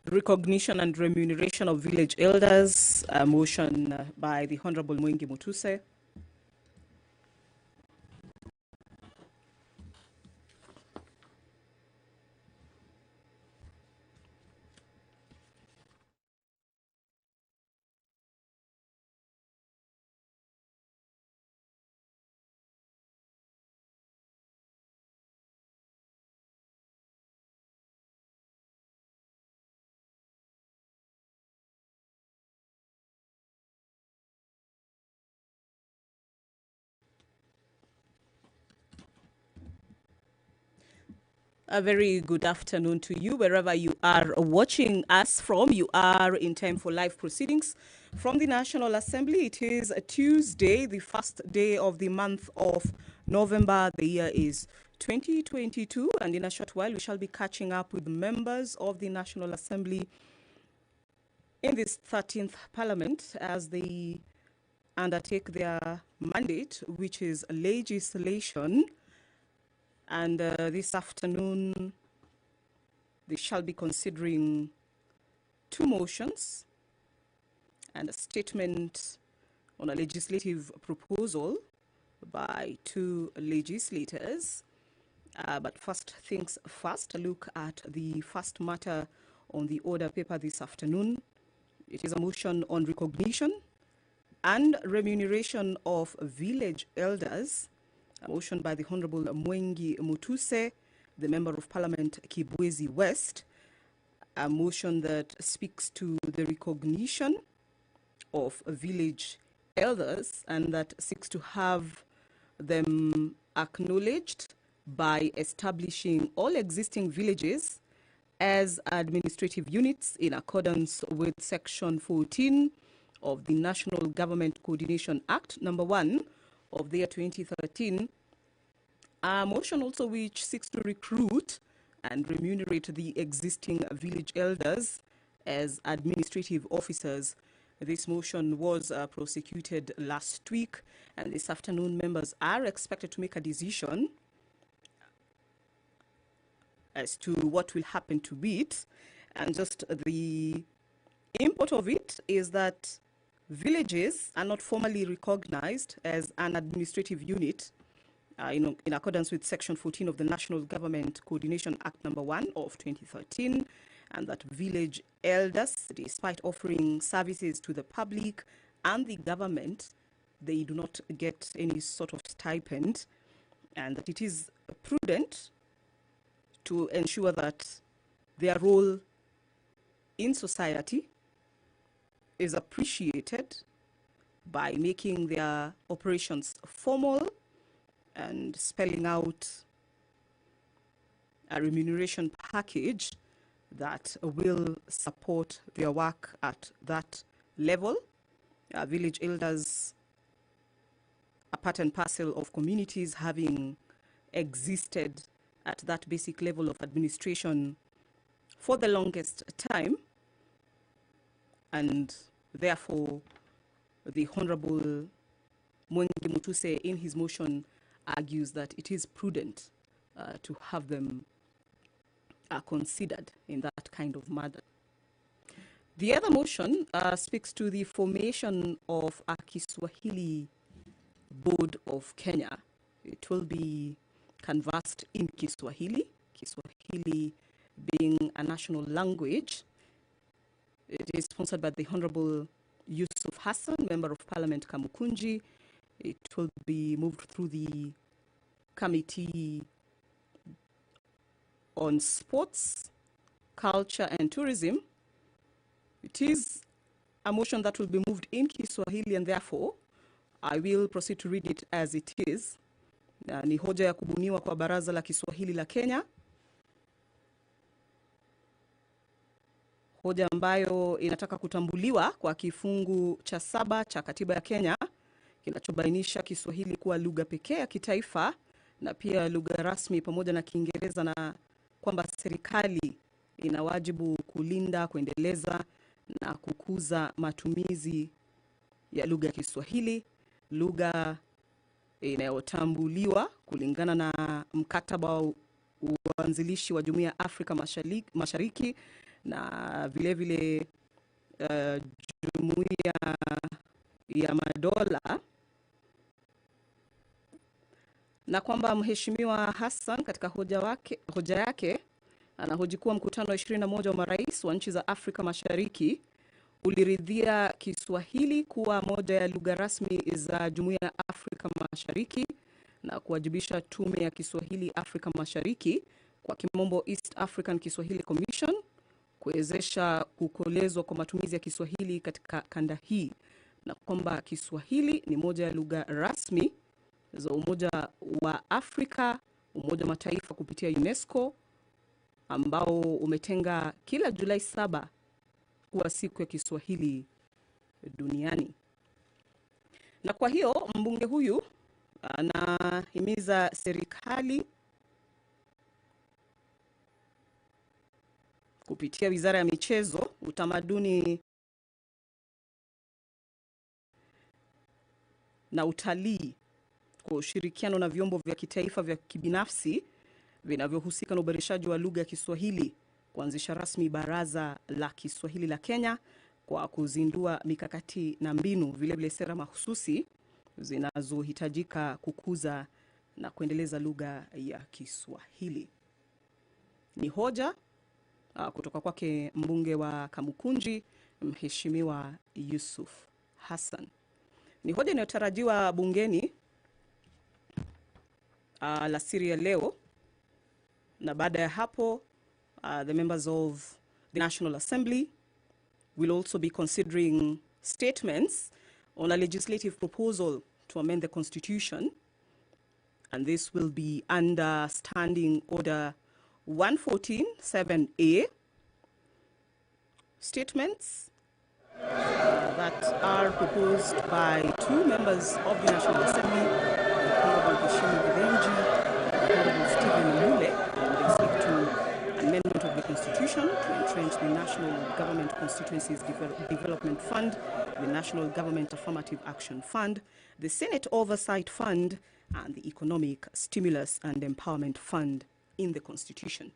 Recognition and remuneration of village elders, a motion by the Honorable Mwingi Mutuse. A very good afternoon to you, wherever you are watching us from. You are in time for live proceedings from the National Assembly. It is a Tuesday, the first day of the month of November. The year is 2022, and in a short while, we shall be catching up with members of the National Assembly in this 13th Parliament as they undertake their mandate, which is legislation. And this afternoon, they shall be considering two motions and a statement on a legislative proposal by two legislators. But first things first, a look at the first matter on the order paper this afternoon. It is a motion on recognition and remuneration of village elders. A motion by the Honorable Mwingi Mutuse, the Member of Parliament Kibwezi West. A motion that speaks to the recognition of village elders and that seeks to have them acknowledged by establishing all existing villages as administrative units in accordance with Section 14 of the National Government Coordination Act, number 1, of the year 2013, a motion also which seeks to recruit and remunerate the existing village elders as administrative officers. This motion was prosecuted last week, and this afternoon members are expected to make a decision as to what will happen to it. And just the import of it is that villages are not formally recognized as an administrative unit in accordance with Section 14 of the National Government Coordination Act number 1 of 2013, and that village elders, despite offering services to the public and the government, they do not get any sort of stipend, and that it is prudent to ensure that their role in society is appreciated by making their operations formal and spelling out a remuneration package that will support their work at that level. Village elders are part and parcel of communities having existed at that basic level of administration for the longest time, and therefore the Honorable Mwingi Mutuse in his motion argues that it is prudent to have them considered in that kind of manner. The other motion speaks to the formation of a Kiswahili Board of Kenya. It will be conversed in Kiswahili, Kiswahili being a national language. It is sponsored by the Honorable Yusuf Hassan, Member of Parliament Kamukunji. It will be moved through the Committee on Sports, Culture and Tourism. It is a motion that will be moved in Kiswahili, and therefore I will proceed to read it as it is. Ni hoja ya kubuniwa kwa Baraza la Kiswahili la Kenya. Hoja ambayo inataka kutambuliwa kwa kifungu cha 7 cha katiba ya Kenya kinachobainisha Kiswahili kuwa lugha pekee ya kitaifa na pia lugha rasmi pamoja na Kiingereza, na kwamba serikali ina wajibu kulinda, kuendeleza na kukuza matumizi ya lugha ya Kiswahili, lugha inayotambuliwa kulingana na mkataba wa uanzilishi wa Jumuiya ya Afrika Mashariki na vile vile Jumuiya ya Madola, na kwamba Mheshimiwa Hassan katika hoja yake anahoji kuwa mkutano wa 21 wa marais wa nchi za Afrika Mashariki uliridhia Kiswahili kuwa moja ya lugha rasmi za Jumuiya ya Afrika Mashariki na kuwajibisha Tume ya Kiswahili Afrika Mashariki, kwa kimombo East African Kiswahili Commission, kuwezesha kukolezwa kwa matumizi ya Kiswahili katika kanda hii, na kwamba Kiswahili ni moja ya lugha rasmi za Umoja wa Afrika, Umoja wa Mataifa kupitia UNESCO, ambao umetenga kila Julai 7 kuwa siku ya Kiswahili duniani. Na kwa hiyo mbunge huyu anahimiza serikali kupitia Wizara ya Michezo, Utamaduni na Utalii, kwa ushirikiano na vyombo vya kitaifa vya kibinafsi vinavyohusika na uboreshaji wa lugha ya Kiswahili, kuanzisha rasmi Baraza la Kiswahili la Kenya kwa kuzindua mikakati na mbinu, vile vile sera mahususi zinazohitajika kukuza na kuendeleza lugha ya Kiswahili. Ni hoja kutoka kwake mbunge wa Kamukunji, Mheshimiwa Yusuf Hassan. Ni hoja inayotarajiwa bungeni alasiri ya leo, na baada ya hapo the members of the National Assembly will also be considering statements on a legislative proposal to amend the Constitution, and this will be under Standing Order 114.7A. Statements that are proposed by two members of the National Assembly, the Honorable Hishimi Bidenji and the Honorable Stephen Mule, and they seek to amendment of the Constitution to entrench the National Government Constituencies Development Fund, the National Government Affirmative Action Fund, the Senate Oversight Fund, and the Economic Stimulus and Empowerment Fund in the Constitution.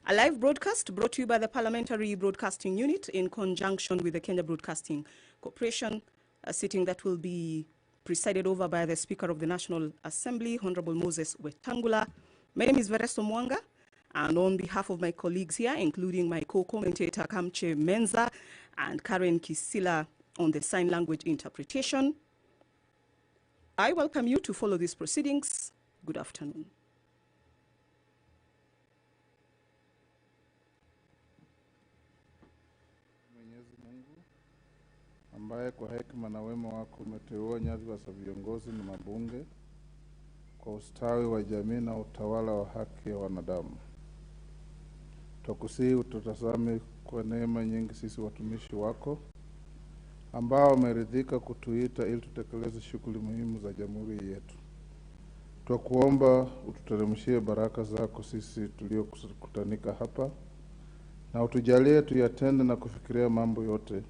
A live broadcast brought to you by the Parliamentary Broadcasting Unit in conjunction with the Kenya Broadcasting Corporation, a sitting that will be presided over by the Speaker of the National Assembly, Honorable Moses Wetangula. My name is Veresto Mwanga, and on behalf of my colleagues here, including my co-commentator Kamche Menza and Karen Kisila on the sign language interpretation, I welcome you to follow these proceedings. Good afternoon. Ambaye kwa hekima na wema wako umeteua nyadhifa za viongozi na mabunge kwa ustawi wa jamii na utawala wa haki ya wanadamu. Tukusihi ututazame kwa neema nyingi sisi watumishi wako ambao umeridhika kutuita ili tutekeleze shughuli muhimu za jamhuri yetu. Tukuomba ututeremshie baraka zako sisi tuliokutanika hapa, na utujalie tuyatende na kufikiria mambo yote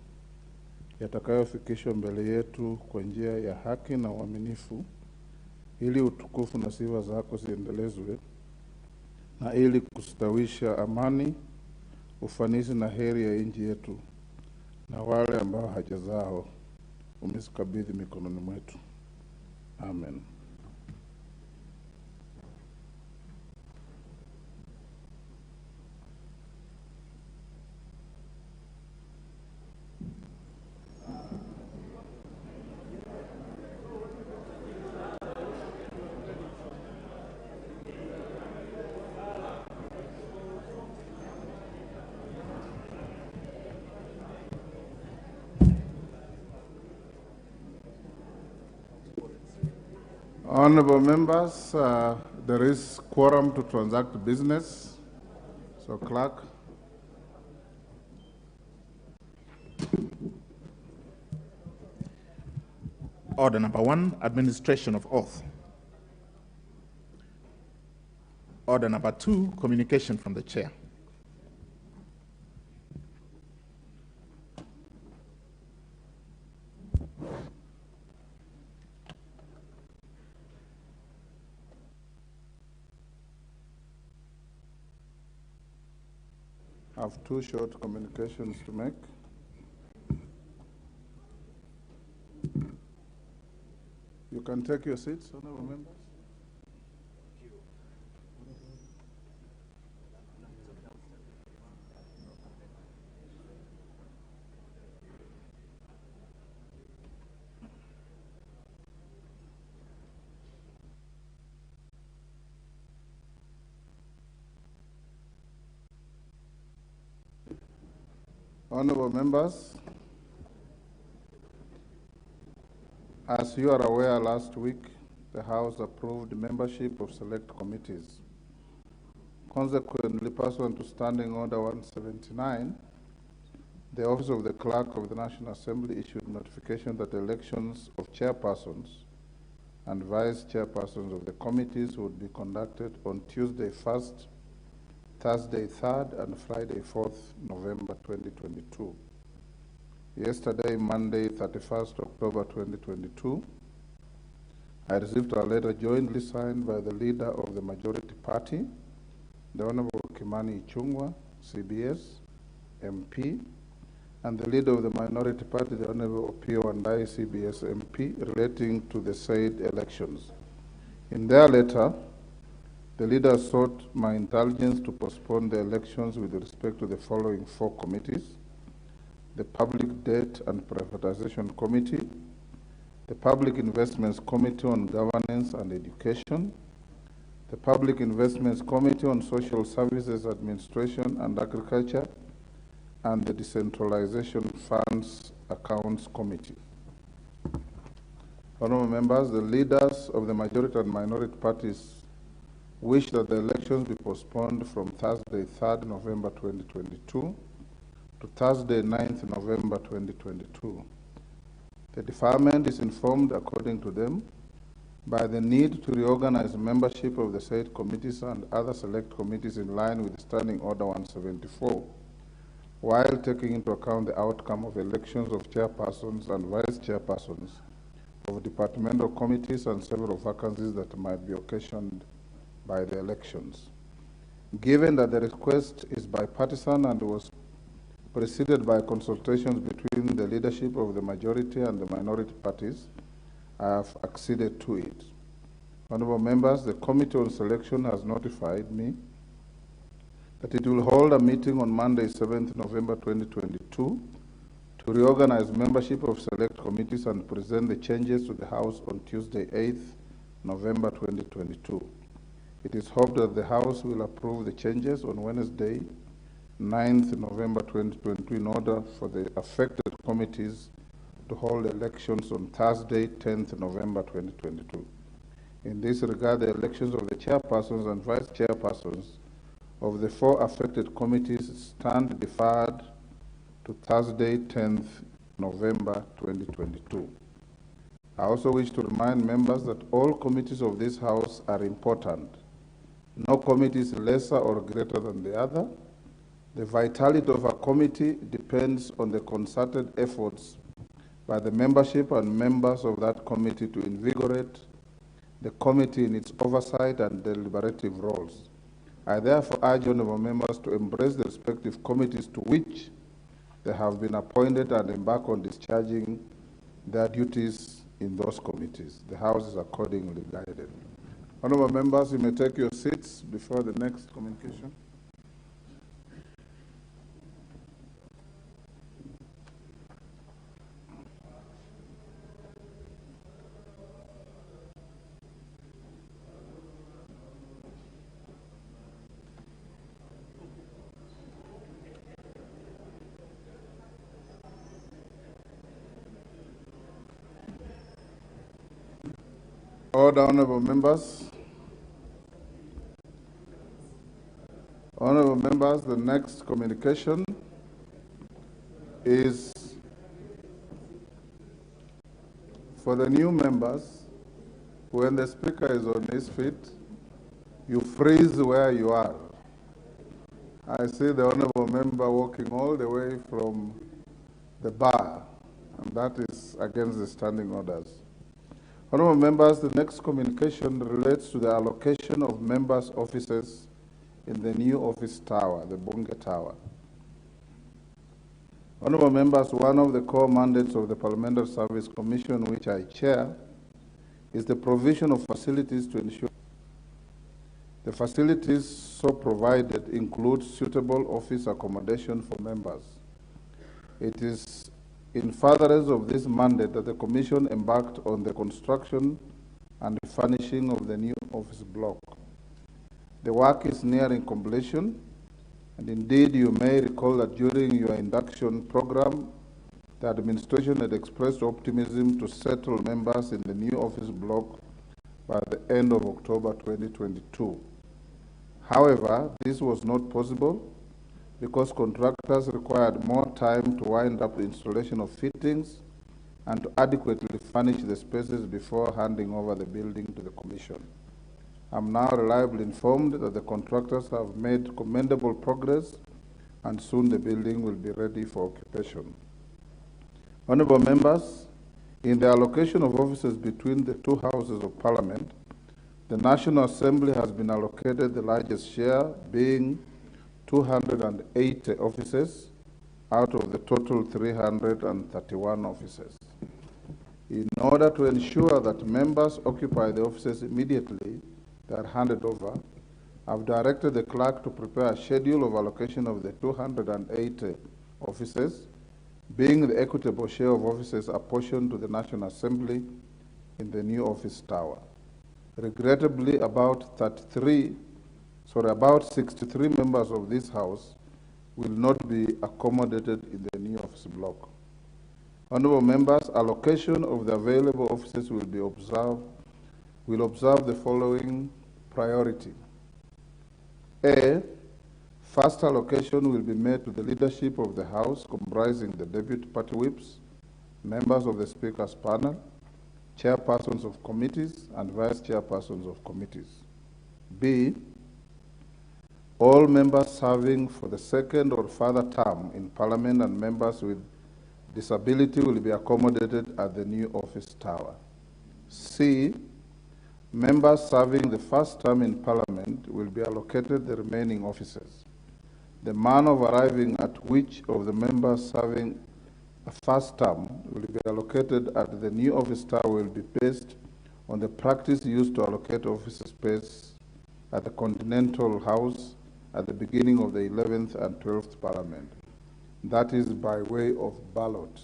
yatakayofikishwa mbele yetu kwa njia ya haki na uaminifu, ili utukufu na sifa zako ziendelezwe, na ili kustawisha amani, ufanisi na heri ya nchi yetu na wale ambao haja zao umezikabidhi mikononi mwetu. Amen. Honorable members, there is quorum to transact business. So, clerk. Order number 1, administration of oath. Order number 2, communication from the chair. I have two short communications to make. You can take your seats, honorable members. Honorable members, as you are aware, last week the House approved membership of select committees. Consequently, pursuant to Standing Order 179, the Office of the Clerk of the National Assembly issued notification that elections of chairpersons and vice chairpersons of the committees would be conducted on Tuesday 1st, Thursday 3rd, and Friday 4th November 2022. Yesterday, Monday 31st October 2022, I received a letter jointly signed by the leader of the majority party, the Honorable Kimani Ichung'wah, CBS, MP, and the leader of the minority party, the Honorable Opiyo Wandayi, CBS MP, relating to the said elections. In their letter, the leaders sought my intelligence to postpone the elections with respect to the following four committees: the Public Debt and Privatization Committee, the Public Investments Committee on Governance and Education, the Public Investments Committee on Social Services Administration and Agriculture, and the Decentralization Funds Accounts Committee. Honorable members, the leaders of the majority and minority parties wish that the elections be postponed from Thursday, 3rd November 2022 to Thursday, 9th November 2022. The deferment is informed, according to them, by the need to reorganize membership of the said committees and other select committees in line with Standing Order 174, while taking into account the outcome of elections of chairpersons and vice chairpersons of departmental committees and several vacancies that might be occasioned by the elections. Given that the request is bipartisan and was preceded by consultations between the leadership of the majority and the minority parties, I have acceded to it. Honorable members, the Committee on Selection has notified me that it will hold a meeting on Monday, 7th November 2022 to reorganize membership of select committees and present the changes to the House on Tuesday, 8th November 2022. It is hoped that the House will approve the changes on Wednesday, 9th November 2022, in order for the affected committees to hold elections on Thursday, 10th November 2022. In this regard, the elections of the chairpersons and vice chairpersons of the four affected committees stand deferred to Thursday, 10th November 2022. I also wish to remind members that all committees of this House are important. No committee is lesser or greater than the other. The vitality of a committee depends on the concerted efforts by the membership and members of that committee to invigorate the committee in its oversight and deliberative roles. I therefore urge honorable members to embrace the respective committees to which they have been appointed and embark on discharging their duties in those committees. The House is accordingly guided. Honorable members, you may take your seats before the next communication. Order, honorable members. Honorable members, the next communication is for the new members. When the speaker is on his feet, you freeze where you are. I see the honorable member walking all the way from the bar, and that is against the standing orders. Honorable members, the next communication relates to the allocation of members' offices in the new office tower, the Bunge Tower. Honorable members, one of the core mandates of the Parliamentary Service Commission, which I chair, is the provision of facilities to ensure the facilities so provided include suitable office accommodation for members. It is in furtherance of this mandate that the Commission embarked on the construction and furnishing of the new office block. The work is nearing completion, and indeed you may recall that during your induction program, the administration had expressed optimism to settle members in the new office block by the end of October 2022. However, this was not possible because contractors required more time to wind up the installation of fittings and to adequately furnish the spaces before handing over the building to the Commission. I'm now reliably informed that the contractors have made commendable progress and soon the building will be ready for occupation. Honorable members, in the allocation of offices between the two houses of Parliament, the National Assembly has been allocated the largest share, being 280 offices out of the total 331 offices. In order to ensure that members occupy the offices immediately they are handed over, I've directed the clerk to prepare a schedule of allocation of the 280 offices, being the equitable share of offices apportioned to the National Assembly in the new office tower. Regrettably, about 63 members of this House will not be accommodated in the new office block. Honorable members, allocation of the available offices will observe the following priority. A, first allocation will be made to the leadership of the House, comprising the deputy party whips, members of the Speaker's panel, chairpersons of committees, and vice chairpersons of committees. B, all members serving for the second or further term in Parliament and members with disability will be accommodated at the new office tower. C, members serving the first term in Parliament will be allocated the remaining offices. The manner of arriving at which of the members serving a first term will be allocated at the new office tower will be based on the practice used to allocate office space at the Continental House at the beginning of the 11th and 12th Parliament. That is by way of ballot.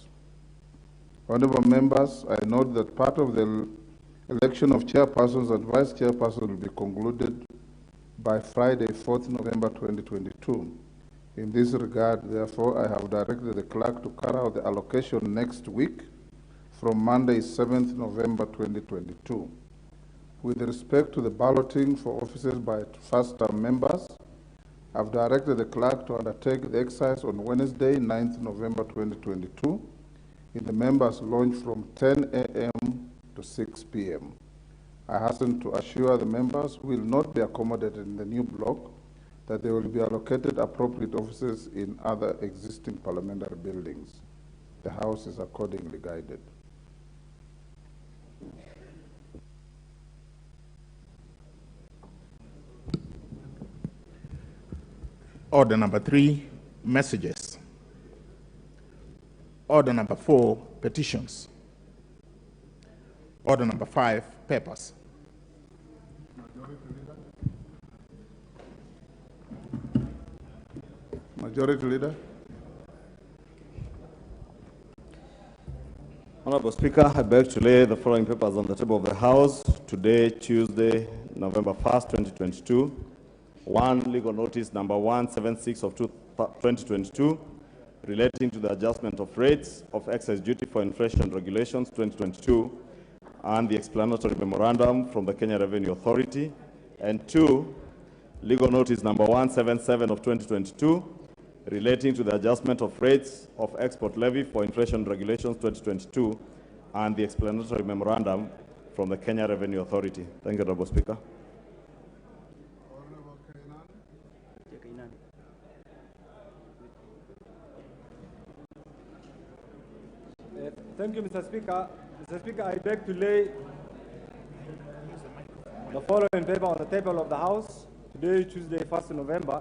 Honorable members, I note that part of the election of chairpersons and vice chairpersons will be concluded by Friday, 4th November 2022. In this regard, therefore, I have directed the clerk to carry out the allocation next week from Monday, 7th November 2022. With respect to the balloting for offices by first-term members, I've directed the clerk to undertake the exercise on Wednesday, 9th November 2022, in the members' lounge from 10 a.m. to 6 p.m. I hasten to assure the members who will not be accommodated in the new block that they will be allocated appropriate offices in other existing parliamentary buildings. The House is accordingly guided. Order number 3, messages. Order number 4, petitions. Order number 5, papers. Majority Leader. Honorable Speaker, I beg to lay the following papers on the table of the House today, Tuesday, November 1st, 2022. 1, legal notice number 176 of 2022, relating to the adjustment of rates of excise duty for inflation regulations 2022, and the explanatory memorandum from the Kenya Revenue Authority. And 2, legal notice number 177 of 2022, relating to the adjustment of rates of export levy for inflation regulations 2022, and the explanatory memorandum from the Kenya Revenue Authority. Thank you, Honorable Speaker. Thank you, Mr. Speaker. Mr. Speaker, I beg to lay the following paper on the table of the House today, Tuesday, 1st November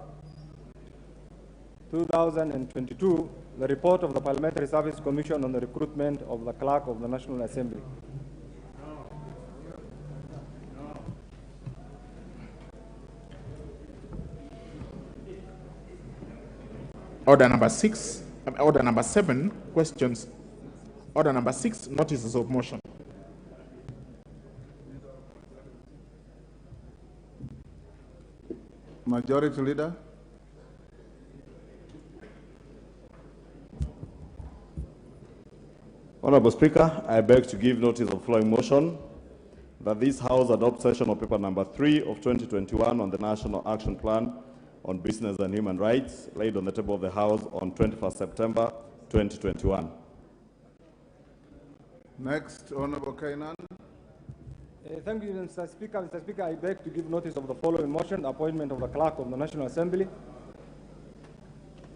2022, the report of the Parliamentary Service Commission on the recruitment of the Clerk of the National Assembly. Order number 7, questions. Order number 6, notices of motion. Majority Leader. Honorable Speaker, I beg to give notice of following motion that this House adopt session of paper number 3 of 2021 on the National Action Plan on Business and Human Rights laid on the table of the House on 21st September 2021. Next, Honorable Kainan. Thank you, Mr. Speaker. Mr. Speaker, I beg to give notice of the following motion, the appointment of the Clerk of the National Assembly.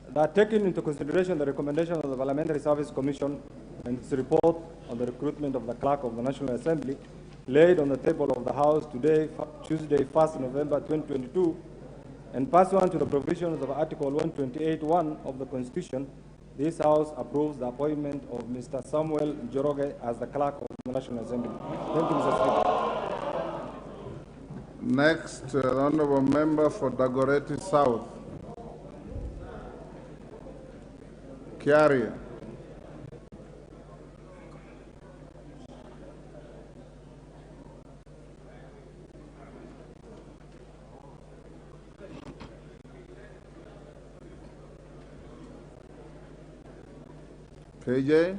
That taking into consideration the recommendation of the Parliamentary Service Commission and its report on the recruitment of the Clerk of the National Assembly laid on the table of the House today, Tuesday, 1st November 2022, and pursuant to the provisions of Article 128(1) of the Constitution, this House approves the appointment of Mr. Samuel Njoroge as the Clerk of the National Assembly. Thank you, Mr. Speaker. Next, Honorable Member for Dagoretti South. Kiaria. KJ.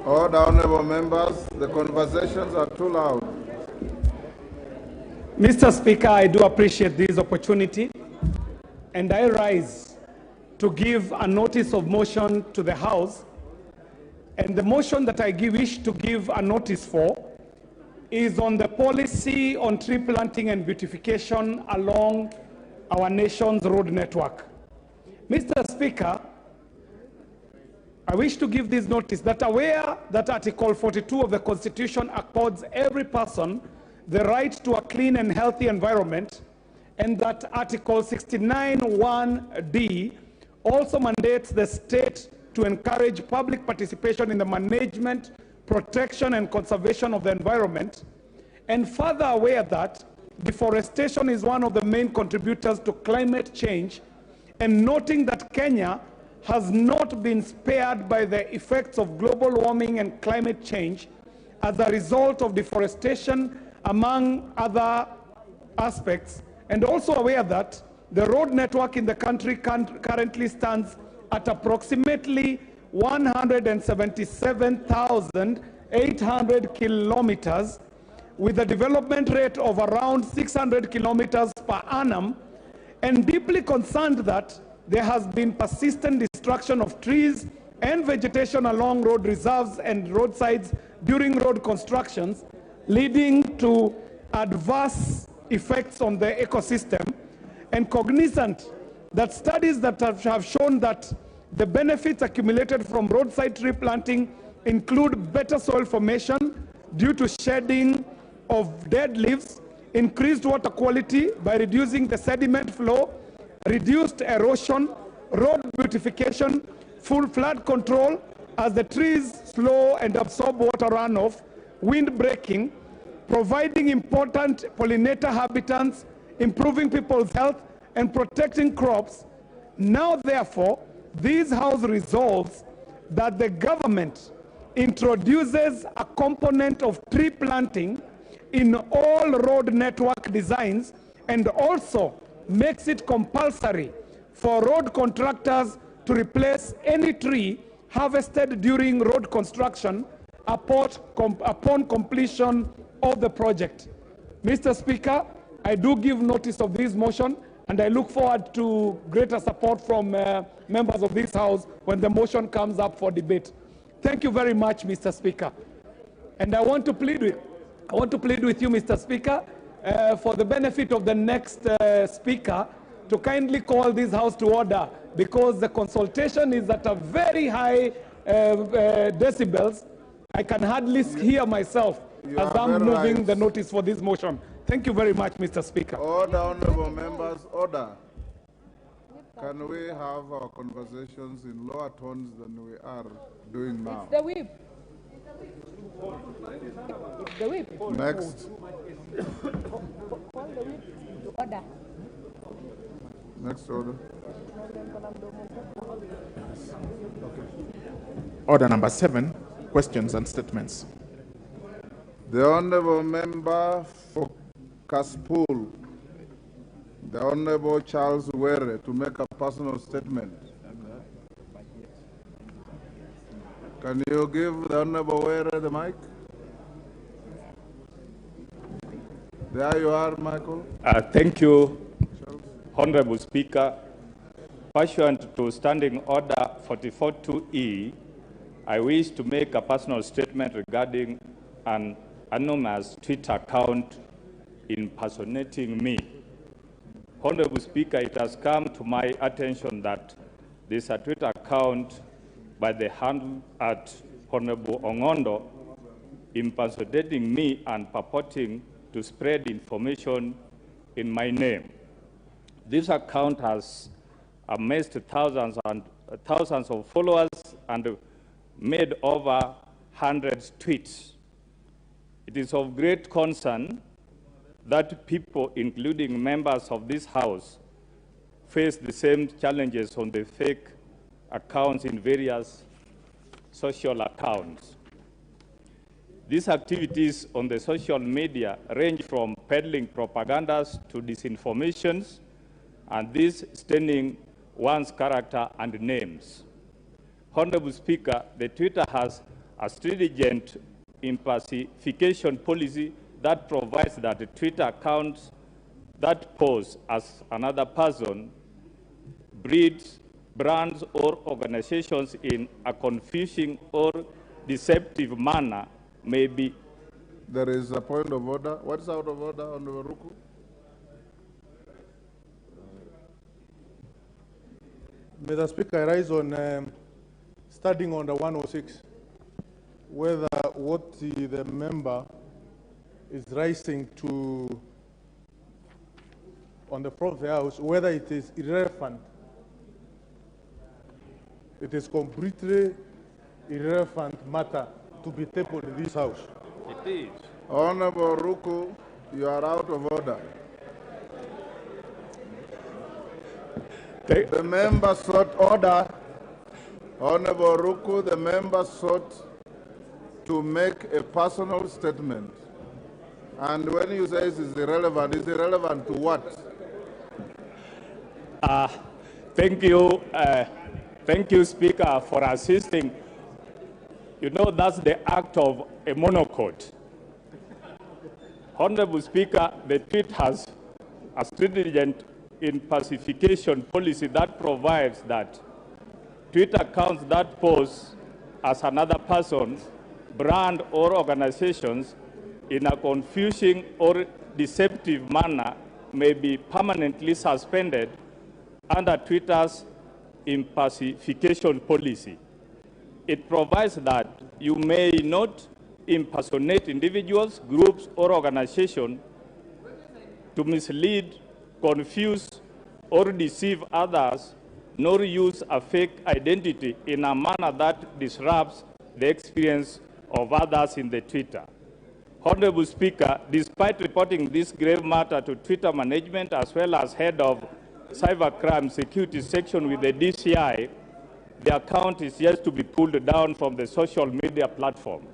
Order, honorable members, the conversations are too loud. Mr. Speaker, I do appreciate this opportunity, and I rise to give a notice of motion to the House. And the motion that I wish to give a notice for is on the policy on tree planting and beautification along our nation's road network. Mr. Speaker, I wish to give this notice that aware that Article 42 of the Constitution accords every person the right to a clean and healthy environment, and that Article 69(1)(d) also mandates the state to encourage public participation in the management, protection, and conservation of the environment, and further aware that deforestation is one of the main contributors to climate change, and noting that Kenya has not been spared by the effects of global warming and climate change as a result of deforestation, among other aspects, and also aware that the road network in the country currently stands at approximately 177,800 kilometers, with a development rate of around 600 kilometers per annum, and deeply concerned that there has been persistent destruction of trees and vegetation along road reserves and roadsides during road constructions, leading to adverse effects on the ecosystem, and cognizant that studies that have shown that the benefits accumulated from roadside tree planting include better soil formation due to shedding of dead leaves, increased water quality by reducing the sediment flow, reduced erosion, road beautification, full flood control as the trees slow and absorb water runoff, wind breaking, providing important pollinator habitats, improving people's health, and protecting crops. Now, therefore, this House resolves that the government introduces a component of tree planting in all road network designs, and also makes it compulsory for road contractors to replace any tree harvested during road construction upon completion of the project. Mr. Speaker, I do give notice of this motion, and I look forward to greater support from members of this House when the motion comes up for debate. Thank you very much, Mr. Speaker. And I want to plead I want to plead with you, Mr. Speaker, for the benefit of the next speaker, to kindly call this House to order, because the consultation is at a very high decibels. I can hardly hear myself as I'm moving the notice for this motion. Thank you very much, Mr. Speaker. Order, honorable members, order. Can we have our conversations in lower tones than we are doing now? It's the whip. It's the whip. Next. Call the whip to order. Next order. Order number 7, questions and statements. The honorable member for Kaspool, the Honorable Charles Were, to make a personal statement. Can you give the Honorable Were the mic? There you are, Michael. Thank you, Honorable Speaker. Pursuant to Standing Order 44.2E, I wish to make a personal statement regarding an anonymous Twitter account impersonating me. Honorable Speaker, it has come to my attention that there's a Twitter account by the hand at Honorable Ongondo impersonating me and purporting to spread information in my name. This account has amassed thousands of followers and made over 100 tweets. It is of great concern that people, including members of this House, face the same challenges on the fake accounts in various social accounts. These activities on the social media range from peddling propagandas to disinformations, and this staining one's character and names. Honorable Speaker, the Twitter has a stringent impersonification policy that provides that the Twitter accounts that pose as another person, breeds, brands, or organizations in a confusing or deceptive manner may be. There is a point of order. What's out of order, Honorable Ruku? Mr. Speaker, I rise on starting on the 106, whether what the member is rising to on the floor of the House, whether it is irrelevant. It is completely irrelevant matter to be tabled in this House. It is. Honorable Ruku, you are out of order. The member sought order. Honorable Ruku, the member sought to make a personal statement. And when you say it's irrelevant to what? Thank you, Speaker, for assisting. You know, that's the act of a monocourt. Honorable Speaker, the tweet has a stringent impersonification policy that provides that Twitter accounts that pose as another person, brand, or organizations in a confusing or deceptive manner may be permanently suspended under Twitter's impersonification policy. It provides that you may not impersonate individuals, groups, or organizations to mislead, confuse, or deceive others, nor use a fake identity in a manner that disrupts the experience of others in the Twitter. Honorable Speaker, despite reporting this grave matter to Twitter management as well as head of cybercrime security section with the DCI, the account is yet to be pulled down from the social media platform.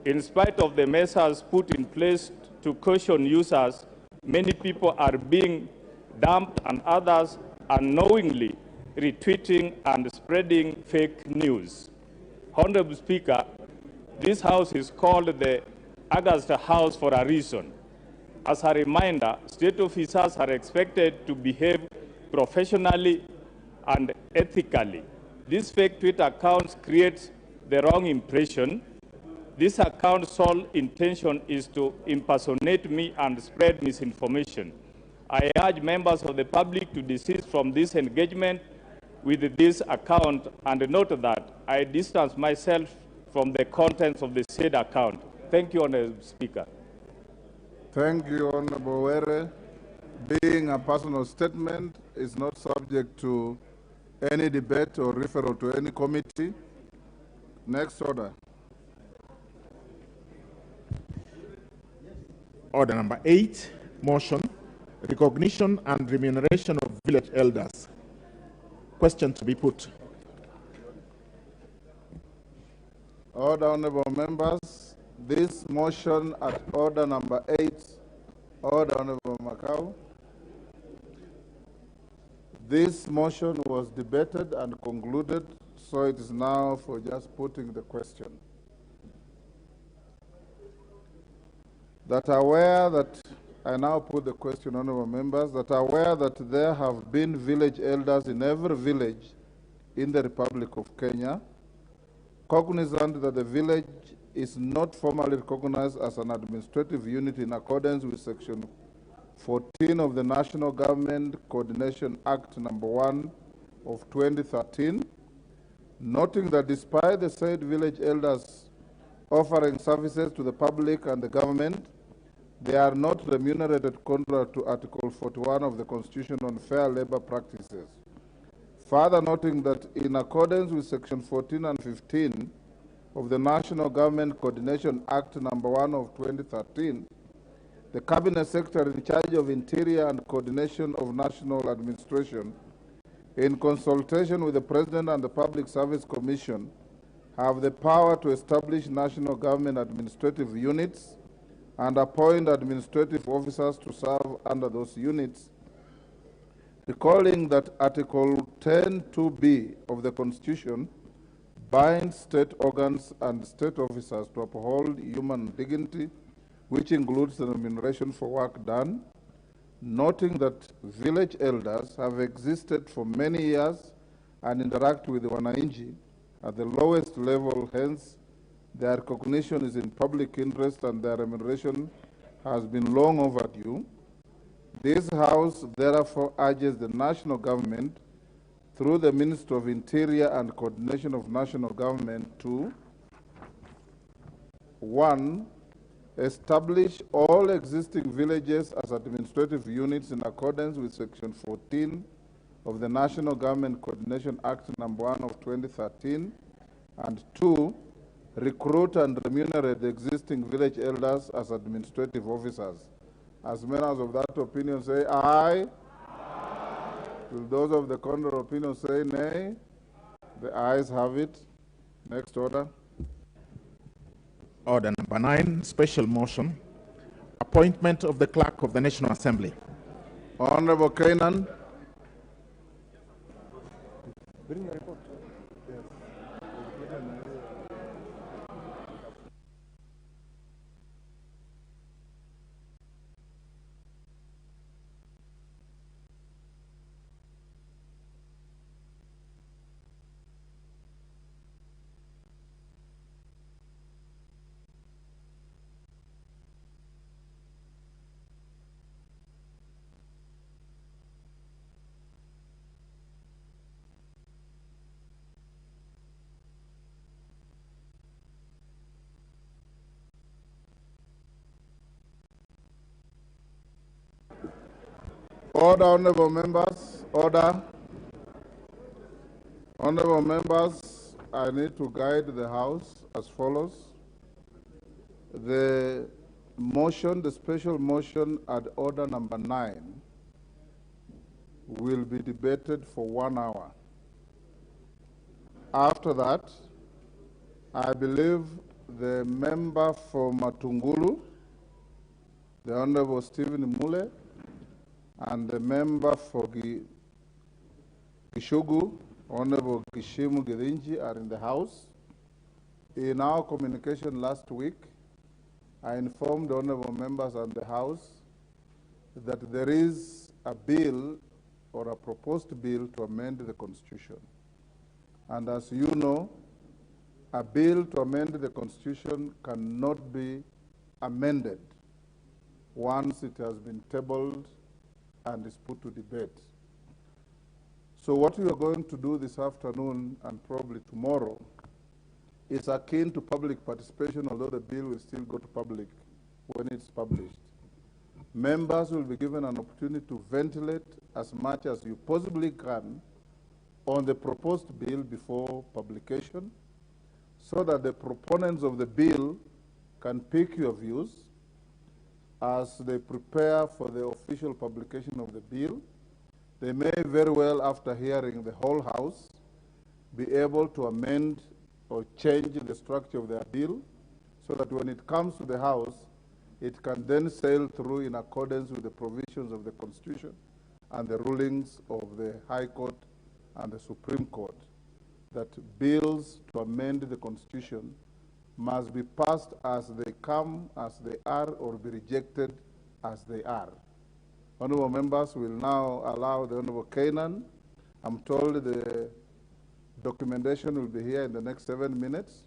In spite of the measures put in place to caution users, many people are being dumped and others unknowingly retweeting and spreading fake news. Honorable Speaker, this House is called the August House for a reason. As a reminder, state officers are expected to behave professionally and ethically. These fake Twitter accounts create the wrong impression. This account's sole intention is to impersonate me and spread misinformation. I urge members of the public to desist from this engagement with this account and note that I distance myself from the contents of the said account. Thank you, Honourable Speaker. Thank you, Honorable Were. Being a personal statement is not subject to any debate or referral to any committee. Next order. Order number 8, motion, recognition and remuneration of village elders. Question to be put. Order, honorable members. This motion at order number 8, order, Honorable Makau. This motion was debated and concluded, so it is now for just putting the question. That are aware that, I now put the question, honorable members, that are aware that there have been village elders in every village in the Republic of Kenya, cognizant that the village is not formally recognized as an administrative unit in accordance with Section 14 of the National Government Coordination Act number 1 of 2013, noting that despite the said village elders offering services to the public and the government, they are not remunerated contrary to Article 41 of the Constitution on Fair Labor Practices. Further noting that in accordance with Section 14 and 15 of the National Government Coordination Act number 1 of 2013, the Cabinet Secretary in charge of Interior and Coordination of National Administration, in consultation with the President and the Public Service Commission, have the power to establish national government administrative units and appoint administrative officers to serve under those units, recalling that Article 10(2)(b) of the Constitution binds state organs and state officers to uphold human dignity, which includes the remuneration for work done, noting that village elders have existed for many years and interact with the wananchi at the lowest level, hence their recognition is in public interest and their remuneration has been long overdue. This House therefore urges the national government through the Ministry of Interior and Coordination of National Government to 1. Establish all existing villages as administrative units in accordance with Section 14 of the National Government Coordination Act number 1 of 2013, and 2. Recruit and remunerate the existing village elders as administrative officers. As members of that opinion say aye. Will those of the contrary opinion say nay? The ayes have it. Next order. Order number 9, special motion, appointment of the Clerk of the National Assembly. Honorable Kainan. Bring the report. Order, honorable members. Order. Honorable members, I need to guide the House as follows. The motion, the special motion at order number 9 will be debated for 1 hour. After that, I believe the member for Matungulu, the Honorable Stephen Mule, and the member for Gishugu, Honorable Gishimu Girinji, are in the House. In our communication last week, I informed the honorable members and the House that there is a bill or a proposed bill to amend the Constitution. And as you know, a bill to amend the Constitution cannot be amended once it has been tabled and is put to debate. So what we are going to do this afternoon and probably tomorrow is akin to public participation, although the bill will still go to public when it's published. Members will be given an opportunity to ventilate as much as you possibly can on the proposed bill before publication, so that the proponents of the bill can pick your views as they prepare for the official publication of the bill. They may very well, after hearing the whole House, be able to amend or change the structure of their bill so that when it comes to the House, it can then sail through in accordance with the provisions of the Constitution and the rulings of the High Court and the Supreme Court, that bills to amend the Constitution must be passed as they come, as they are, or be rejected as they are. Honorable members will now allow the Honorable Canaan. I'm told the documentation will be here in the next 7 minutes.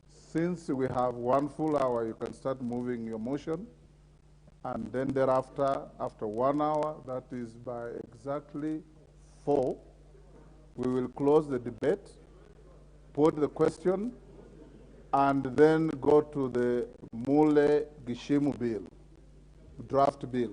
Since we have 1 full hour, you can start moving your motion. And then thereafter, after 1 hour, that is by exactly 4, we will close the debate, put the question, and then go to the Mule Gishimu bill, draft bill.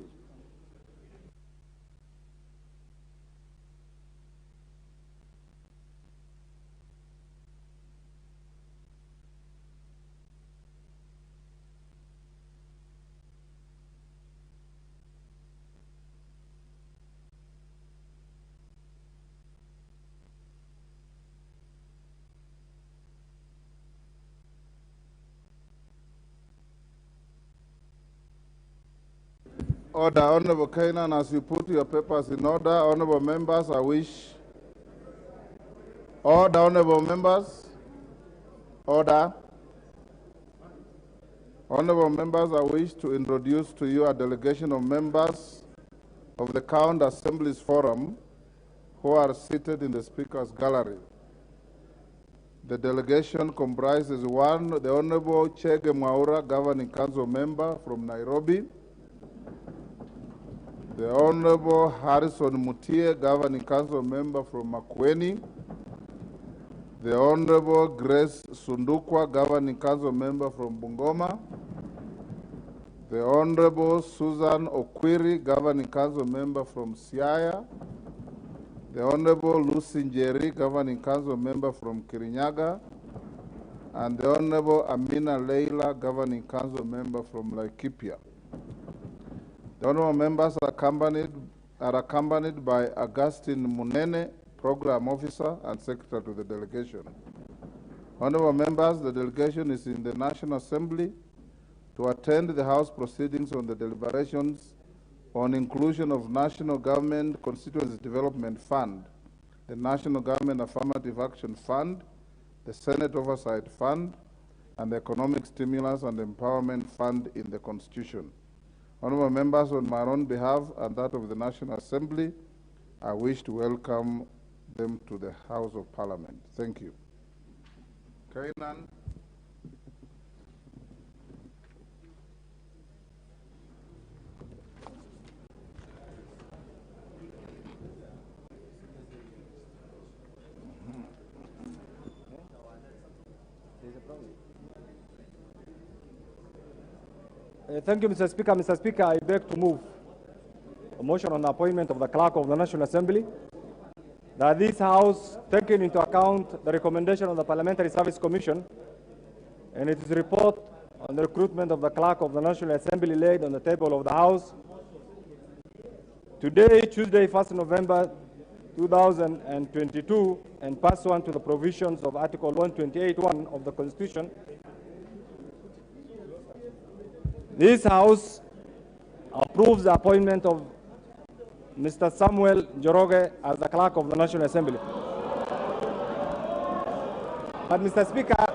Order, Honorable Canaan, as you put your papers in order, honorable members, I wish. Order, honorable members. Order. Honorable members, I wish to introduce to you a delegation of members of the County Assembly's Forum who are seated in the Speaker's Gallery. The delegation comprises 1, the Honorable Chege Mwaura, Governing Council member from Nairobi. The Honorable Harrison Mutie, Governing Council member from Makueni. The Honorable Grace Sundukwa, Governing Council member from Bungoma. The Honorable Susan Okwiri, Governing Council member from Siaya. The Honorable Lucy Njeri, Governing Council member from Kirinyaga. And the Honorable Amina Leila, Governing Council member from Laikipia. The honorable members are accompanied by Augustine Munene, Program Officer and Secretary to the delegation. Honorable members, the delegation is in the National Assembly to attend the House proceedings on the deliberations on inclusion of National Government Constituency Development Fund, the National Government Affirmative Action Fund, the Senate Oversight Fund, and the Economic Stimulus and Empowerment Fund in the Constitution. Honorable members, on my own behalf and that of the National Assembly, I wish to welcome them to the House of Parliament. Thank you. Kainan. Thank you, Mr. Speaker. Mr. Speaker, I beg to move a motion on the appointment of the Clerk of the National Assembly, that this House, taking into account the recommendation of the Parliamentary Service Commission and its report on the recruitment of the Clerk of the National Assembly laid on the table of the House, today, Tuesday, 1st November 2022, and pursuant to the provisions of Article 128(1) of the Constitution, this House approves the appointment of Mr. Samuel Njoroge as the Clerk of the National Assembly. But Mr. Speaker,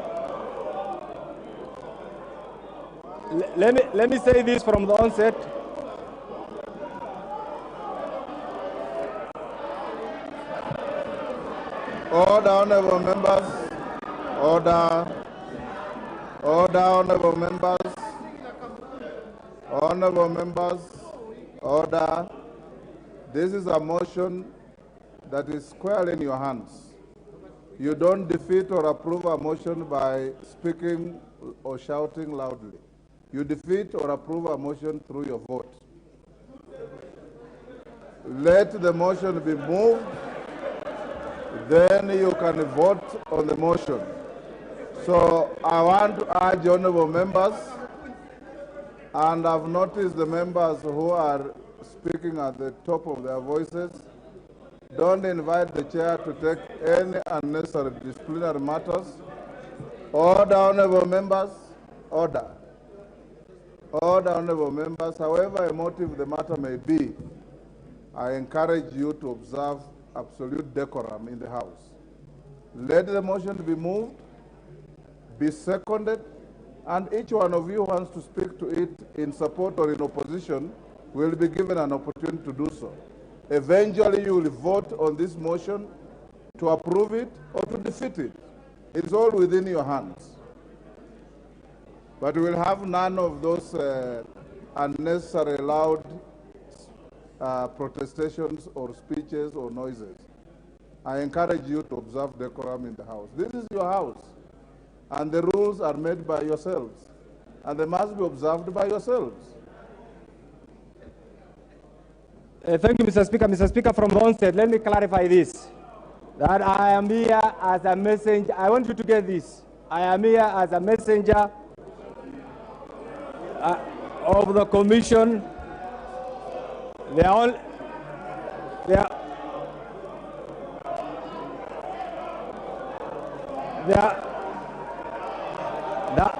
let me say this from the onset. Order, honorable members. Order. Order, honorable members. Honorable members, order. This is a motion that is squarely in your hands. You don't defeat or approve a motion by speaking or shouting loudly. You defeat or approve a motion through your vote. Let the motion be moved, then you can vote on the motion. So I want to urge honorable members, and I've noticed the members who are speaking at the top of their voices, don't invite the chair to take any unnecessary disciplinary matters. Order, honorable members, order. Order, honorable members, however emotive the matter may be, I encourage you to observe absolute decorum in the House. Let the motion be moved, be seconded, and each one of you who wants to speak to it in support or in opposition will be given an opportunity to do so. Eventually, you will vote on this motion to approve it or to defeat it. It's all within your hands. But we will have none of those unnecessary loud protestations or speeches or noises. I encourage you to observe decorum in the House. This is your House, and the rules are made by yourselves, and they must be observed by yourselves. Thank you, Mr. Speaker. Mr. Speaker, from the onset, let me clarify this, that I am here as a messenger. I want you to get this. I am here as a messenger of the Commission. The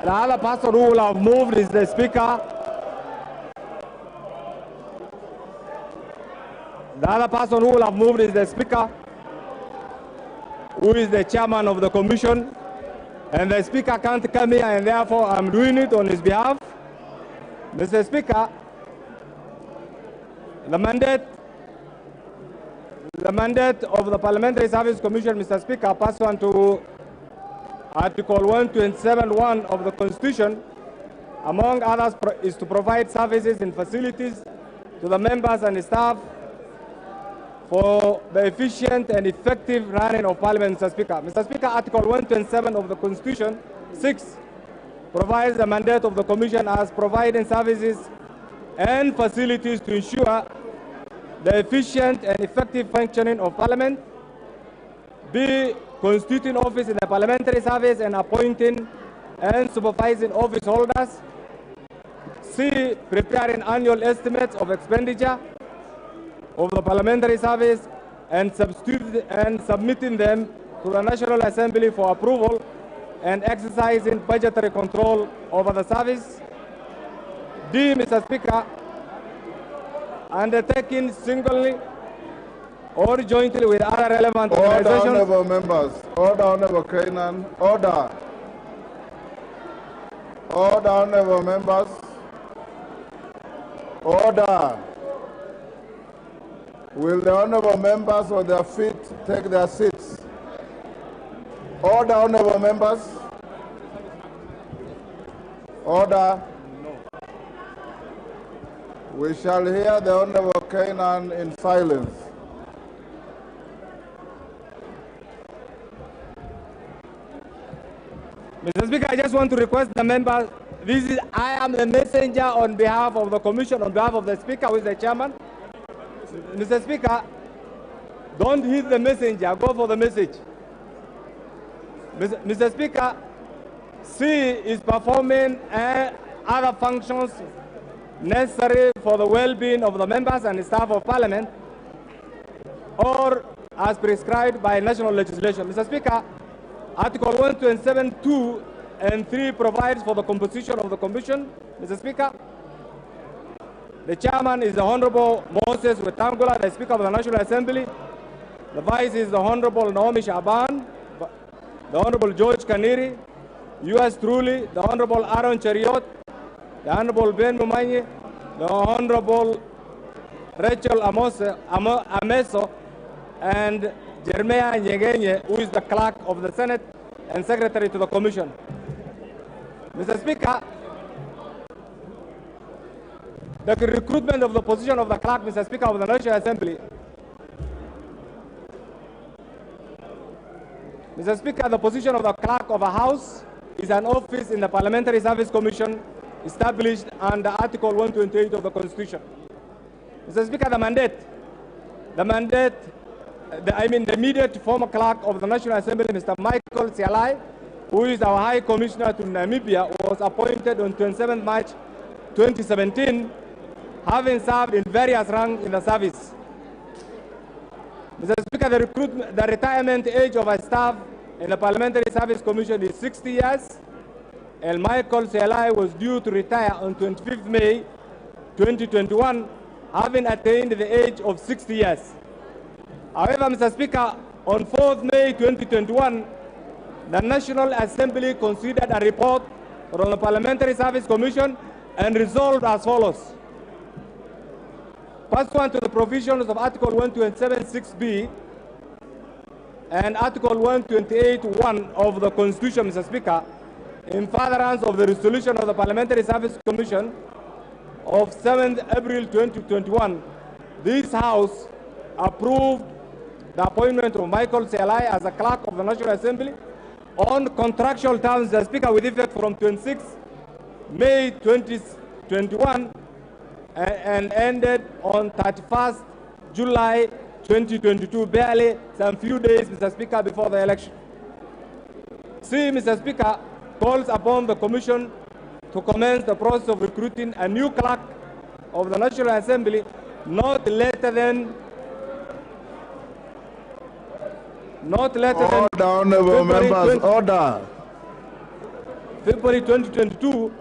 other person who will have moved is the Speaker. The other person who will have moved is the Speaker, who is the chairman of the Commission. And the Speaker can't come here, and therefore I'm doing it on his behalf. Mr. Speaker, the mandate of the Parliamentary Service Commission, Mr. Speaker, pursuant to Article 127(1) of the Constitution, among others, is to provide services and facilities to the members and staff for the efficient and effective running of Parliament, Mr. Speaker. Mr. Speaker, Article 127 of the Constitution, 6, provides the mandate of the Commission as providing services and facilities to ensure the efficient and effective functioning of Parliament, B, constituting office in the parliamentary service and appointing and supervising office holders, C, preparing annual estimates of expenditure of the parliamentary service and submitting them to the National Assembly for approval and exercising budgetary control over the service. D, Mr. Speaker, undertaking singly or jointly with other relevant organizations. Order, honorable members. Order, honorable Kainan. Order. Order, honorable members. Order. Will the honorable members on their feet take their seats? Order, honorable members. Order. We shall hear the honorable Kainan in silence. Mr. Speaker, I just want to request the members, I am the messenger on behalf of the Commission, on behalf of the Speaker, who is the chairman. Mr. Speaker, don't hit the messenger, go for the message. Mr. Speaker, C is performing other functions necessary for the well-being of the members and staff of Parliament, or as prescribed by national legislation. Mr. Speaker, Article 127(2) and 3 provides for the composition of the Commission. Mr. Speaker, the chairman is the Honorable Moses Wetangula, the Speaker of the National Assembly. The vice is the Honorable Naomi Shaban, the Honorable George Kaniri, yours truly, the Honorable Aaron Cheriot, the Honorable Ben Mumanyi, the Honorable Rachel Ameso, and Jeremiah Nyegenye, who is the clerk of the Senate. and Secretary to the Commission. Mr. Speaker, the recruitment of the position of the clerk, Mr. Speaker, of the National Assembly. Mr. Speaker, the position of the clerk of a house is an office in the Parliamentary Service Commission established under Article 128 of the Constitution. Mr. Speaker, the immediate former clerk of the National Assembly, Mr. Michael Sialai, who is our High Commissioner to Namibia, was appointed on 27 March 2017, having served in various ranks in the service. Mr. Speaker, the retirement age of our staff in the Parliamentary Service Commission is 60 years, and Michael Sialai was due to retire on 25th May 2021, having attained the age of 60 years. However, Mr. Speaker, on 4th May 2021, the National Assembly considered a report from the Parliamentary Service Commission and resolved as follows. Pursuant to the provisions of Article 127(6)(b) and Article 128(1) of the Constitution, Mr. Speaker, in furtherance of the resolution of the Parliamentary Service Commission of 7th April 2021, this House approved the appointment of Michael Sialai as a clerk of the National Assembly on contractual terms, Mr. Speaker, with effect from 26 May 2021 and ended on 31st July 2022, barely some few days, Mr. Speaker, before the election. C, Mr. Speaker, calls upon the Commission to commence the process of recruiting a new clerk of the National Assembly not later than Honourable members, order. February 2022,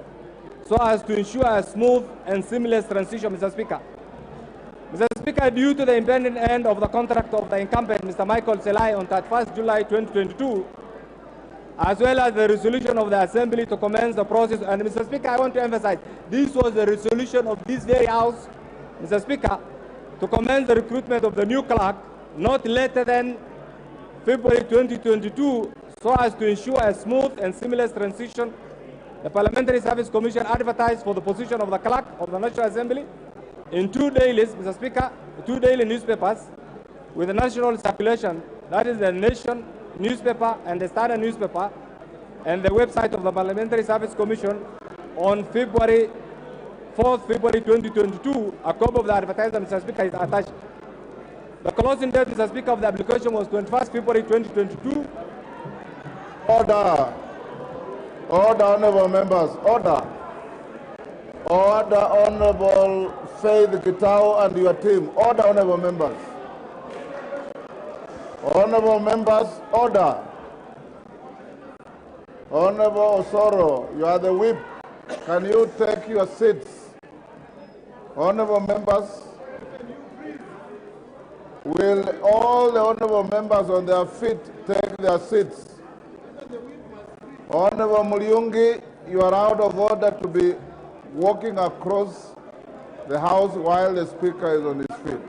so as to ensure a smooth and seamless transition, Mr. Speaker. Mr. Speaker, due to the impending end of the contract of the incumbent, Mr. Michael Sialai, on 31st July 2022, as well as the resolution of the Assembly to commence the process, and Mr. Speaker, I want to emphasize, this was the resolution of this very House, Mr. Speaker, to commence the recruitment of the new clerk not later than February 2022, so as to ensure a smooth and seamless transition. The Parliamentary Service Commission advertised for the position of the clerk of the National Assembly in two dailies, Mr. Speaker, two daily newspapers with a national circulation, that is the Nation newspaper and the Standard newspaper, and the website of the Parliamentary Service Commission on February 4th, February 2022. A copy of the advertisement, Mr. Speaker, is attached. The closing date, Mr. Speaker, of the application was 21st February 2022. Order. Order, honourable members. Order. Order, Honourable Faith Gitao and your team. Order, honourable members. Honourable members, order. Honourable Osoro, you are the whip. Can you take your seats? Honourable members, will all the honourable members on their feet take their seats? Honourable Mulyungi, you are out of order to be walking across the House while the Speaker is on his feet.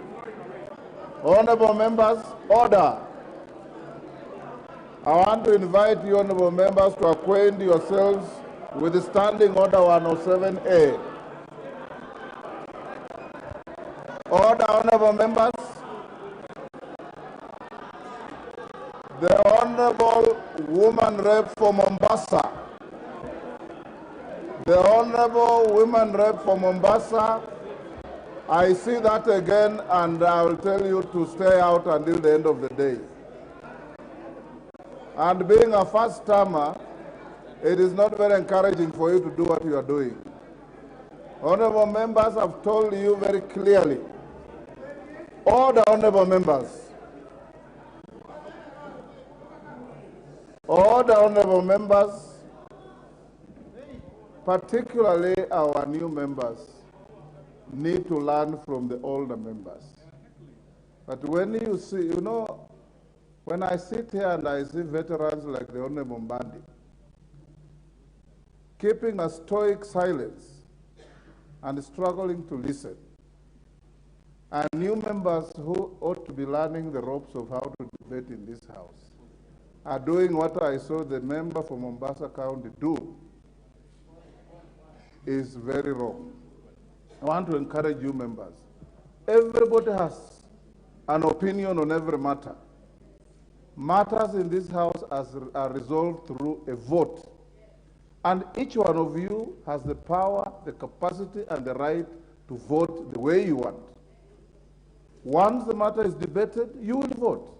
Honourable members, order. I want to invite you, honourable members, to acquaint yourselves with the Standing Order 107A. Order, honourable members. The Honourable Woman Rep for Mombasa. The Honourable Woman Rep for Mombasa, I see that again, and I will tell you to stay out until the end of the day. And being a first-timer, it is not very encouraging for you to do what you are doing. Honourable members, I've told you very clearly. Order, honourable members. Order, honourable members, particularly our new members, need to learn from the older members. But when you see, you know, when I sit here and I see veterans like the Honourable Mbandi, keeping a stoic silence and struggling to listen, and new members who ought to be learning the ropes of how to debate in this House, are doing what I saw the member from Mombasa County do is very wrong. I want to encourage you members. Everybody has an opinion on every matter. Matters in this house are resolved through a vote. And each one of you has the power, the capacity, and the right to vote the way you want. Once the matter is debated, you will vote.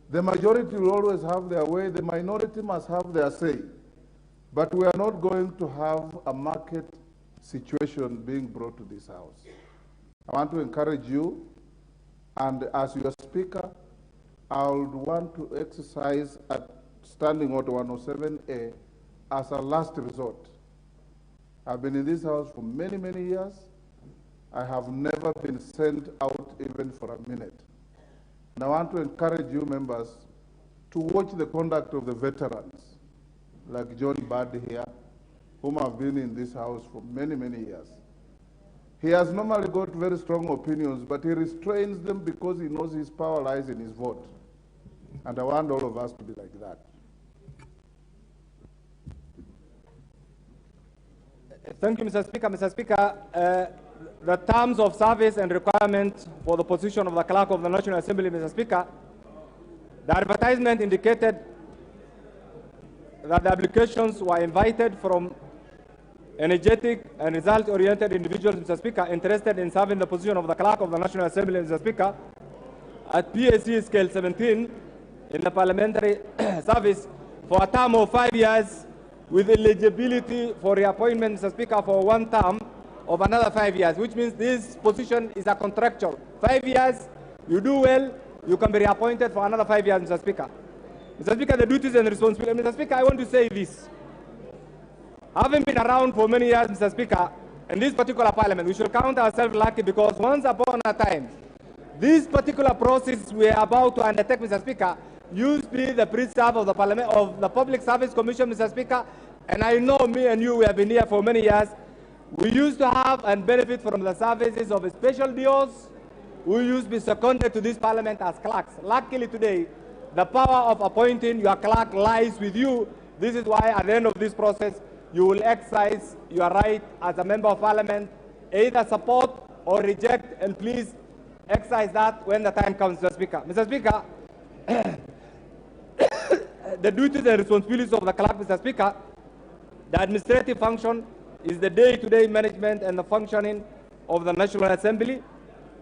The majority will always have their way, the minority must have their say. But we are not going to have a market situation being brought to this house. I want to encourage you, and as your speaker, I would want to exercise at Standing Order 107A as a last resort. I've been in this house for many, many years. I have never been sent out even for a minute. And I want to encourage you members to watch the conduct of the veterans, like John Bad here, whom have been in this house for many, many years. He has normally got very strong opinions, but he restrains them because he knows his power lies in his vote. And I want all of us to be like that. Thank you, Mr. Speaker. Mr. Speaker, the terms of service and requirements for the position of the Clerk of the National Assembly, Mr. Speaker, the advertisement indicated that the applications were invited from energetic and result-oriented individuals, Mr. Speaker, interested in serving the position of the Clerk of the National Assembly, Mr. Speaker, at PSC Scale 17 in the parliamentary service for a term of 5 years with eligibility for reappointment, Mr. Speaker, for one term of another 5 years, which means this position is a contractual. 5 years, you do well, you can be reappointed for another 5 years, Mr. Speaker. Mr. Speaker, the duties and responsibilities. Mr. Speaker, I want to say this. Having been around for many years, Mr. Speaker, in this particular parliament, we should count ourselves lucky because once upon a time, this particular process we are about to undertake, Mr. Speaker, used to be the pre-serve of the Parliament of the Public Service Commission, Mr. Speaker, and I know me and you, we have been here for many years. We used to have and benefit from the services of special DOs who used to be seconded to this parliament as clerks. Luckily today, the power of appointing your clerk lies with you. This is why at the end of this process, you will exercise your right as a member of parliament, either support or reject, and please exercise that when the time comes, Mr. Speaker. Mr. Speaker, the duties and responsibilities of the clerk, Mr. Speaker, the administrative function is the day-to-day management and the functioning of the National Assembly.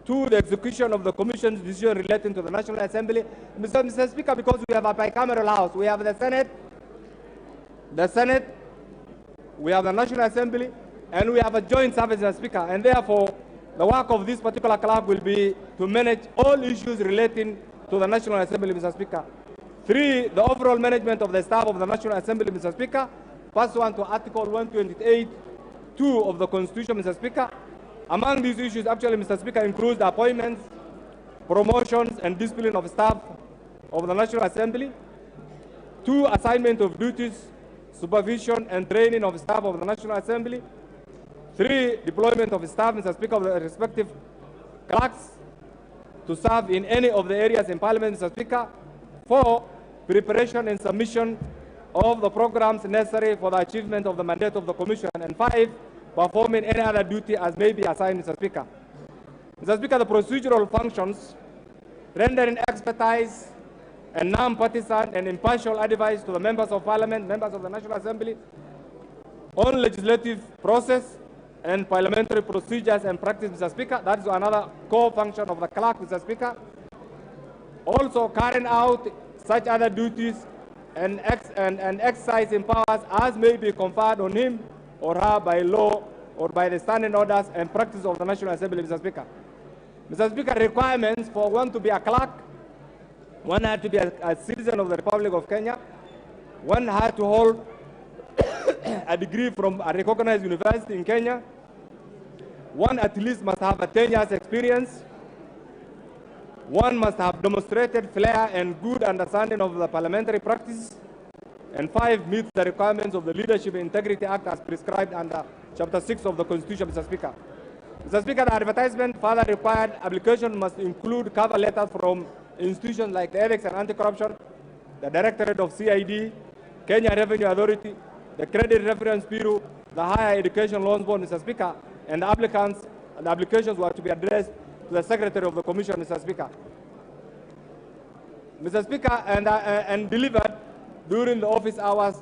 2, the execution of the Commission's decision relating to the National Assembly. Mr. Speaker, because we have a bicameral house, we have the Senate, we have the National Assembly, and we have a joint service, Mr. Speaker, and therefore the work of this particular clerk will be to manage all issues relating to the National Assembly, Mr. Speaker. 3, the overall management of the staff of the National Assembly, Mr. Speaker, pursuant to Article 128(2) of the Constitution, Mr. Speaker. Among these issues, actually, Mr. Speaker, includes the appointments, promotions, and discipline of staff of the National Assembly. 2, assignment of duties, supervision, and training of staff of the National Assembly. 3, deployment of staff, Mr. Speaker, of the respective clerks to serve in any of the areas in Parliament, Mr. Speaker. 4, preparation and submission of the programs necessary for the achievement of the mandate of the Commission. And 5, performing any other duty as may be assigned, Mr. Speaker. Mr. Speaker, the procedural functions, rendering expertise and non-partisan and impartial advice to the members of Parliament, members of the National Assembly, on legislative process and parliamentary procedures and practice, Mr. Speaker. That is another core function of the clerk, Mr. Speaker. Also carrying out such other duties and exercising powers as may be conferred on him or her by law or by the standing orders and practice of the National Assembly, Mr. Speaker. Mr. Speaker, requirements for one to be a clerk: one had to be a citizen of the Republic of Kenya, one had to hold a degree from a recognized university in Kenya, one at least must have a 10 years experience, one must have demonstrated flair and good understanding of the parliamentary practice, and 5, meets the requirements of the Leadership Integrity Act as prescribed under Chapter 6 of the Constitution, Mr. Speaker. Mr. Speaker, the advertisement further required application must include cover letters from institutions like the Ethics and Anti-Corruption the Directorate of CID, Kenya Revenue Authority, the Credit Reference Bureau, the Higher Education Loans Board, Mr. Speaker, and the applicants and the applications were to be addressed to the Secretary of the Commission, Mr. Speaker. Mr. Speaker, and delivered during the office hours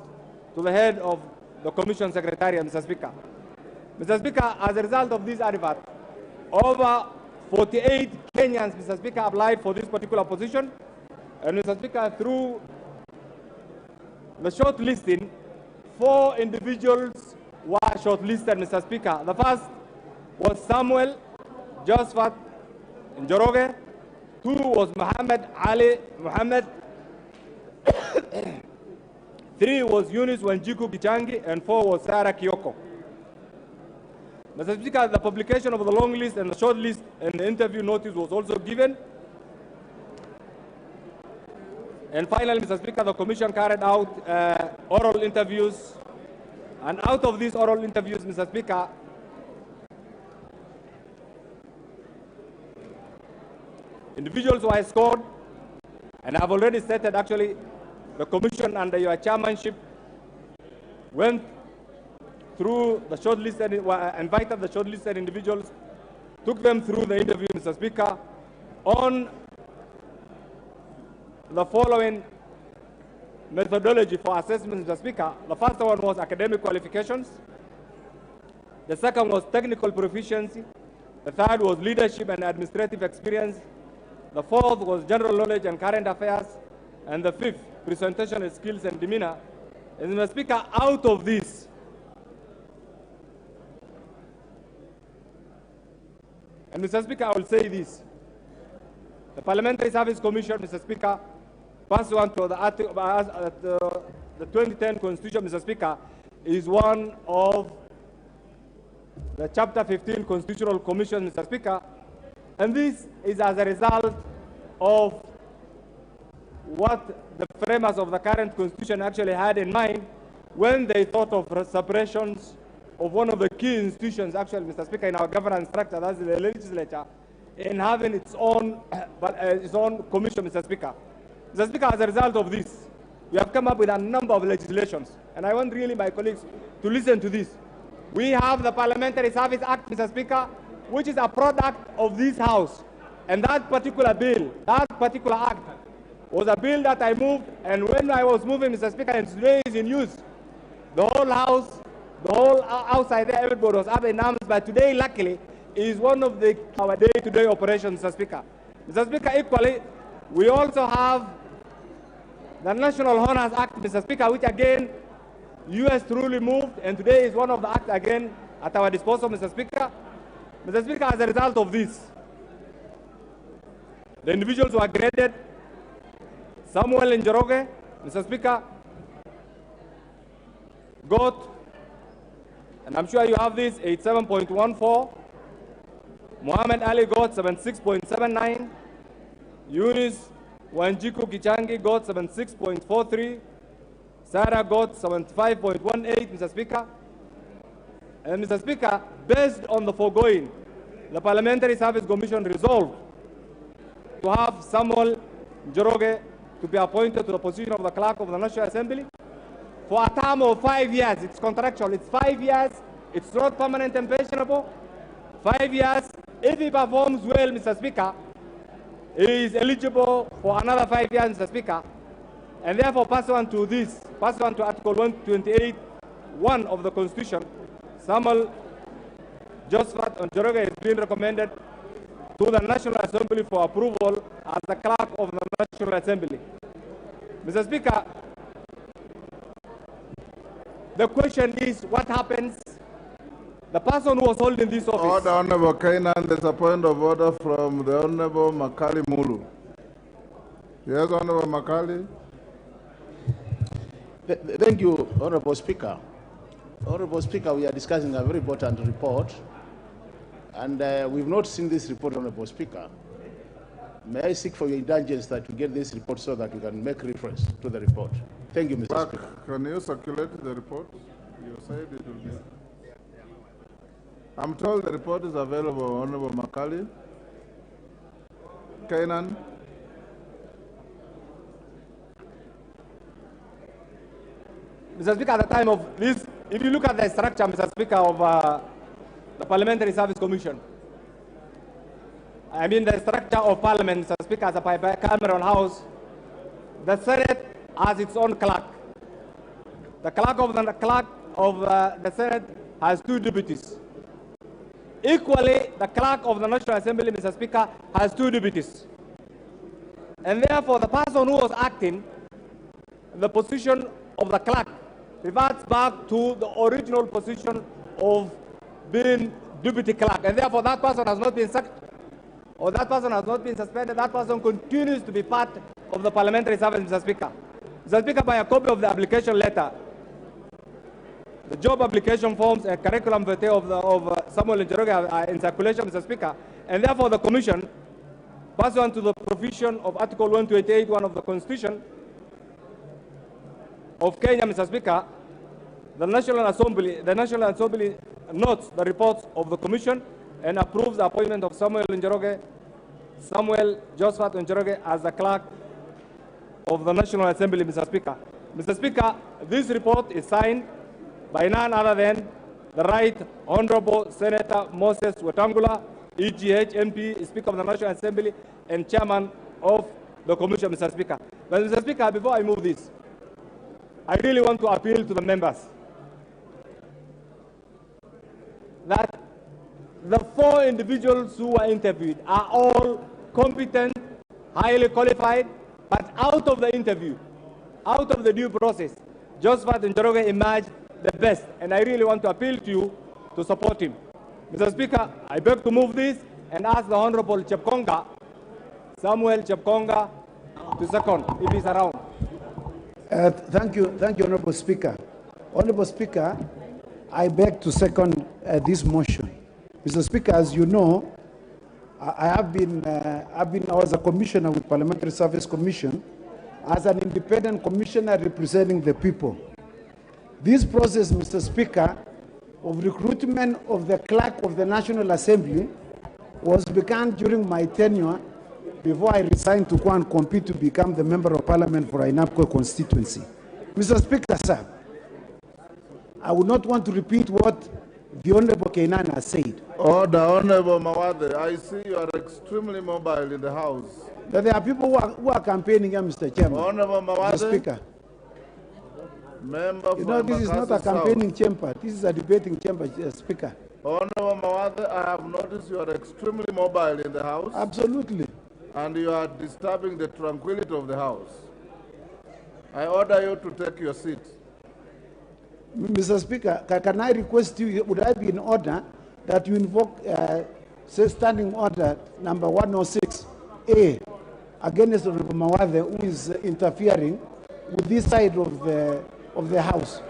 to the head of the Commission Secretariat, Mr. Speaker. Mr. Speaker, as a result of this advert, over 48 Kenyans, Mr. Speaker, applied for this particular position. And Mr. Speaker, through the shortlisting, 4 individuals were shortlisted, Mr. Speaker. The first was Samuel Josephat Njoroge. 2 was Muhammad Ali Muhammad. 3 was Eunice Wanjiku Gichangi, and 4 was Sarah Kioko. Mr. Speaker, the publication of the long list and the short list and the interview notice was also given. And finally, Mr. Speaker, the Commission carried out oral interviews. And out of these oral interviews, Mr. Speaker, individuals were scored, and I've already stated actually the Commission under your chairmanship went through the shortlisted, invited the shortlisted individuals, took them through the interview, Mr. Speaker, on the following methodology for assessment, Mr. Speaker. The first one was academic qualifications. The second was technical proficiency. The third was leadership and administrative experience. The fourth was general knowledge and current affairs. And the fifth, presentation skills and demeanor. And Mr. Speaker, out of this, and Mr. Speaker, I will say this. The Parliamentary Service Commission, Mr. Speaker, pursuant to the 2010 Constitution, Mr. Speaker, is one of the Chapter 15 Constitutional Commission, Mr. Speaker. And this is as a result of what the framers of the current Constitution actually had in mind when they thought of separations of one of the key institutions, actually, Mr. Speaker, in our governance structure, that's the legislature, in having its own commission, Mr. Speaker. Mr. Speaker, as a result of this, we have come up with a number of legislations, and I want really my colleagues to listen to this. We have the Parliamentary Service Act, Mr. Speaker, which is a product of this House, and that particular bill, that particular act, was a bill that I moved, and when I was moving, Mr. Speaker, and today is in use, the whole House, the whole outside there, everybody was up in arms, but today, luckily, is one of our day-to-day operations, Mr. Speaker. Mr. Speaker, equally, we also have the National Honors Act, Mr. Speaker, which again, U.S. truly moved, and today is one of the acts again at our disposal, Mr. Speaker. Mr. Speaker, as a result of this, the individuals were graded. Samuel Njoroge, Mr. Speaker, got, and I'm sure you have this, 87.14. Muhammad Ali got 76.79. Eunice Wanjiku Gichangi got 76.43. Sarah got 75.18, Mr. Speaker. And Mr. Speaker, based on the foregoing, the Parliamentary Service Commission resolved to have Samuel Njoroge to be appointed to the position of the Clerk of the National Assembly for a term of 5 years. It's contractual. It's 5 years. It's not permanent and pensionable. 5 years. If he performs well, Mr. Speaker, he is eligible for another 5 years, Mr. Speaker. And therefore, pursuant to this, pursuant to Article 128(1) of the Constitution, Samuel Josephat Njoroge is being recommended to the National Assembly for approval as the Clerk of the National Assembly. Mr. Speaker, the question is, what happens? The person who was holding this office... Order, Honorable Kainan, there's a point of order from the Honorable Makali Mulu. Yes, Honorable Makali. Thank you, Honorable Speaker. Honorable Speaker, we are discussing a very important report, and we've not seen this report, Honorable Speaker. May I seek for your indulgence that we get this report so that we can make reference to the report? Thank you, Mr. Speaker. Can you circulate the report? You said it will be... I'm told the report is available, Honorable Makali. Kainan. Mr. Speaker, at the time of this, if you look at the structure, Mr. Speaker, of the Parliamentary Service Commission, I mean the structure of Parliament, Mr. Speaker, as a bicameral house, the Senate has its own clerk. The clerk of the Senate has 2 deputies. Equally, the clerk of the National Assembly, Mr. Speaker, has 2 deputies. And therefore, the person who was acting the position of the clerk reverts back to the original position of being deputy clerk. And therefore, that person has not been sacked, or that person has not been suspended. That person continues to be part of the parliamentary service, Mr. Speaker. Mr. Speaker, by a copy of the application letter, the job application forms and curriculum vitae of Samuel Njoroge are in circulation, Mr. Speaker, and therefore the Commission, pursuant to the provision of Article 128(1) of the Constitution of Kenya, Mr. Speaker, the National Assembly notes the reports of the Commission and approves the appointment of Samuel Josephat Njoroge as the clerk of the National Assembly, Mr. Speaker. Mr. Speaker, this report is signed by none other than the Right Honorable Senator Moses Wetangula, EGH MP, Speaker of the National Assembly, and Chairman of the Commission, Mr. Speaker. But Mr. Speaker, before I move this, I really want to appeal to the members that the 4 individuals who were interviewed are all competent, highly qualified, but out of the interview, out of the due process, Josephat Njoroge emerged the best, and I really want to appeal to you to support him. Mr. Speaker, I beg to move this and ask the Honorable Chepkonga, Samuel Chepkonga, to second, if he's around. Thank you, Honorable Speaker. Honorable Speaker, I beg to second this motion. Mr. Speaker, as you know, I was a commissioner with Parliamentary Service Commission as an independent commissioner representing the people. This process, Mr. Speaker, of recruitment of the clerk of the National Assembly was begun during my tenure before I resigned to go and compete to become the Member of Parliament for Amakhuwa constituency. Mr. Speaker, sir, I would not want to repeat what the Honorable Kainan has said. Order, Honorable Mawade. I see you are extremely mobile in the House. But there are people who are campaigning here, Mr. Chairman. Honorable Mawade. Mr. Speaker. Member, you know, this is not a campaigning chamber. This is a debating chamber, Speaker. Honorable Mawade, I have noticed you are extremely mobile in the House. Absolutely. And you are disturbing the tranquility of the House. I order you to take your seat. Mr. Speaker, can I request you, would I be in order that you invoke standing order number 106A against Honorable Mawade, who is interfering with this side of the House?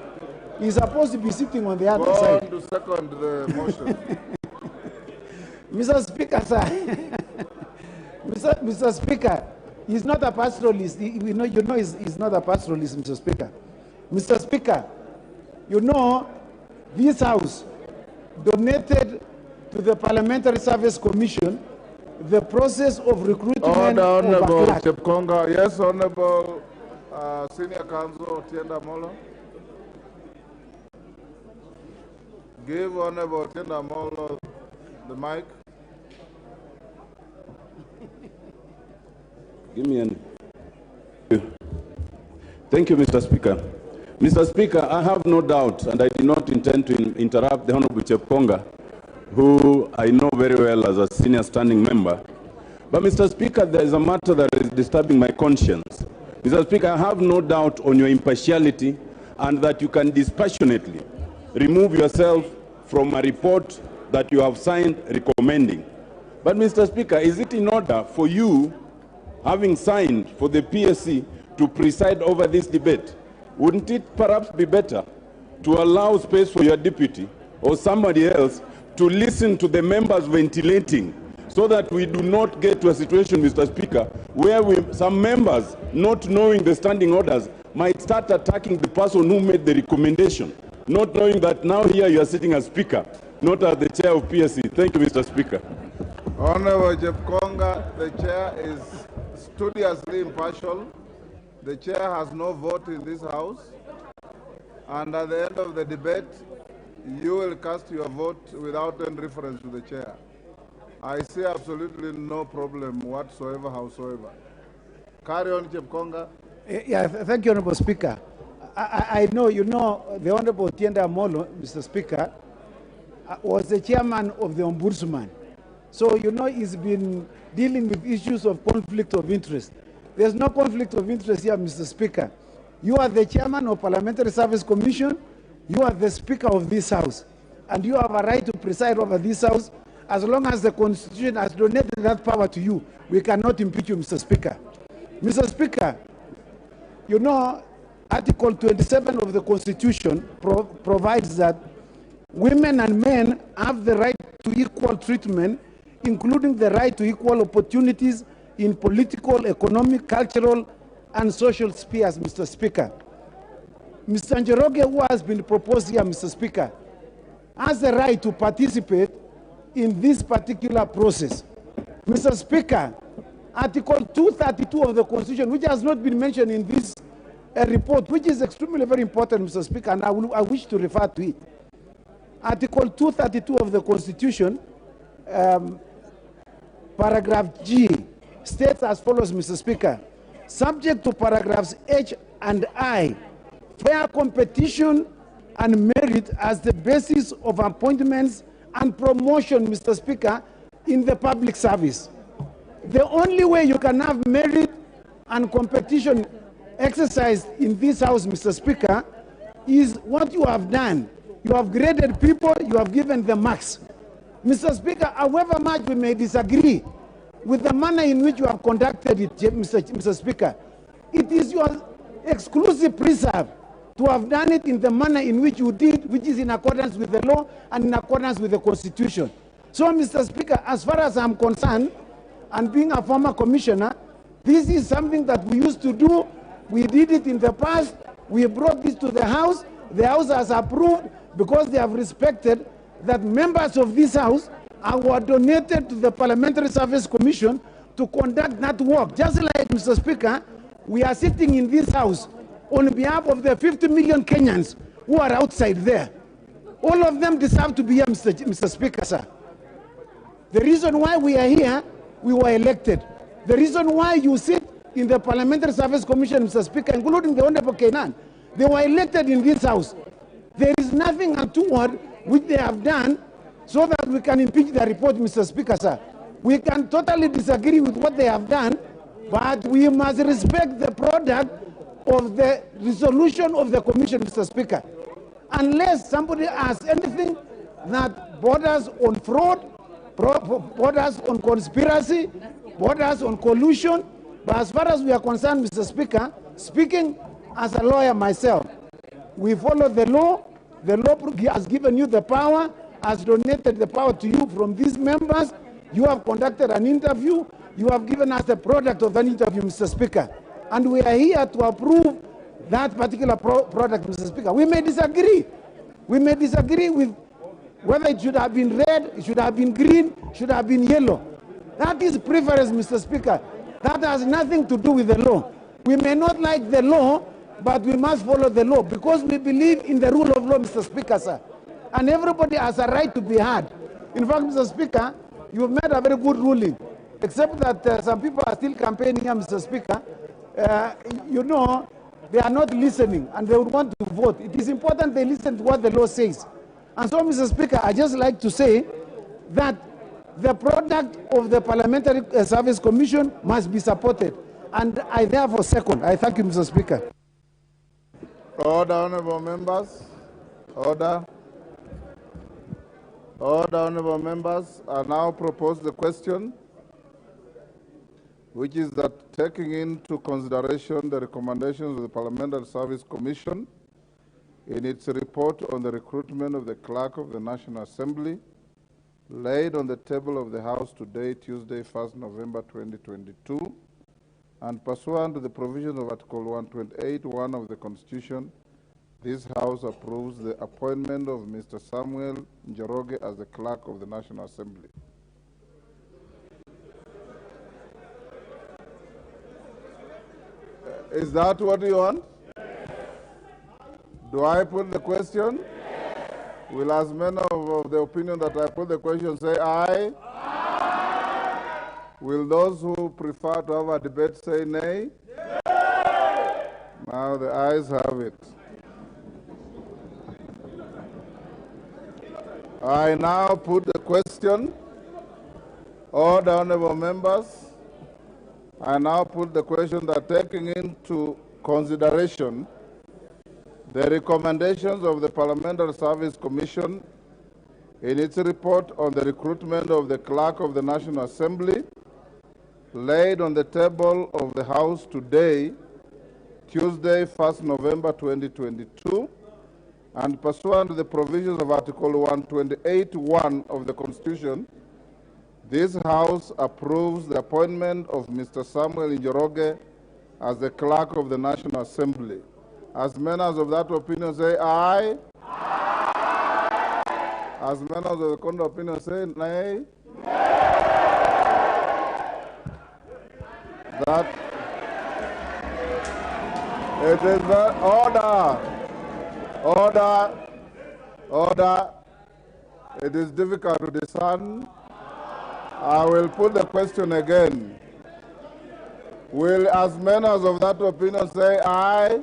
He's supposed to be sitting on the other side. Go on to second the motion. Mr. Speaker, sir. Mr. Speaker, he's not a pastoralist. You know he's not a pastoralist, Mr. Speaker. Mr. Speaker, you know this House donated to the Parliamentary Service Commission the process of recruitment Honorable of a clerk. Chepkonga. Yes, Honorable Senior Counsel Tienda Molo. Give Honorable Tienda Molo the mic. Give me an. Thank you, Mr. Speaker. Mr. Speaker, I have no doubt, and I did not intend to interrupt the Honorable Chepkonga, who I know very well as a senior standing member. But, Mr. Speaker, there is a matter that is disturbing my conscience. Mr. Speaker, I have no doubt on your impartiality and that you can dispassionately remove yourself from a report that you have signed recommending. But, Mr. Speaker, is it in order for you, having signed for the PSC, to preside over this debate? Wouldn't it perhaps be better to allow space for your deputy or somebody else to listen to the members ventilating, so that we do not get to a situation, Mr. Speaker, where some members, not knowing the standing orders, might start attacking the person who made the recommendation, not knowing that now here you are sitting as Speaker, not as the Chair of PSC. Thank you, Mr. Speaker. Honorable Chepkonga, the Chair is studiously impartial. The Chair has no vote in this House. And at the end of the debate, you will cast your vote without any reference to the chair. I see absolutely no problem whatsoever, howsoever. Carry on, Chepkonga. Thank you, Honorable Speaker. I know, you know, the Honorable Tienda Molo, Mr. Speaker, was the chairman of the Ombudsman. So, you know, he's been dealing with issues of conflict of interest. There's no conflict of interest here, Mr. Speaker. You are the chairman of Parliamentary Service Commission. You are the Speaker of this House. And you have a right to preside over this House. As long as the Constitution has donated that power to you, we cannot impeach you, Mr. Speaker. Mr. Speaker, you know, Article 27 of the Constitution provides that women and men have the right to equal treatment, including the right to equal opportunities in political, economic, cultural, and social spheres, Mr. Speaker. Mr. Njoroge, who has been proposed here, Mr. Speaker, has the right to participate in this particular process. Mr. Speaker, Article 232 of the Constitution, which has not been mentioned in this report, which is extremely very important, Mr. Speaker, and I wish to refer to it. Article 232 of the Constitution, paragraph G, states as follows, Mr. Speaker. Subject to paragraphs H and I, fair competition and merit as the basis of appointments and promotion, Mr. Speaker, in the public service. The only way you can have merit and competition exercised in this House, Mr. Speaker, is what you have done. You have graded people, you have given them marks. Mr. Speaker, however much we may disagree with the manner in which you have conducted it, Mr. Speaker, it is your exclusive preserve to have done it in the manner in which you did, which is in accordance with the law and in accordance with the Constitution. So, Mr. Speaker, as far as I'm concerned, and being a former commissioner, this is something that we used to do. We did it in the past. We brought this to the House. The House has approved because they have respected that members of this House were donated to the Parliamentary Service Commission to conduct that work. Just like, Mr. Speaker, we are sitting in this House on behalf of the 50 million Kenyans who are outside there. All of them deserve to be here, Mr. Speaker, sir. The reason why we are here, we were elected. The reason why you sit in the Parliamentary Service Commission, Mr. Speaker, including the Honorable Kenan, they were elected in this House. There is nothing untoward which they have done so that we can impeach the report, Mr. Speaker, sir. We can totally disagree with what they have done, but we must respect the product of the resolution of the Commission, Mr. Speaker. Unless somebody has anything that borders on fraud, borders on conspiracy, borders on collusion. But as far as we are concerned, Mr. Speaker, speaking as a lawyer myself, we follow the law. The law has given you the power, has donated the power to you from these members. You have conducted an interview. You have given us the product of an interview, Mr. Speaker. And we are here to approve that particular product, Mr. Speaker. We may disagree. We may disagree with whether it should have been red, it should have been green, should have been yellow. That is preference, Mr. Speaker. That has nothing to do with the law. We may not like the law, but we must follow the law because we believe in the rule of law, Mr. Speaker, sir. And everybody has a right to be heard. In fact, Mr. Speaker, you've made a very good ruling, except that some people are still campaigning here, Mr. Speaker. You know, they are not listening and they would want to vote. It is important they listen to what the law says. And so, Mr. Speaker, I just like to say that the product of the Parliamentary Service Commission must be supported. And I therefore second. I thank you, Mr. Speaker. Order, honorable members. Order. Order, honorable members. I now propose the question, which is that taking into consideration the recommendations of the Parliamentary Service Commission in its report on the recruitment of the Clerk of the National Assembly, laid on the table of the House today, Tuesday, 1st November 2022, and pursuant to the provisions of Article 128(1) of the Constitution, this House approves the appointment of Mr. Samuel Njoroge as the Clerk of the National Assembly. Is that what you want? Do I put the question? Yes. Will as many of the opinion that I put the question say aye? Aye. Will those who prefer to have a debate say nay? Nay. Now the ayes have it. I now put the question. Order, honorable members. I now put the question that taking into consideration the recommendations of the Parliamentary Service Commission in its report on the recruitment of the Clerk of the National Assembly, laid on the table of the House today, Tuesday, 1st November 2022, and pursuant to the provisions of Article 128(1) of the Constitution, this House approves the appointment of Mr. Samuel Njoroge as the Clerk of the National Assembly. As members of that opinion say aye. Aye. As members of the contrary opinion say nay. That it is the order. It is difficult to discern. I will put the question again. Will as members of that opinion say aye?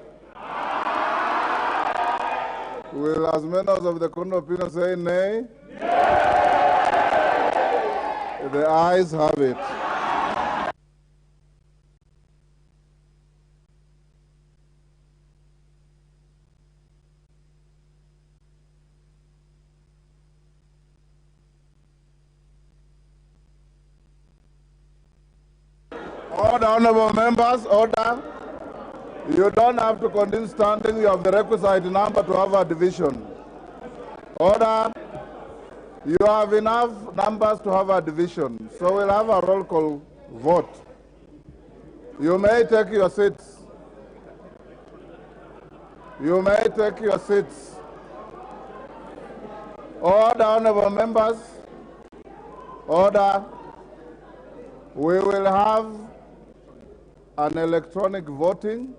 Will as members of the contrary opinion say nay? The ayes have it. Order, honorable members, order. You don't have to continue standing. You have the requisite number to have a division. Order. You have enough numbers to have a division. So we'll have a roll call vote. You may take your seats. You may take your seats. Order, honorable members. Order. We will have an electronic voting.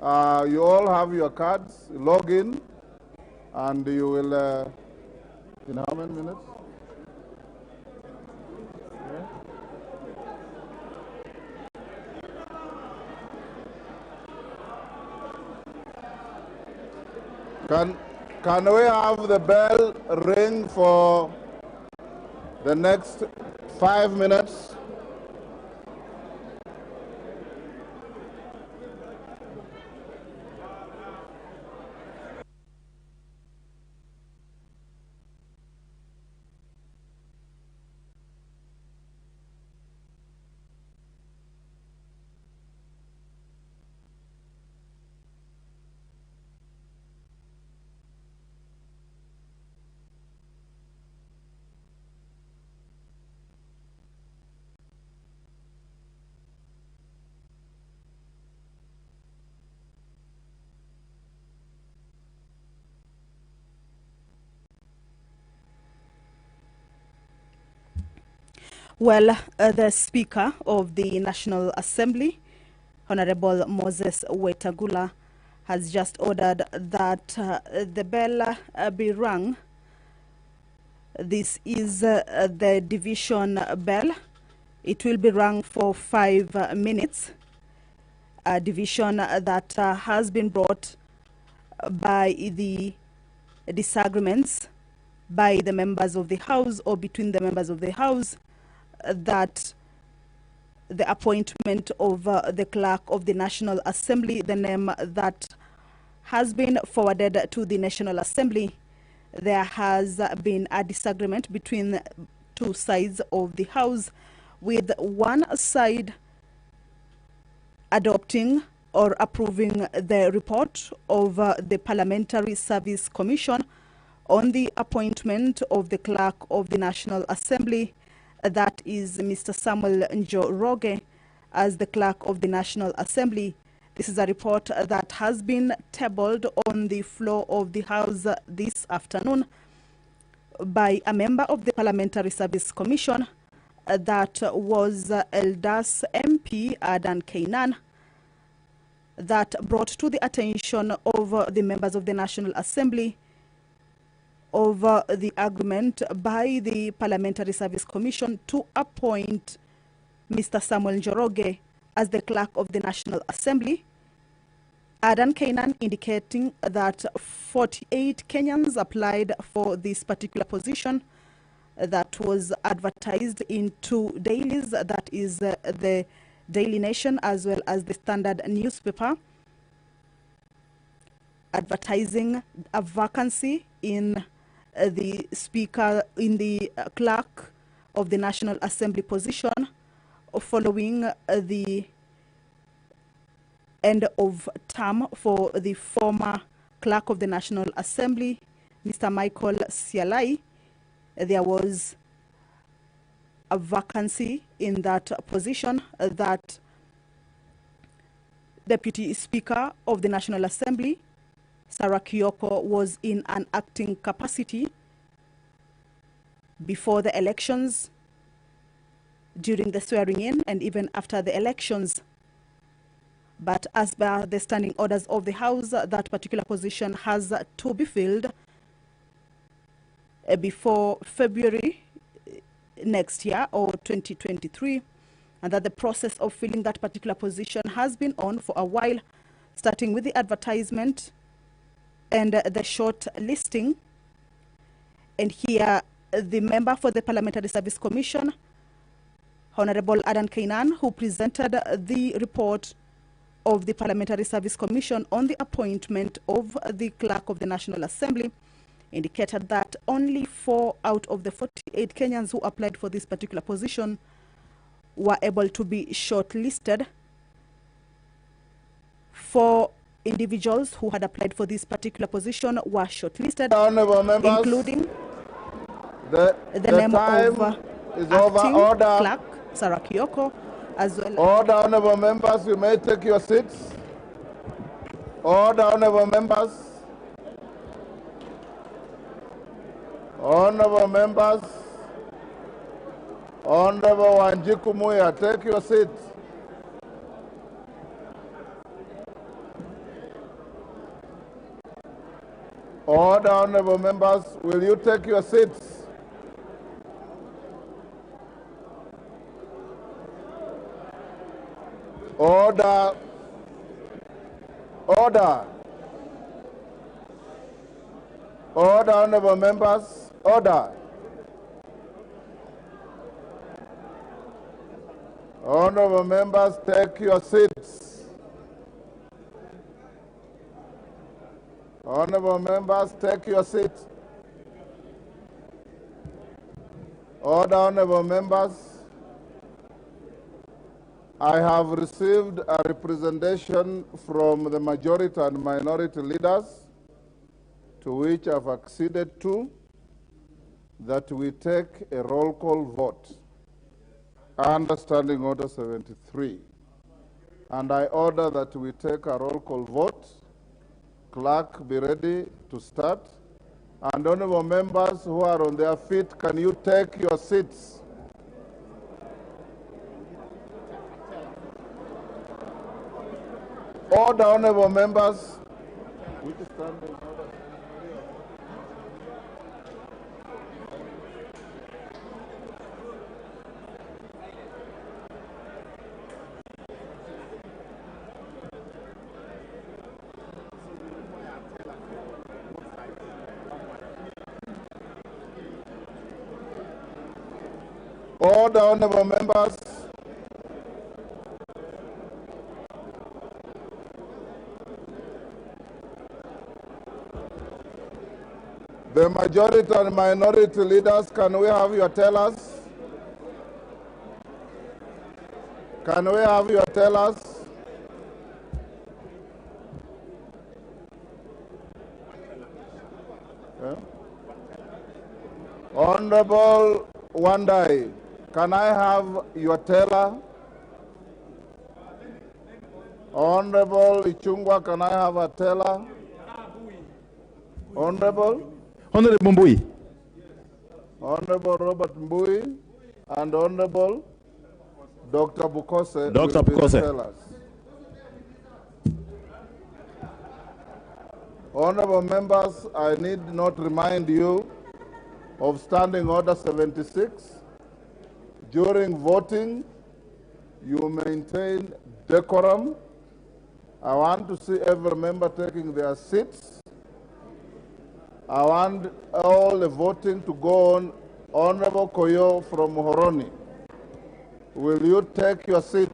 You all have your cards. Log in, and you will, in how many minutes? Can we have the bell ring for the next 5 minutes? Well, the Speaker of the National Assembly, Honorable Moses Wetangula, has just ordered that the bell be rung. This is the division bell. It will be rung for 5 minutes. A division that has been brought by the disagreements by the members of the House or between the members of the House, that the appointment of the Clerk of the National Assembly, the name that has been forwarded to the National Assembly, there has been a disagreement between two sides of the House, with one side adopting or approving the report of the Parliamentary Service Commission on the appointment of the Clerk of the National Assembly, that is Mr. Samuel Njoroge, as the Clerk of the National Assembly. This is a report that has been tabled on the floor of the House this afternoon by a member of the Parliamentary Service Commission, that was Eldas MP Adan Kainan. that brought to the attention of the members of the National Assembly over the agreement by the Parliamentary Service Commission to appoint Mr. Samuel Njoroge as the clerk of the National Assembly. Adan Kainan indicating that 48 Kenyans applied for this particular position that was advertised in two dailies, that is the Daily Nation as well as the Standard newspaper, advertising a vacancy in the speaker, in the clerk of the National Assembly position following the end of term for the former clerk of the National Assembly, Mr. Michael Sialai. There was a vacancy in that position that Deputy Speaker of the National Assembly, Sarah Kioko, was in an acting capacity before the elections, during the swearing-in, and even after the elections. But as per the standing orders of the House, that particular position has to be filled before February next year, or 2023, and that the process of filling that particular position has been on for a while, starting with the advertisement and the short listing. And here, the member for the Parliamentary Service Commission, Honorable Adan Kainan, who presented the report of the Parliamentary Service Commission on the appointment of the clerk of the National Assembly, indicated that only 4 out of the 48 Kenyans who applied for this particular position were able to be shortlisted. 4 individuals who had applied for this particular position were shortlisted, including the name of acting clerk Sarah Kioko, as well. Order, honorable members, you may take your seats. Order, honorable members. Honorable members. Honorable Wanjiku Muya, take your seat. Order, honorable members, will you take your seats? Order. Order. Order, honorable members. Order. Honorable members, take your seats. Honorable members, take your seats. Order, honorable members. I have received a representation from the majority and minority leaders, to which I've acceded to, that we take a roll call vote under Standing Order 73. And I order that we take a roll call vote. Clerk, be ready to start. And honorable members who are on their feet, can you take your seats? Order, honorable members. Order, honorable members. The majority and minority leaders, can we have your tellers? Can we have your tellers? Yeah. Honorable Wandai, can I have your teller? Honorable Ichungwa, can I have a teller? Honorable? Honorable Mbui. Honorable Robert Mbui and Honorable Dr. Bukose. Dr. will be the Bukose. tellers. Honorable members, I need not remind you of Standing Order 76. During voting, you maintain decorum. I want to see every member taking their seats. I want all the voting to go on. Honorable Koyo from Horoni, will you take your seat?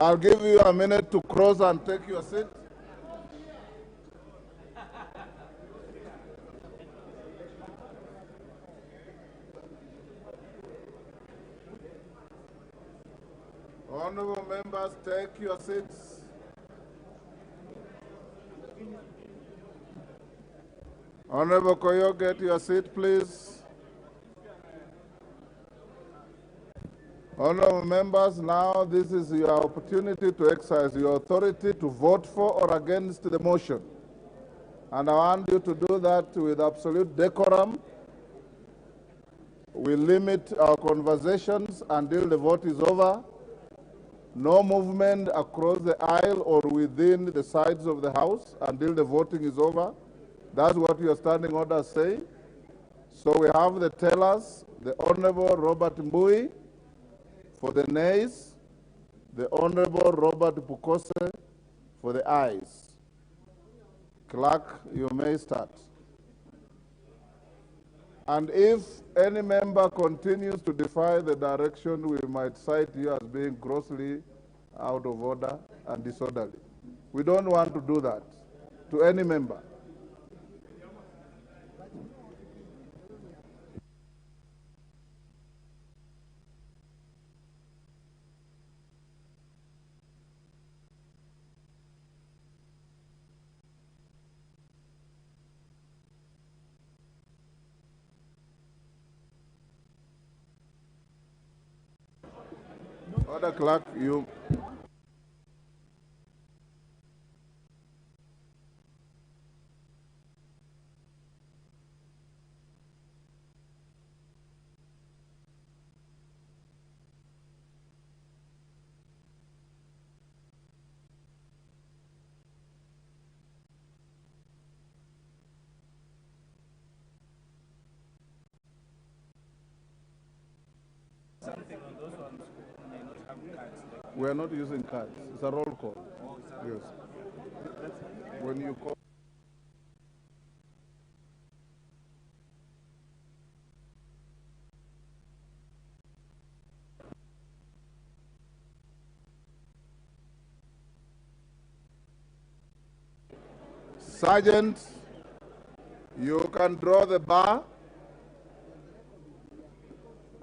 I'll give you a minute to cross and take your seat. Honorable members, take your seats. Honorable Koyo, get your seat, please. Honorable members, now this is your opportunity to exercise your authority to vote for or against the motion. And I want you to do that with absolute decorum. We limit our conversations until the vote is over. No movement across the aisle or within the sides of the House until the voting is over. That's what your standing orders say. So we have the tellers, the Honorable Robert Mbui for the nays, the Honorable Robert Bukose for the ayes. Clerk, you may start. And if any member continues to defy the direction, we might cite you as being grossly out of order and disorderly. We don't want to do that to any member. Order, clerk, you. We are not using cards. It's a roll call. Yes. When you call. Sergeant, you can draw the bar.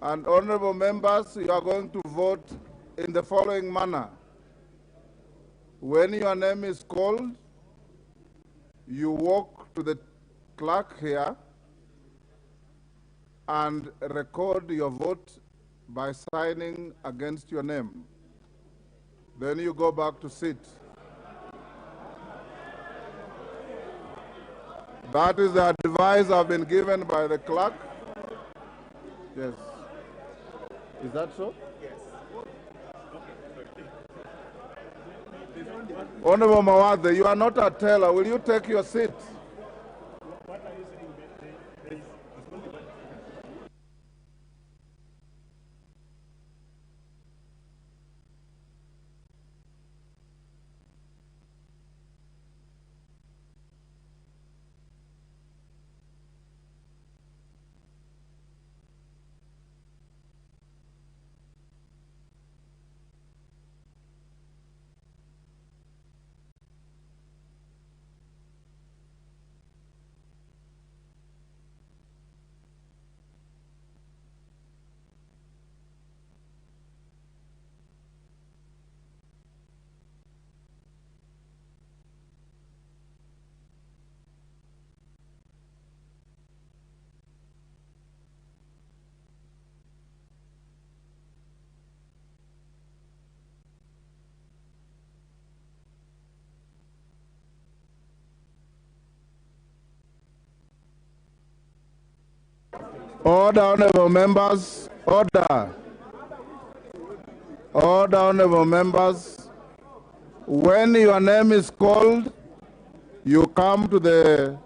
And honorable members, you are going to vote in the following manner. When your name is called, you walk to the clerk here and record your vote by signing against your name. Then you go back to sit. That is the advice I've been given by the clerk. Yes. Is that so? Yes. Honorable Mawade, you are not a teller. Will you take your seat? Order, honorable members. Order. Order, honorable members. When your name is called, you come to the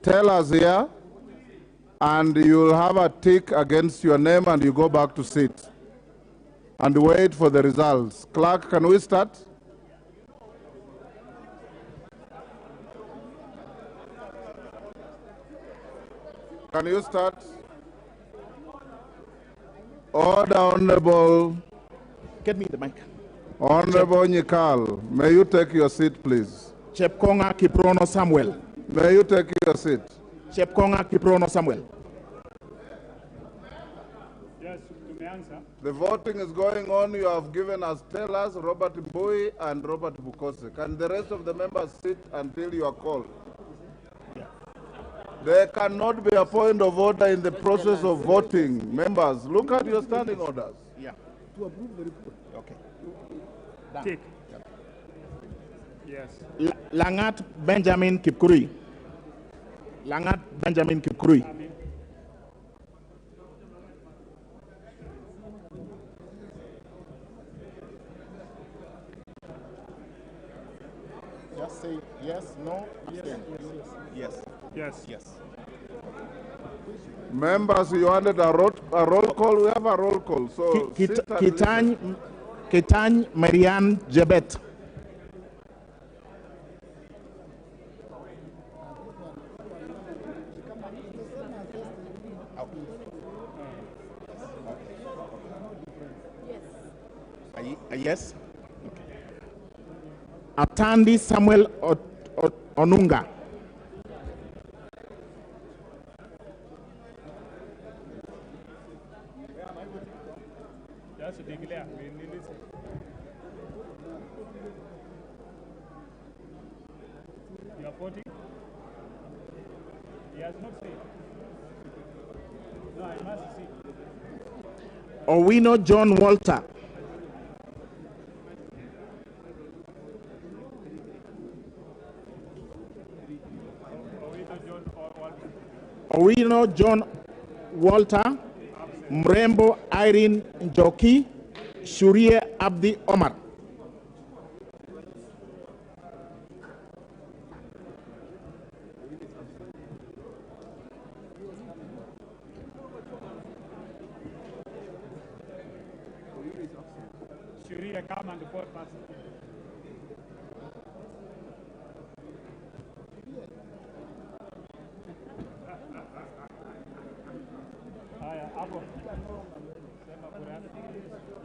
tellers here, and you'll have a tick against your name, and you go back to sit and wait for the results. Clerk, can we start? Can you start? Order, Honorable. Get me the mic. Honorable Nyikal, may you take your seat, please? Chepkonga Kiprono Samuel. May you take your seat? Chepkonga Kiprono Samuel. Yes, tumeanza. The voting is going on. You have given us tellers, Robert Mbui and Robert Bukose. Can the rest of the members sit until you are called? There cannot be a point of order in the process of voting. Members, look at your standing orders. Yeah. To approve the report. Okay. Tick. Yes. Langat Benjamin Kipkurui. Langat Benjamin Kipkurui. Just say yes, no, abstain. Yes. Yes. Yes. Members, you wanted a roll call? We have a roll call. So Kitany Marianne Jebet. Yes. Okay. Atandi Samuel Onunga. Just declare. We need it. You are voting? He has not said. No, I must see. Owino John Walter. Owino John Walter. Mrembo Irene Njoki. Shurie Abdi Omar. Shuria, come and report person.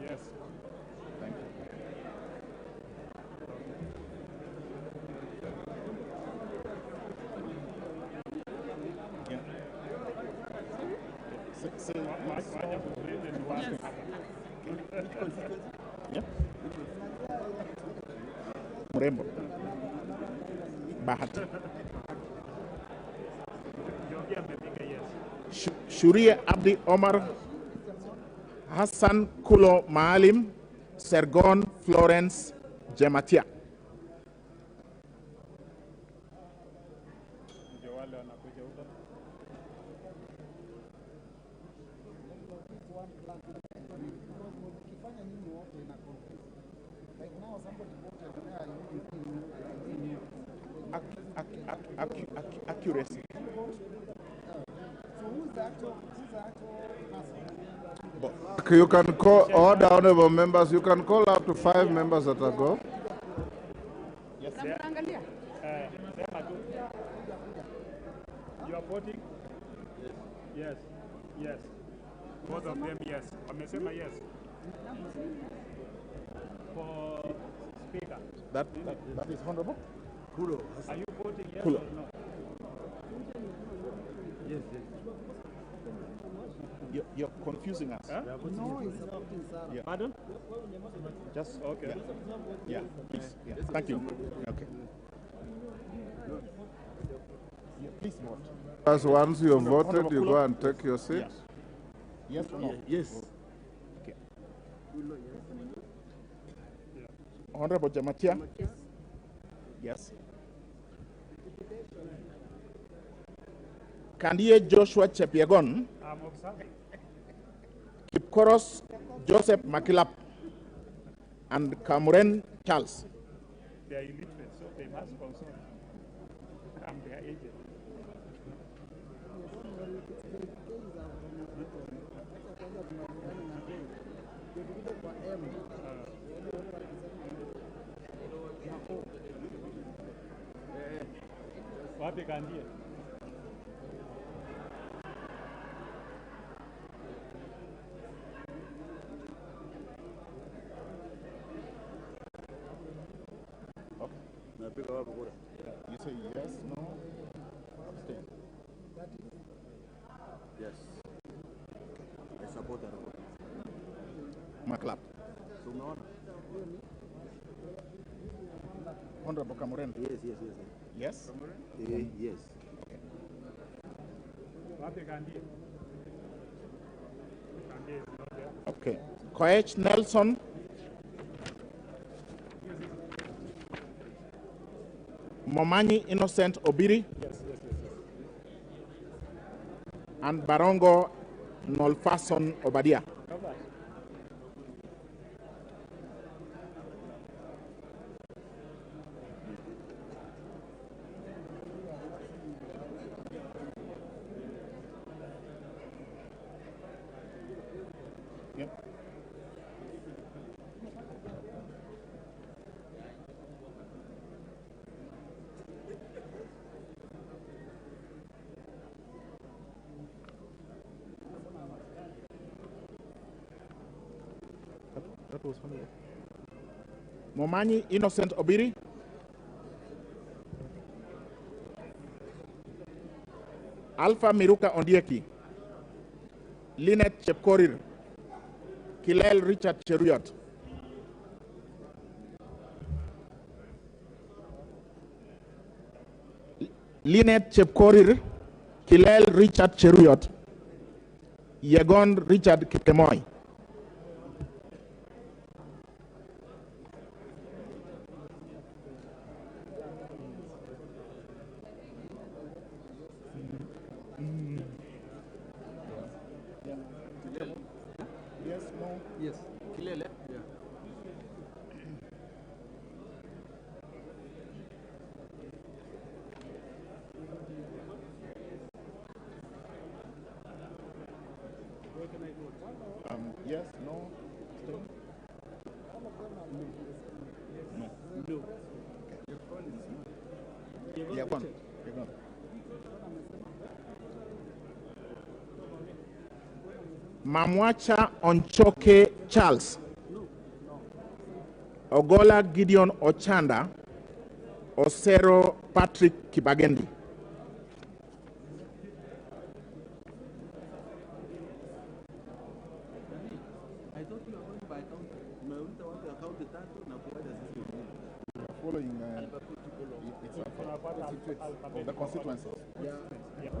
Yes. Thank you. Yeah. Mrembo. Bahati. Shuria Abdi Omar. Hassan Kulo Maalim. Sergon Florence Jematia. Accuracy. You can call order, honorable members. You can call up to 5 members at a go. Yes. You are voting? Yes. Yes. Both of them, yes. Amesema yes. For speaker. That is honorable. Kulo. Are you voting yes Kulo. or no? Yes, yes. You're confusing us. Huh? No, it's yeah. Pardon? Just okay. Yeah, please. Yeah. Thank you. Okay. Yeah, please vote. As once you have voted, Honorable you Kulo. go and take your seat. Yes or no? Yes. Okay. Honorable Jamatia? Yes. Kandie Joshua Chepiegon. Kipkoros Joseph Makilap. And Kamuren Charles. they are illiterate, so they must consult. I'm their agent. Wapi kandia? You say yes, no, abstain. Yes. I support the report. Maklap. So umeona? Honorable Kamuren. Yes, yes, yes. Yes? Yes. Wapi kandia? Kandia is not there. Okay. Koech Nelson. Momanyi Innocent Obiri. Yes. And Barongo Nolfason Obadia. Covered. Yep. That was funny. Momanyi Innocent Obiri. Alpha Miruka Ondieki. Linet Chepkorir. Kilel Richard Cheruyot. Linet Chepkorir. Kilel Richard Cheruyot. Yegon Richard Kikemoy. Yes, no. Yes. Kilele? Yeah. Yes, no. Abstain? No. Yegon. Yegon. Mamwacha Onchoke Charles. Ogola Gideon Ochanda. Osero Patrick Kibagendi. I thought you were going by count. Umeulita watu ya count tatu na kuwaja sisi wengine. Following the constituencies. Yeah.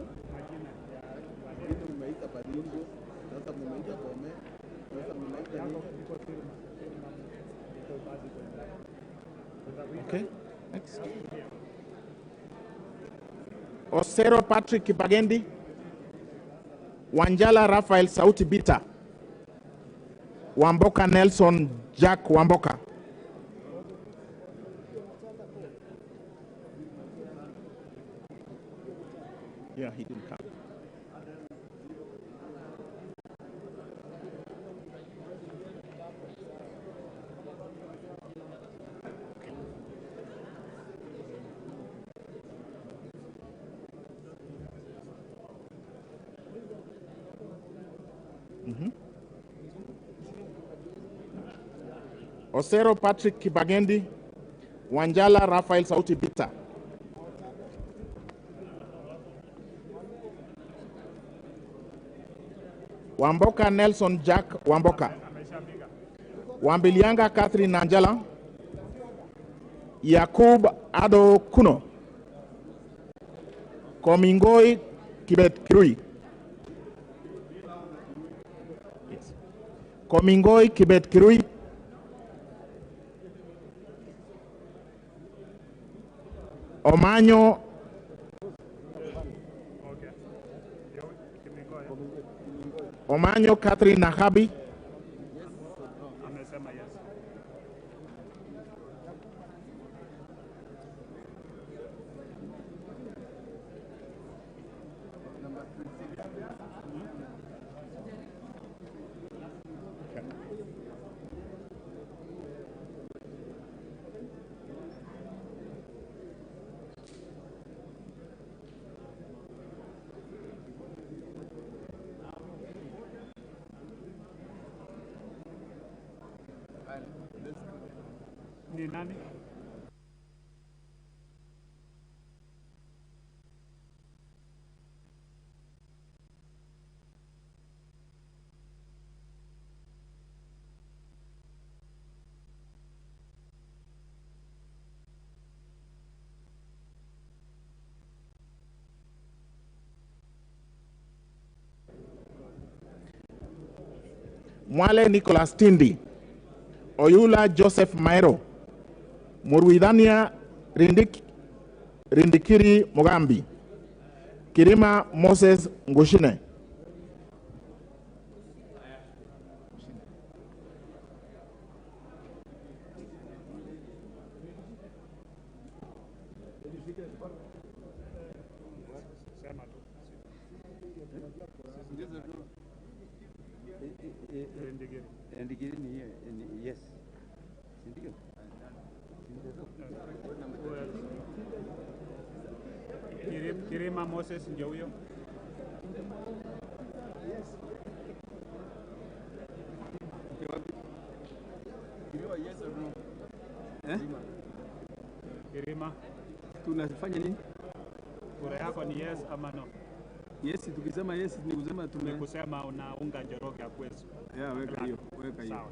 Lakini umeita Baringo, sasa umeita Bome, sasa umeita nini? Okay, next. Osero Patrick Kibagendi. Wanjala Raphael Sauti Bita. Wamboka Nelson Jack Wamboka. Yeah, he didn't come. Osero Patrick Kibagendi. Wanjala Raphael Sauti Bita. Wamboka Nelson Jack Wamboka. Wambilianga Catherine Nanjala. Yakub Ado Kuno. Komingoi Kibet Kirui. Yes. Komingoi Kibet Kirui. Omanyo Omanyo Catherine Nahabi. Ni nani? Mwale Nicholas Tindi, Oyula Joseph Maero, Murwidania Rindikiri Mugambi, Kirima Moses Ngushine. Yes. Kirima Moses ndio huyo. Yes or no? Eh? Kirima, tunafanya nini? kura yako ni yes ama no? Yes, tukisema yes ni kusema Ni kusema unaunga Njoroge Akwesu. Yeah, weka hiyo, weka hiyo. Sawa.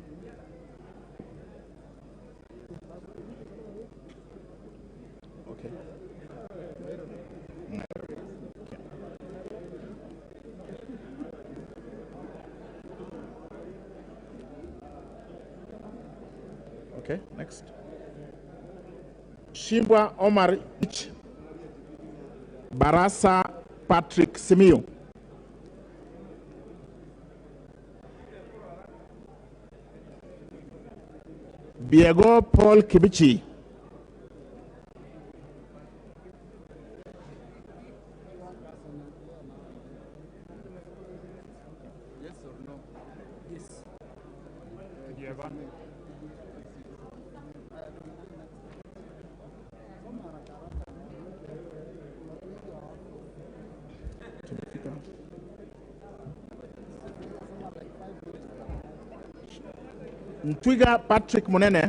Okay. Okay, next. Shimbwa Omar Ich, Barasa Patrick Simio. Biego Paul Kibichi. Yes or no? Yes. Diego. Ntwiga Patrick Munene,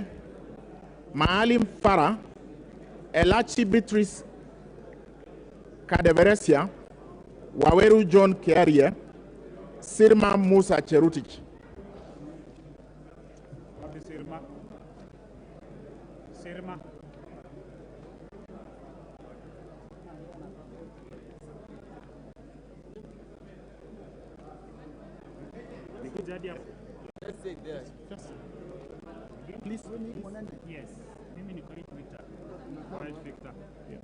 Maalim Farah, Elachi Beatrice Kadeveresia, Waweru John Kiarie, Sirma Musa Cherutich. Wapi Sirma? Sirma. Nikujadi hapo. Let's say there. Please. Yes. Mimi ni correct Victor. Correct Victor. Yeah.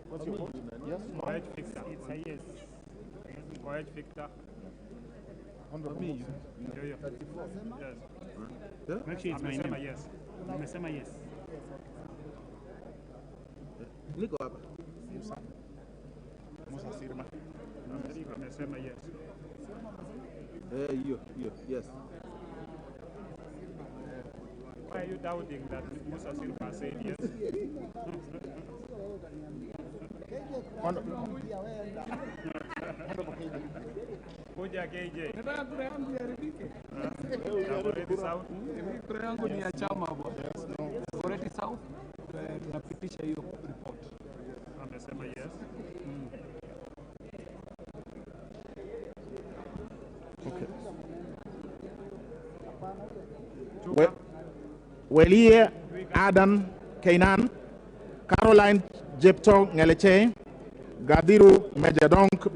What's your vote? Yes. Correct Victor. It's a yes. Correct Victor. Ndio hiyo. Yes. Make sure it's my Amesema name. yes. Nimesema yes. Niko hapa. Musa Sirma. Amesema yes. Hiyo, yes. Why are you doubting that Musa Silva said yes? Kuja KJ. Nataka kura yangu iharibike. Already South. Mimi kura yangu ni ya chama bwana. Already South. Tunapitisha hiyo report. Amesema yes. Okay. Welie Adan Kainan, Caroline Jepto Ngeleche, Gadiru Mejadonk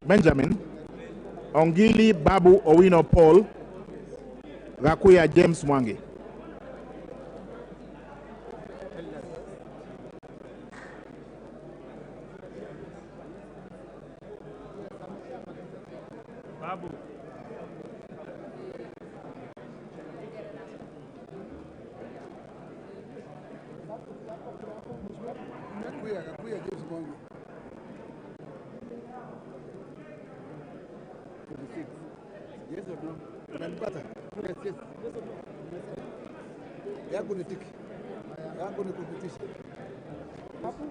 Benjamin, Ongili Babu Owino Paul, Gakuya James Mwangi. Babu. Gakuya James Mwangi. 26. Yes or no? Umenipata? Yes, yes. Yangu ni tiki. Yangu ni kupitisha. Hapo?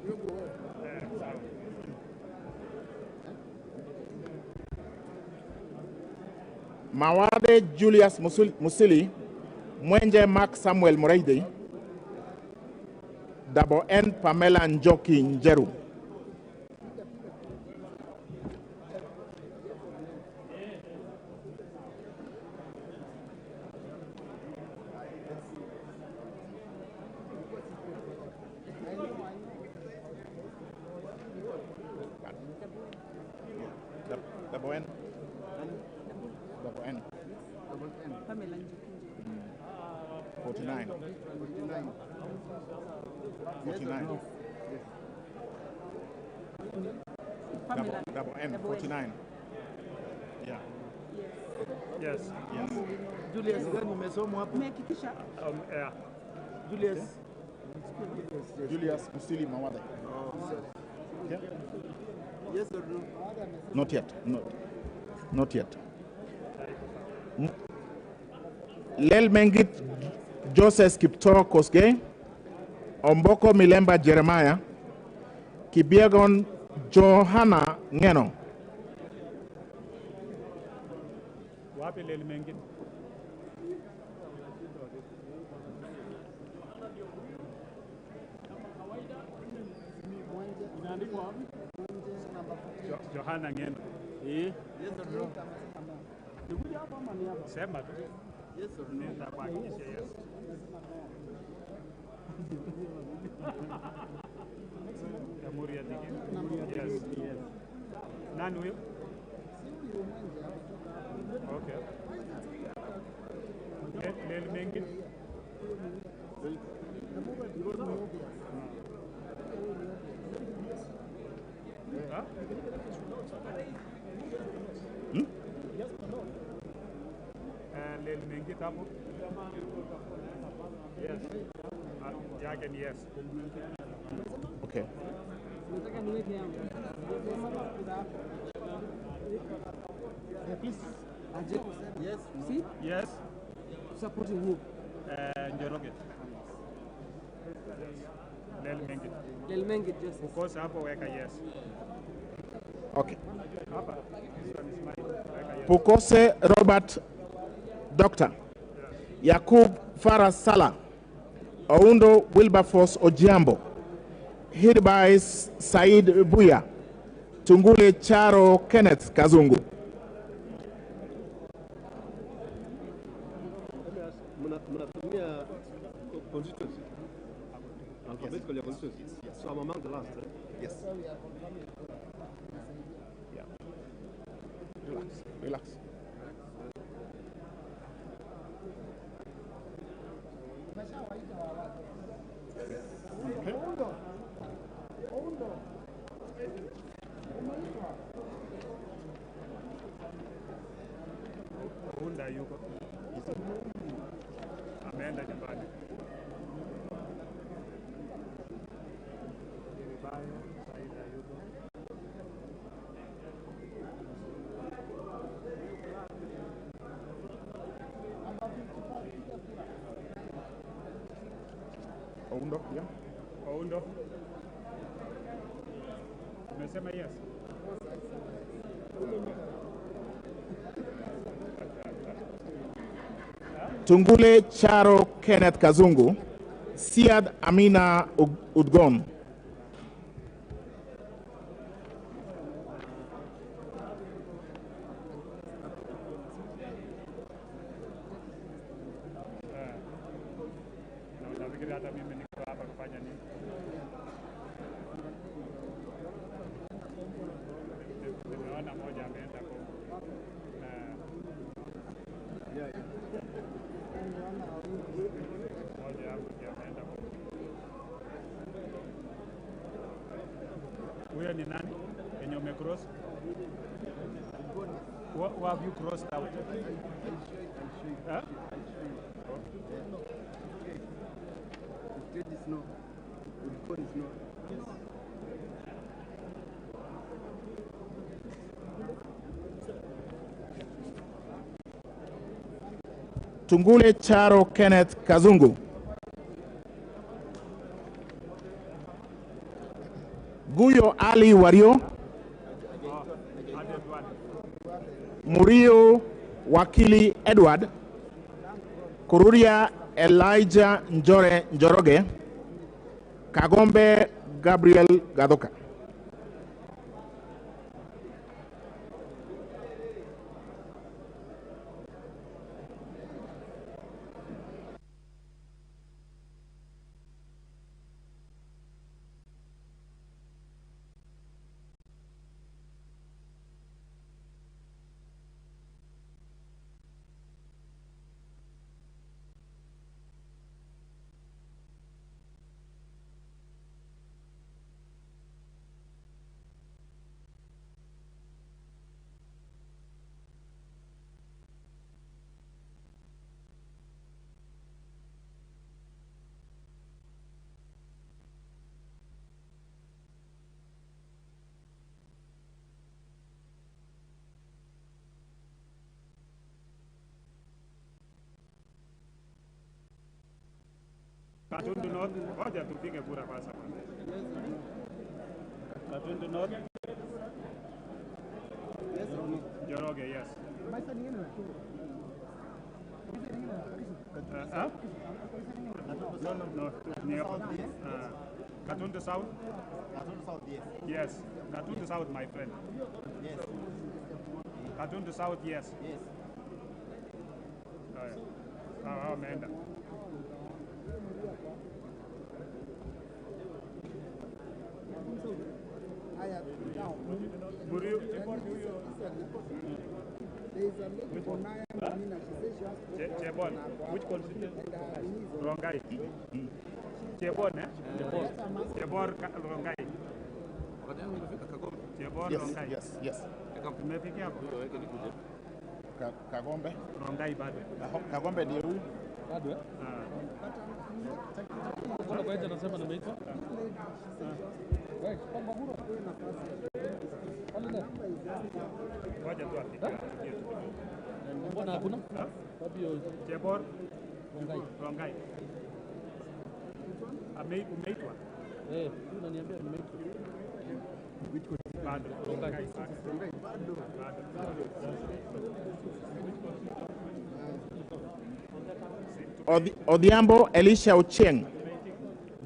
Yangu wewe. Mawade Julius Musili, Mwenje Mark Samuel Moreidi, Double N Pamela Njoki Njeru. Double N. Double N. 49. 49. Double N, 49. Yeah. Yes. Yes. Julius, gani umesoma hapo? Yeah. Julius. Julius Musili Mawade. Okay. Yes or no? Not yet. Not yet. Lel Mengit Joseph Kipto Kosgei, Omboko Milemba Jeremiah, Kibiegon Johanna Ngeno. Wapi Lel Mengit? Johanna Ngeno. Yes or no? Sema tu. Yes or no? Nitakuhakikishia yes. Jamhuri ya Digi. Yes. Nani huyo? Okay. Lel Mengit. Huh? Lel Mengit hapo? Yes. Yake ni yes. Okay. Please. Yes. See? Yes. Supporting who? Njoroge. Lel Mengit. Lel Mengit, yes. Ukosa hapo weka yes. Okay. Hapa. Weka yes. Pukose Robert Dr. Yakub Faras Sala, Oundo Wilberforce Ojiambo, Hereby Said Buya, Tungule Charo Kenneth Kazungu. Mnatumia constituency. Alphabetical constituency. So I'm among the last, right? Yes. Yeah. Relax. Unda yuko. Ameenda nyumbani. Saida yuko. Oundo, yeah. Oundo. Umesema yes. Tungule Charo Kenneth Kazungu, Siad Amina Udgon. Na utafikiri hata mimi niko hapa kufanya nini? Nimeona moja ameenda kwa moja hapo ndio ameenda kwa. Huyo ni nani? Kenye umecross? What have you crossed out? Huh? Tungule Charo Kenneth Kazungu. Guyo Ali Wario. Murio Wakili Edward, Kururia Elijah Njoroge, Kagombe Gabriel Gadoka. Katundu North, ngoja tupige kura kwanza. Katundu North. Njoroge, yes. No. Katundu South? Katundu South, yes. Yes. Katundu South, my friend. Yes. Katundu South, yes. Yes. Ameenda. Chebon, which constituency? Rongai. Chebon, eh? Chebon, Rongai. Chebon, Rongai. Yes. Tumefikia hapo. Kagombe. Rongai bado. Kagombe ndio huyu. Bado eh? Kuna kwa hiyo anasema nimeitwa. Ngoja tu afikie. Mbona hakuna? Wapi Chebor Rongai. Umeitwa? Unaniambia nimeitwa. Bado. Rongai. Bado. Odhiambo Elisha Ochieng,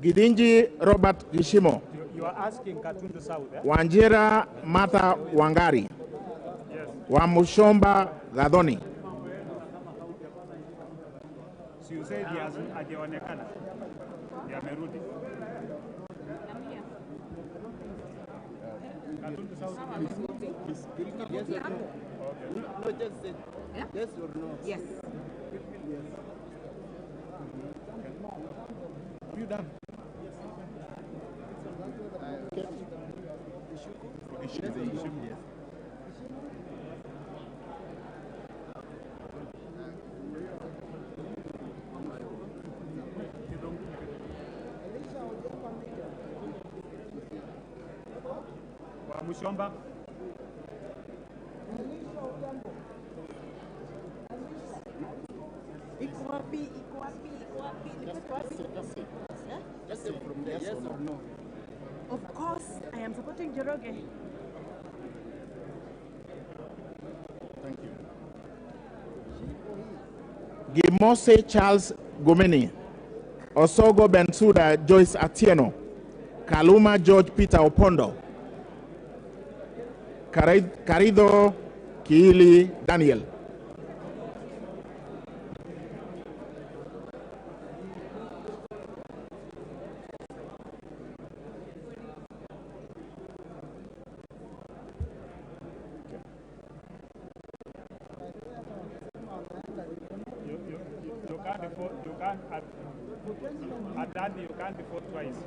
Gidinji Robert Gishimo, You are asking Katundu South, eh? Wanjira Martha Wangari, Yes. Wamushomba Gadhoni. So you said he has hajaonekana. Yamerudi. Katundu South. Yes or no? Okay. No, just say yes or no. Yes. Are you done? Yes. Mushomba. Iko wapi? Nipate wapi? Just say from there, yes or no. Of course, I am supporting Njoroge. Thank you. Gimose Charles Gomeni, Osogo Bensuda Joyce Atieno, Kaluma George Peter Opondo, Carido Kiili Daniel. You can't vote twice.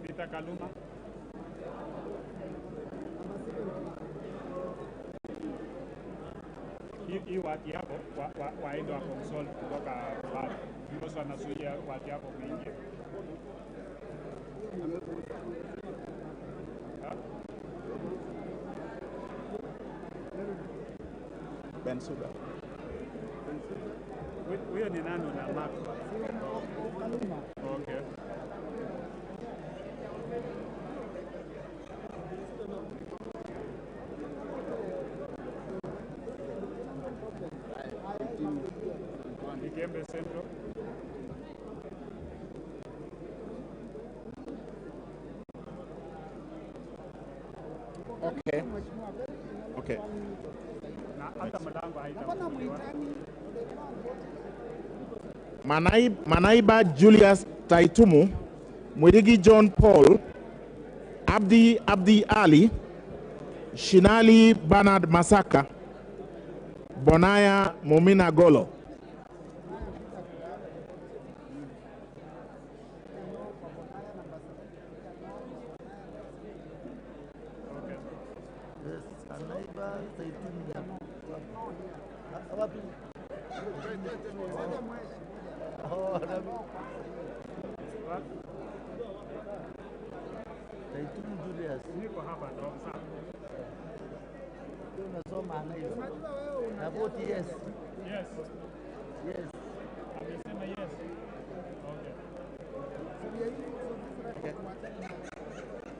Peter Kaluma. Hii watu yako waende wa consult kutoka wapi? Because wanazuia watu yako kuingia. Bensuda. Huyo ni nani na Mark? Okay. Central. Okay. Okay. Na hata mlango haitafunguliwa. Manaiba Julius Taitumu, Mwirigi John Paul, Abdi Ali, Shinali Bernard Masaka, Bonaya Mumina Golo. Niko hapa ndo sawa. Na vote yes. Yes. Yes. Amesema yes. Okay.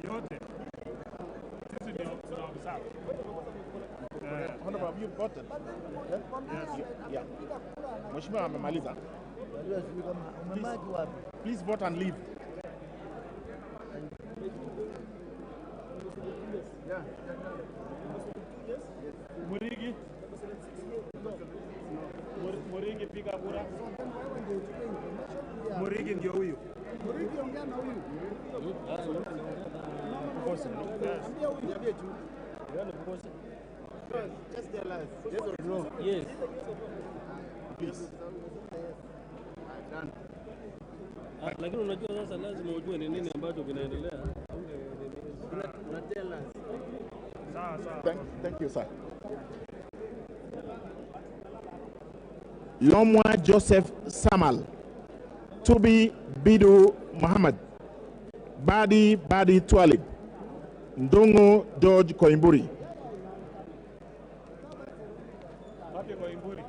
Yote. Sisi ndio tunaobserve. Honorable, you voted? Yes. Yeah. Mheshimiwa amemaliza. Please vote and leave. Murigi. Murigi piga kura. Murigi ndio huyu. Murigi ongea na huyu. Just tell us, yes or no? Yes. Please. Done. Lakini unajua sasa lazima ujue ni nini ambacho kinaendelea. Una tell us. Sawa sawa. Thank you, sir. Lomwa Joseph Samal, Tubi Bidu Muhammad, Badi Twalib, Ndungu George Koimburi. Wapi Koimburi?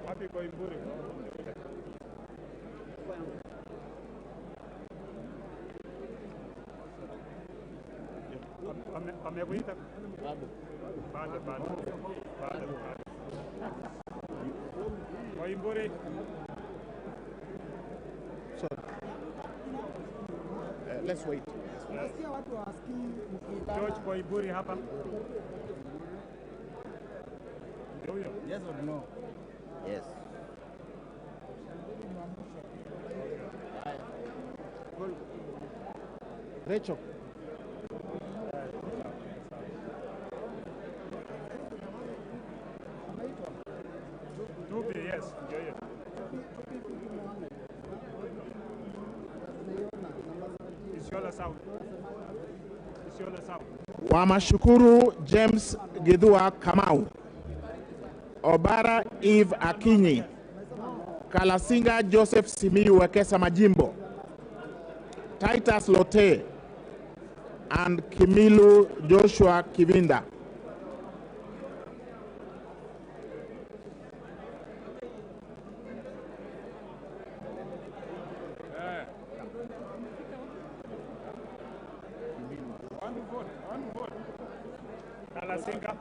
Wapi Koimburi? Amekuita? Bado. Koimburi. So, let's wait. Unasikia watu hawasikii mkiitana. George Koimburi hapa. Ndio huyo. Yes or no? Yes. Rachel. Tubi, yes, ndio hiyo. Isiolo South. Wamashukuru James Gidhua Kamau, Obara Eve Akinyi, Kalasinga Joseph Simiyu Wekesa Majimbo, Titus Lote, and Kimilu Joshua Kivinda. One vote. Kalasinga.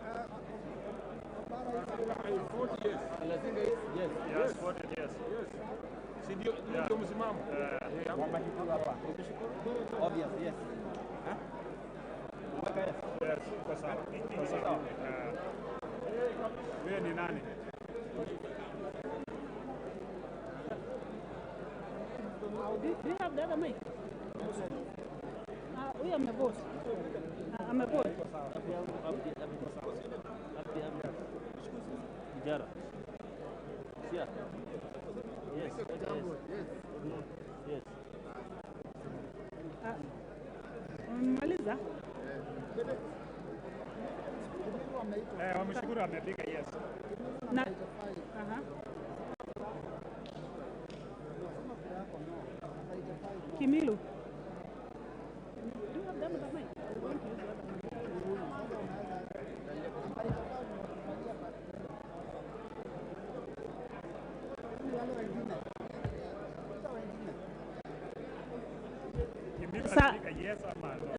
Yes, voted yes. Si ndio msimamo. Obvious, yes. Yes, kwa sawa. Wewe ni nani? Do you have the other mic? We am a boss. I'm a boss. Kijara. Sia. Yes. Yes. Maliza. Wameshukuru amepiga yes. Na. Kimilu. Do you have the other mic?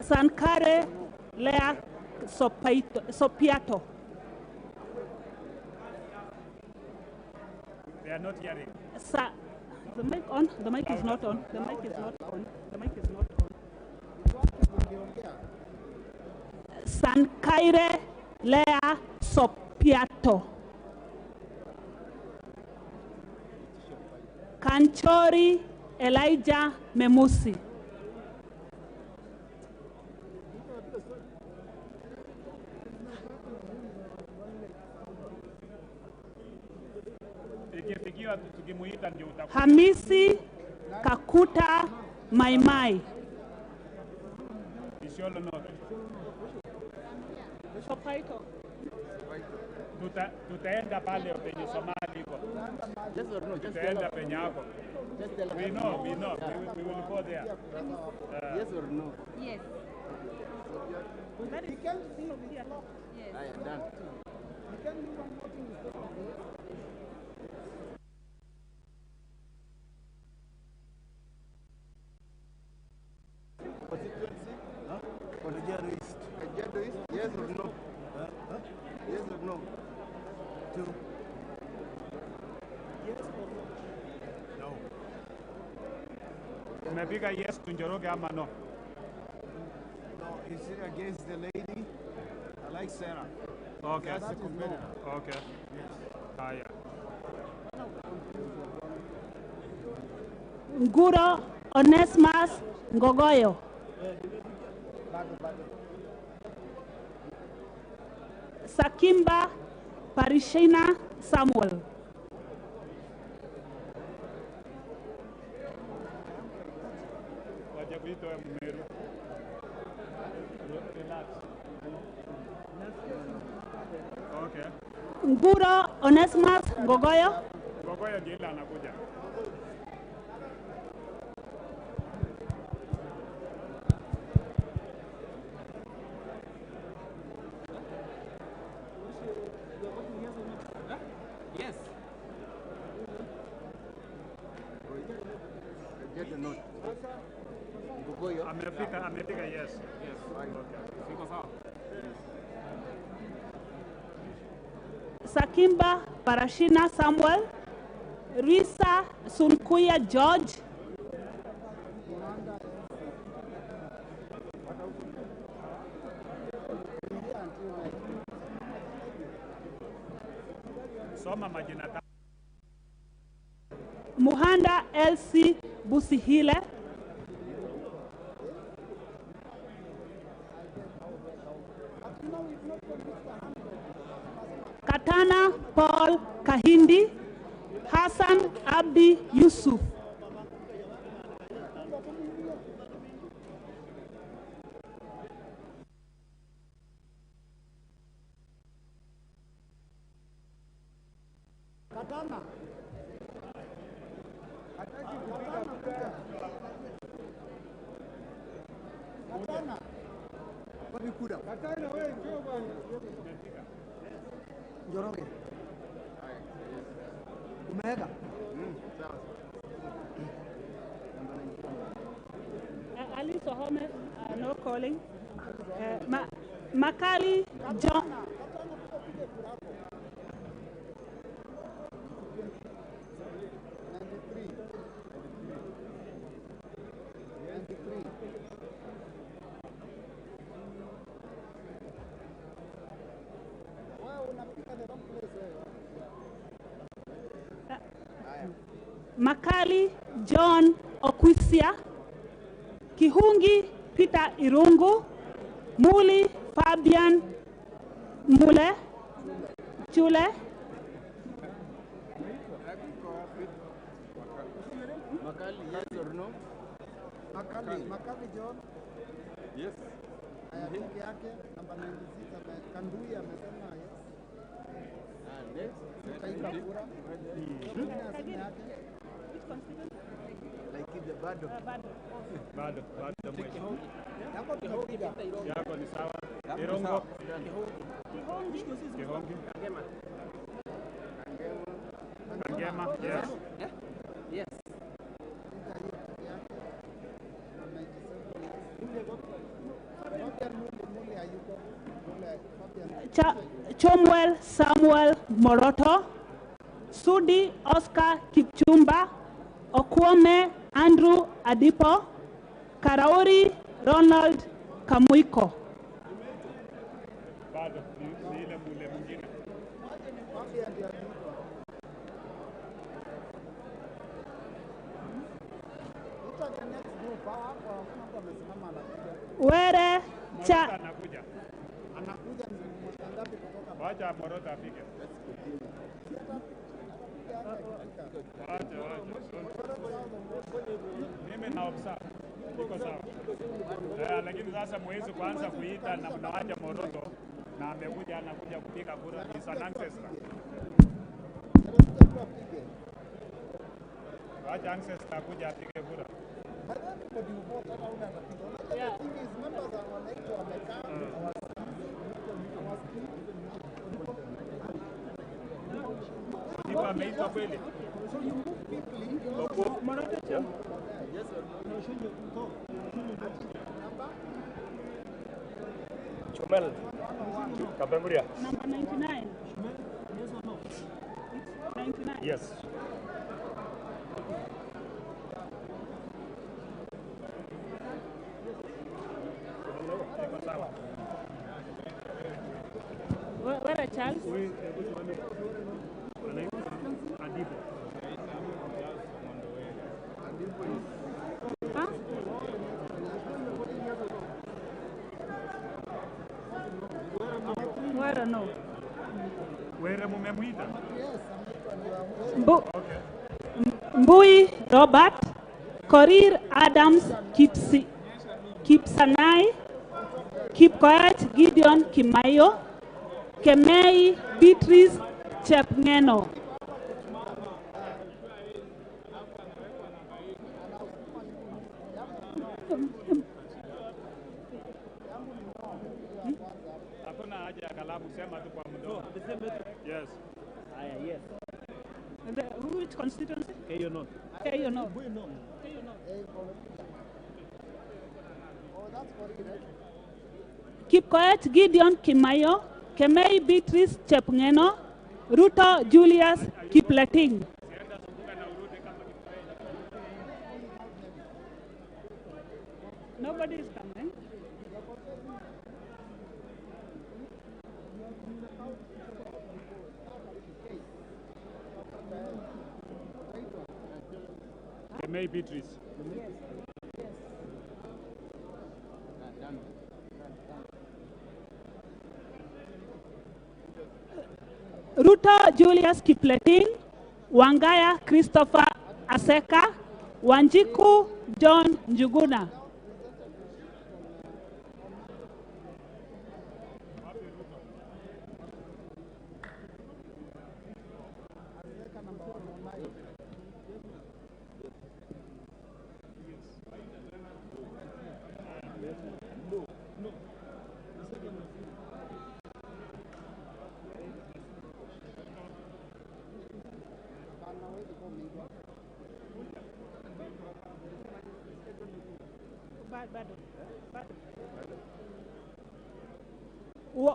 Sankare Lea Sopiato. They are not hearing. The mic on? The mic is not on. The mic is not on. The mic is not on. Sankaire Lea Sopiato. Kanchori Elijah Memusi. Ikifikiwa tukimuita ndio utakuwa. Hamisi Kakuta Maimai. Isiolo no. Sopaito. Tutaenda pale penye Somali iko. Yes or no? Just Tutaenda penye hapo. We know. We will go there. Yes or no? Yes. That is yes. I am done. Constituency? Kajiado East. Kajiado East? Yes or no? Yes or no? Two. Yes or no? No. Umepiga yes to Njoroge ama no? No, is it against the lady? I like Sarah. Okay. That's a competitor. Okay. Yes. Haya. Nguro Onesmus Ngogoyo. Sakimba Parishina Samuel. Wacha kuitoa Mmeru. Relax. Okay. Nguro Onesmus Ngogoyo. Ngogoyo ndio ile anakuja. Yes. Get the note. Ngogoyo. Amefika yes. Yes. Siko sawa. Sakimba Parashina Samuel. Risa Sunkuya George. Soma majina tano. Muhanda LC Busihile. Katana Paul Kahindi. Hassan Abdi Yusuf. Katana. Katana. Wapi kura? Katana wewe njoo bwana. Njoroge. Umeweka? Sawa. Ali Sohome, no calling. Makali John. Makali John Okwisia. Kihungi Peter Irungu. Muli Fabian Mule. Chule. Makali, yes or no? Makali John. Yes. Peke yake namba 96 Kandui amesema yes. Next. Kaika kura. Like the bado. Bado mwisho. Yako tunapiga. Yako ni sawa. Irongo. Kihongi. Kangema. Yes. Yes. Chomwell Samuel Moroto, Sudi Oscar Kipchumba, Okwome Andrew Adipo, Karauri Ronald Kamuiko. Were cha Wacha Morota afike. Mimi na observe. Iko sawa. Lakini sasa mwezi kwanza kuita na mnawacha Moroto na amekuja anakuja kupiga kura ni an ancestor. Wacha ancestor kuja apige kura. Ndipo ameitwa kweli. Chomel Kapenguria. Number 99. Yes or no? 99. Yes. Where are Charles? Huh? I don't know. Where mumemwita? Mbui Robert, Korir Adams Kipsanai, Kipkoech Gideon Kimayo, Kemei Beatrice Chepngeno. Hakuna haja ya kalamu, sema tu kwa mdomo. Yes. Yes. Which constituency? Keyo North. Keyo North. Kipkoech Gideon Kimayo, Kemei Beatrice Chepngeno, Ruto Julius Kipleting. Nobody is coming. Kemei Beatrice. Ruto Julius Kipleting, Wangaya Christopher Aseka, Wanjiku John Njuguna.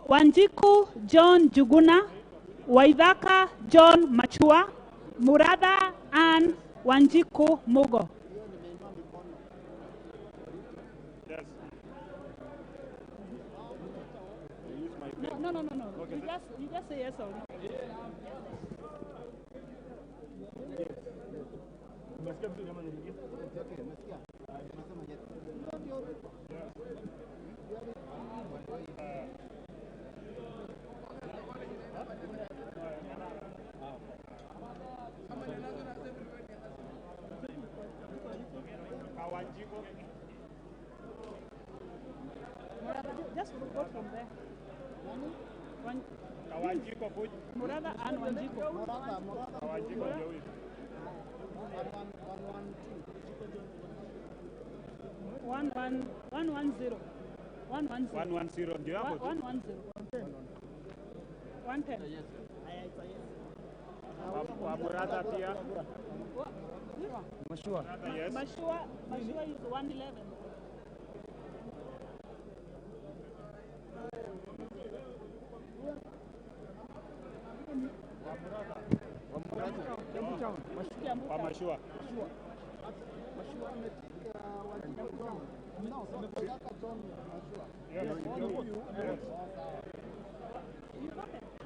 Wanjiku John Juguna, Waithaka John Machua, Muratha Ann Wanjiku Mugo. Yes. No. Okay. You just say yes or no. Just go from there. Kawanjiko kuj. Muratha and Wanjiku. Kawanjiko Joey. 110. 110 ndio hapo. 110. 110. Wa Muratha pia. Mashua. Yes. Mashua is 111. Kwa mashua.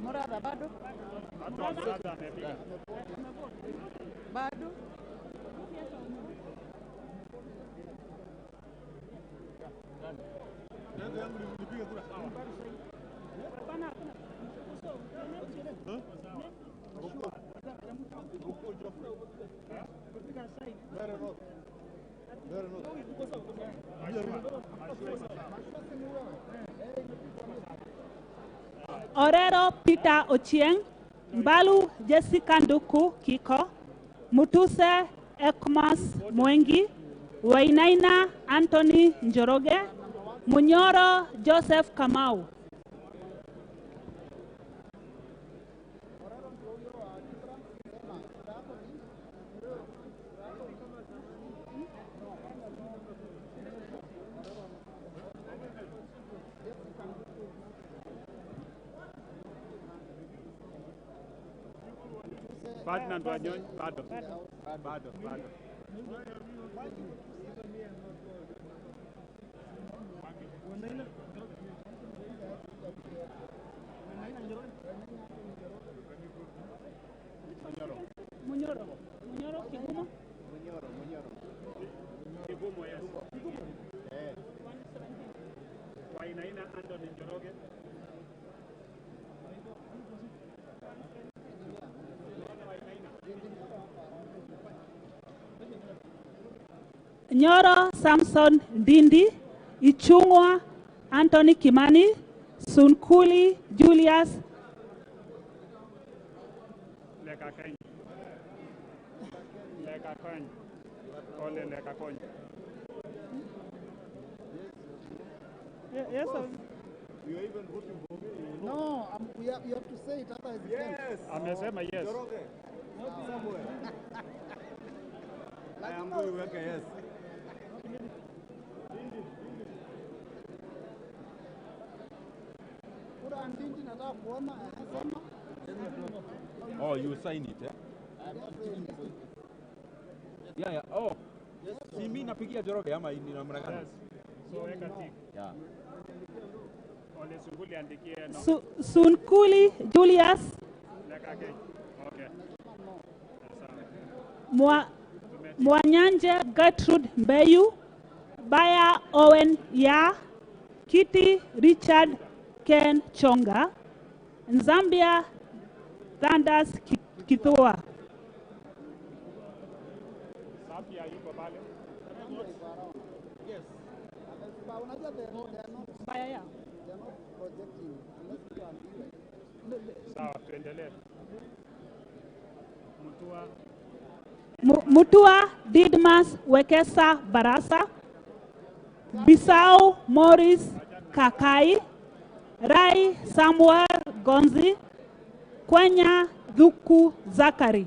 Morada bado? Morada amepiga. Bado? Orero Peter Ochieng, Mbalu Jessica Nduku Kiko, Mutuse Ekmas Mwengi, Wainaina Anthony Njoroge, Munyoro Joseph Kamau. Ferdinand Wanyonyi bado. Bado. Munyoro Kigumo. Kigumo, yes. Wainaina Anthony Njoroge. Nyoro Samson Dindi, Ichungwa Anthony Kimani, Sunkuli Julius, Leka Kony. Ole Leka Kony. Yes, You are even voting for me. No, you have to say it, otherwise you can't. Yes. Amesema yes. Njoroge. Somewhere. I am going to work, yes. Kura Ndindi nataka kuona anasema. Oh, you sign it, eh? Yeah. Oh. Si mimi napigia Njoroge ama ni namna gani? Yes. So weka tick. Yeah. Ole Sunguli andikie no. Sunkuli Julius, Leka Kony. Okay. Mwanyanje Gertrude Mbeyu, Baya Owen Ya, Kitty Richard Ken Chonga, Zambia Thunders Kithua. Zambia yuko pale. Yes. But unajua they are not projecting unless you are Sawa, tuendelee. Mutua Didmas Wekesa Barasa, Bisau Morris Kakai, Rai Samuel Gonzi, Kwenya Dhuku Zakari.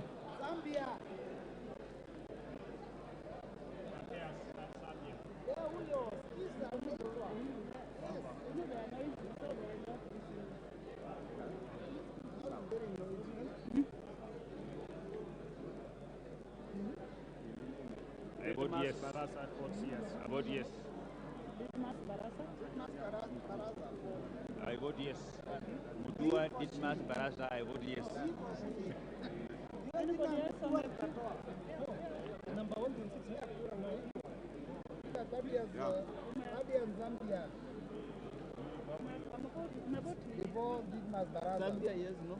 I vote yes. I vote yes. I vote yes. Mutua Ditmas Barasa, I vote yes. Number 1 in 6 Zambia. Before Didmas Barasa. Zambia, yes, no?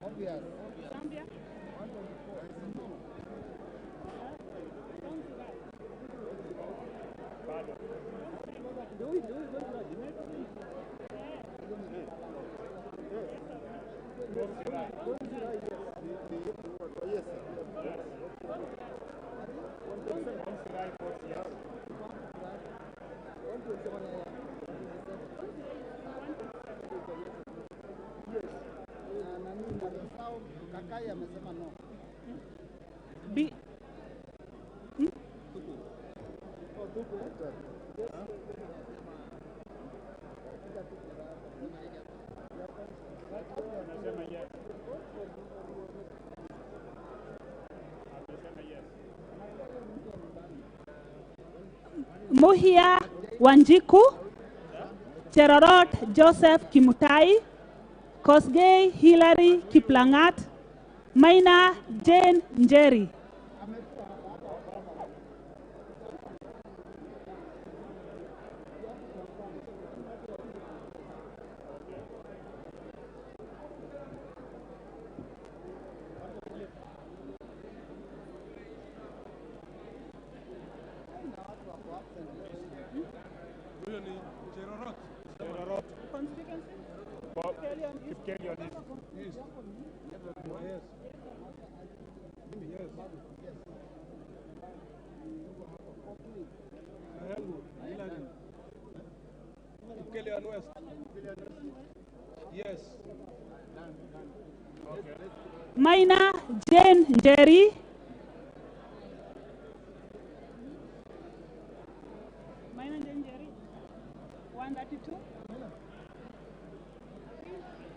Obvious. Zambia? Kakai amesema no. Muhia Wanjiku, Cherorot Joseph Kimutai, Kosgei Hilary Kiplangat, Maina Jane Njeri. Huyo ni Cherorot. Cherorot. Kipkelion. Yes. Yes. Yes. Kipkelion West. Yes. Okay. Maina Jane Njeri. Maina Jane Njeri. 132.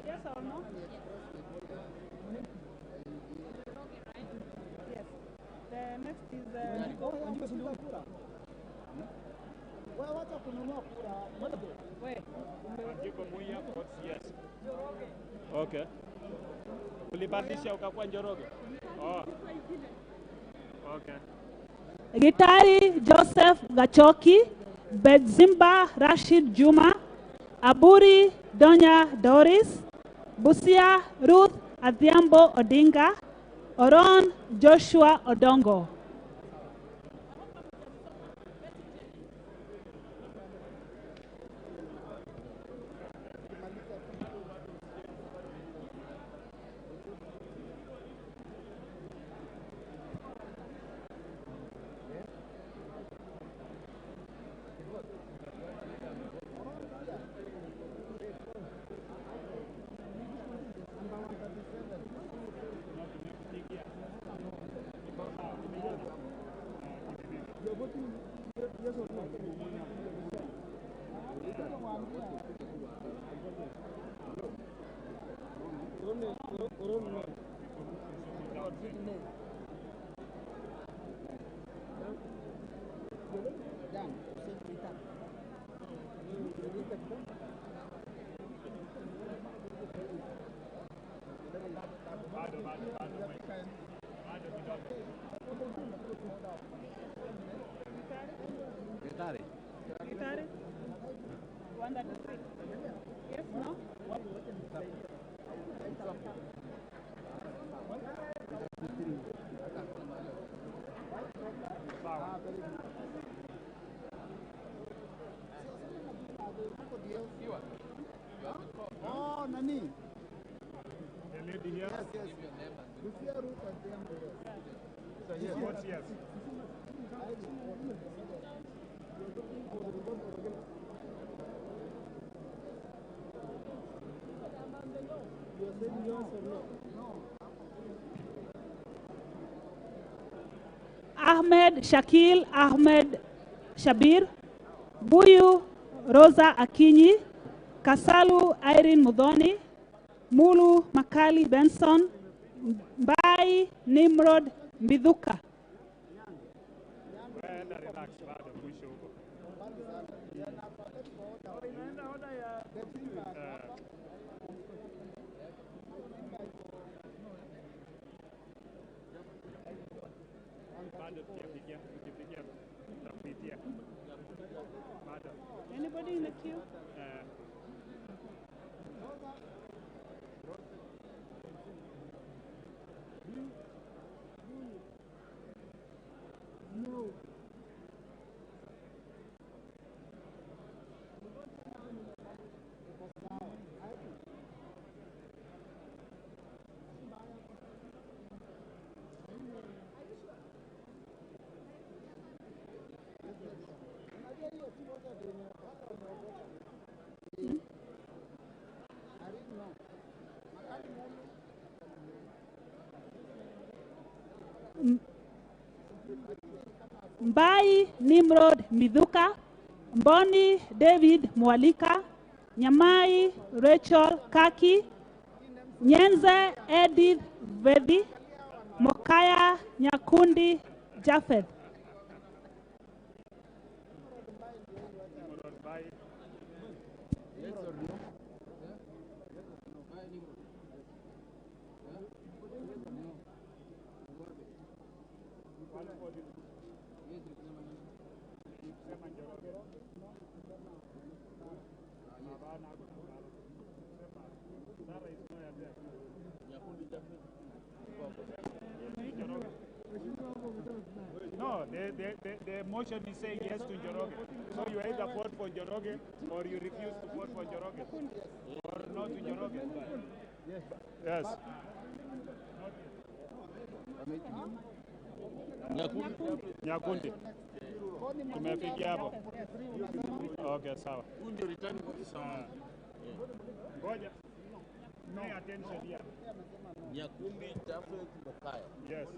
Yes or no? Yes. The next is Yes. Okay. Ulibadilisha ukakuwa Njoroge. Oh. Okay. Gitari Joseph Gachoki, Bedzimba Rashid Juma, Aburi Donya Doris, Busia Ruth Adhiambo Odinga, Oron Joshua Odongo. Gitari. Gitari 133. Yes, no? Oh, Nani. The lady here? Yes, yes. Busia Ruth Adhiambo. So he votes yes. Ahmed Shakil Ahmed Shabir, Buyu Rosa Akinyi, Kasalu Irene Mudhoni, Mulu Makali Benson, Mbai Nimrod Mbithuka. Anybody in the queue? No. Mbai Nimrod Mbithuka, Mboni David Mwalika, Nyamai Rachel Kaki, Nyenze Edith Vedi, Mokaya Nyakundi Japheth. No, the motion is saying yes to Njoroge. So you either vote for Njoroge or you refuse to vote for Njoroge. Or no to Njoroge. Yes. Nyakundi. Tumefikia hapo. Okay, sawa. Ngoja. Pay attention here. Nyakundi Jafet Mokaya. Yes.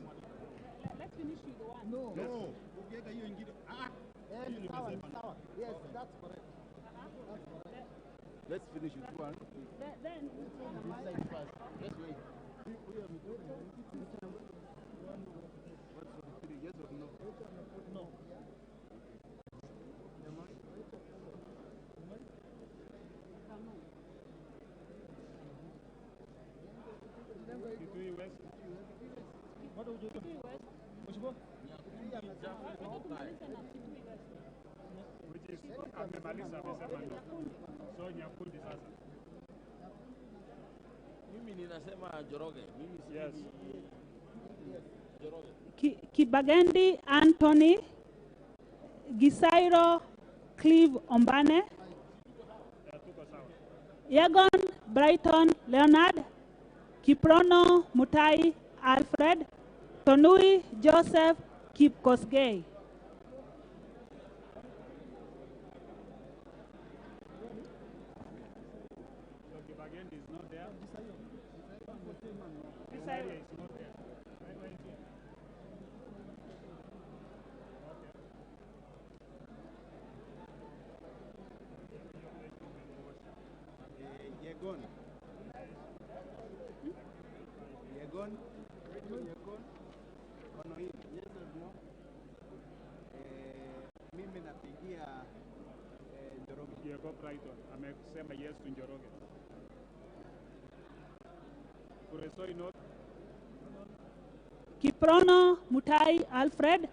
Let's finish with the one. No. Ukiweka hiyo ingine. Yes, that's correct. Let's finish with one. Then This side first. Let's wait. What's for the three? Yes or no? No. Kitui West. What do you do? Which is amemaliza amesema no. So Nyakundi sasa. Mimi ninasema Njoroge. Mimi si yes. Njoroge. Kibagendi Anthony, Gisairo Clive Ombane, Yagon Brighton Leonard, Kiprono Mutai Alfred, Tonui Joseph Kipkosgei. So Kibagendi is not there. Gisairo is not there. Where is he? Yegon. Yegon. Yegon. Ono hili. Yes or no? Mimi napigia Njoroge. Diego Brighton amesema yes to Njoroge. Kuresoi not. Kiprono Mutai Alfred,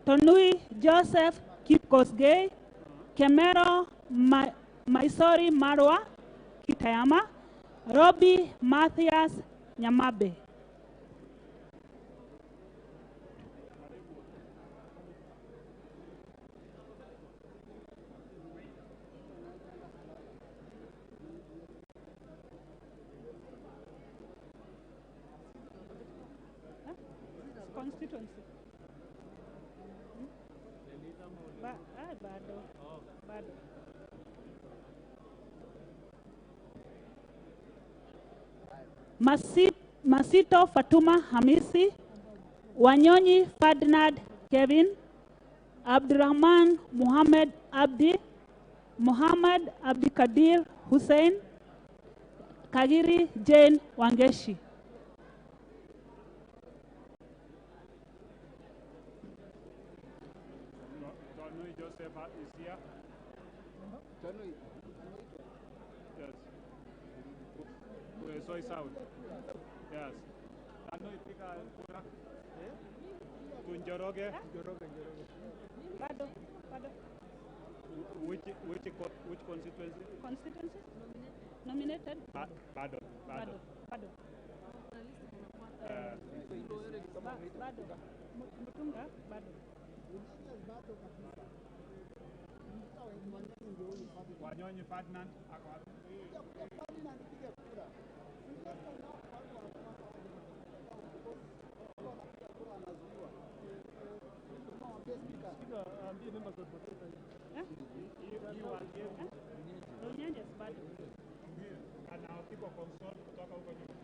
Tonui Joseph Kipkosgei, Kemero Maisori Marwa Kitayama, Robbie Matthias Nyamabe. Constituency. Bado. Masito Fatuma Hamisi, Wanyonyi Ferdinand Kevin, Abdurrahman Muhammad Abdi, Muhammad Abdikadir Hussein, Kagiri Jane Wangeshi. Tonui Joseph is here. Tonui. Yes. Kuresoi South. Yes. Tonui pika kura. Njoroge. Bado. Which constituency? Constituency? Nominated? Bado. Bado. Mutunga, bado. Wanyonyi Ferdinand ako wapi? Anaopigwa kwa msoni kutoka huko nyuma.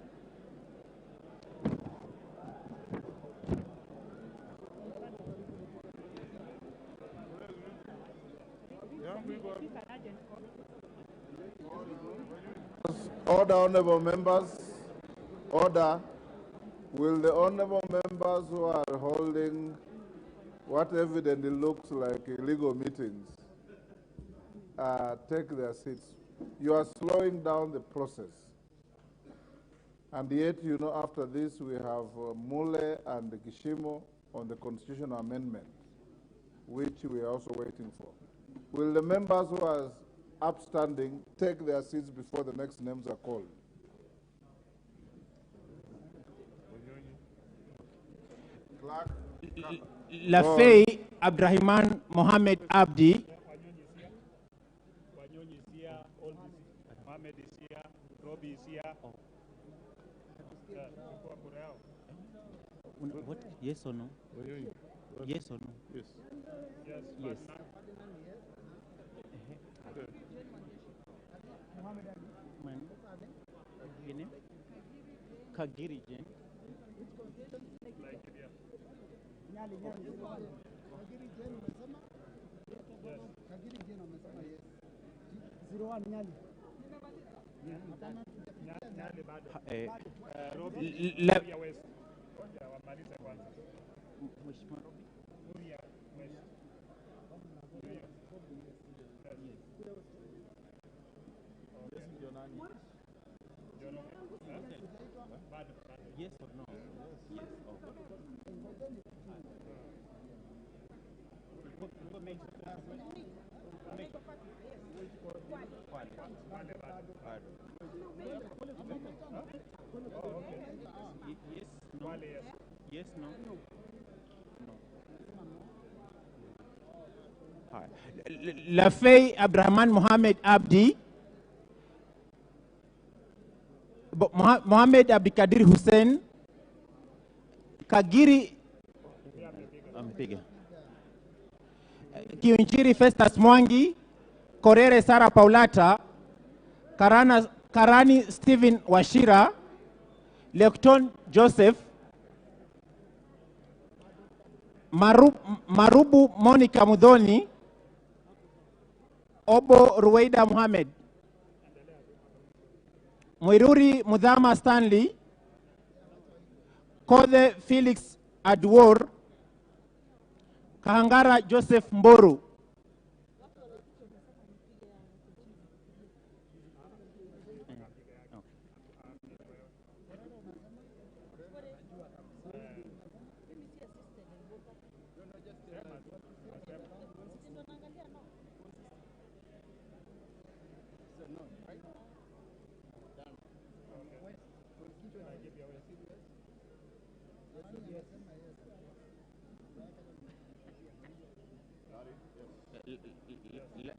Order, honorable members. Order. Will the honorable members who are holding what evidently looks like illegal meetings take their seats? You are slowing down the process. And yet, you know, after this, we have Mule and Kishimo on the constitutional amendment, which we are also waiting for. Will the members who are upstanding take their seats before the next names are called? Clerk. Lafay Abdrahman Mohammed Abdi. Wanyonyi is here, Mohammed is here, Robbie is here. What? Yes or no? Yes or no? Yes. Yes. Yes. Kagiri Jen. Yes or no? Yes. Yes, no. Lafay Abdrahman Mohammed Abdi. Mohammed Abdikadir Hussein. Kagiri amepiga. Kiunjiri Festus Mwangi. Korere Sara Paulata. Karani Stephen Washira. Lekton Joseph. Marubu Monica Mudhoni. Obo Ruweida Mohamed. Mwiruri Mudhama Stanley. Kode Felix Adwor. Kahangara Joseph Mboru.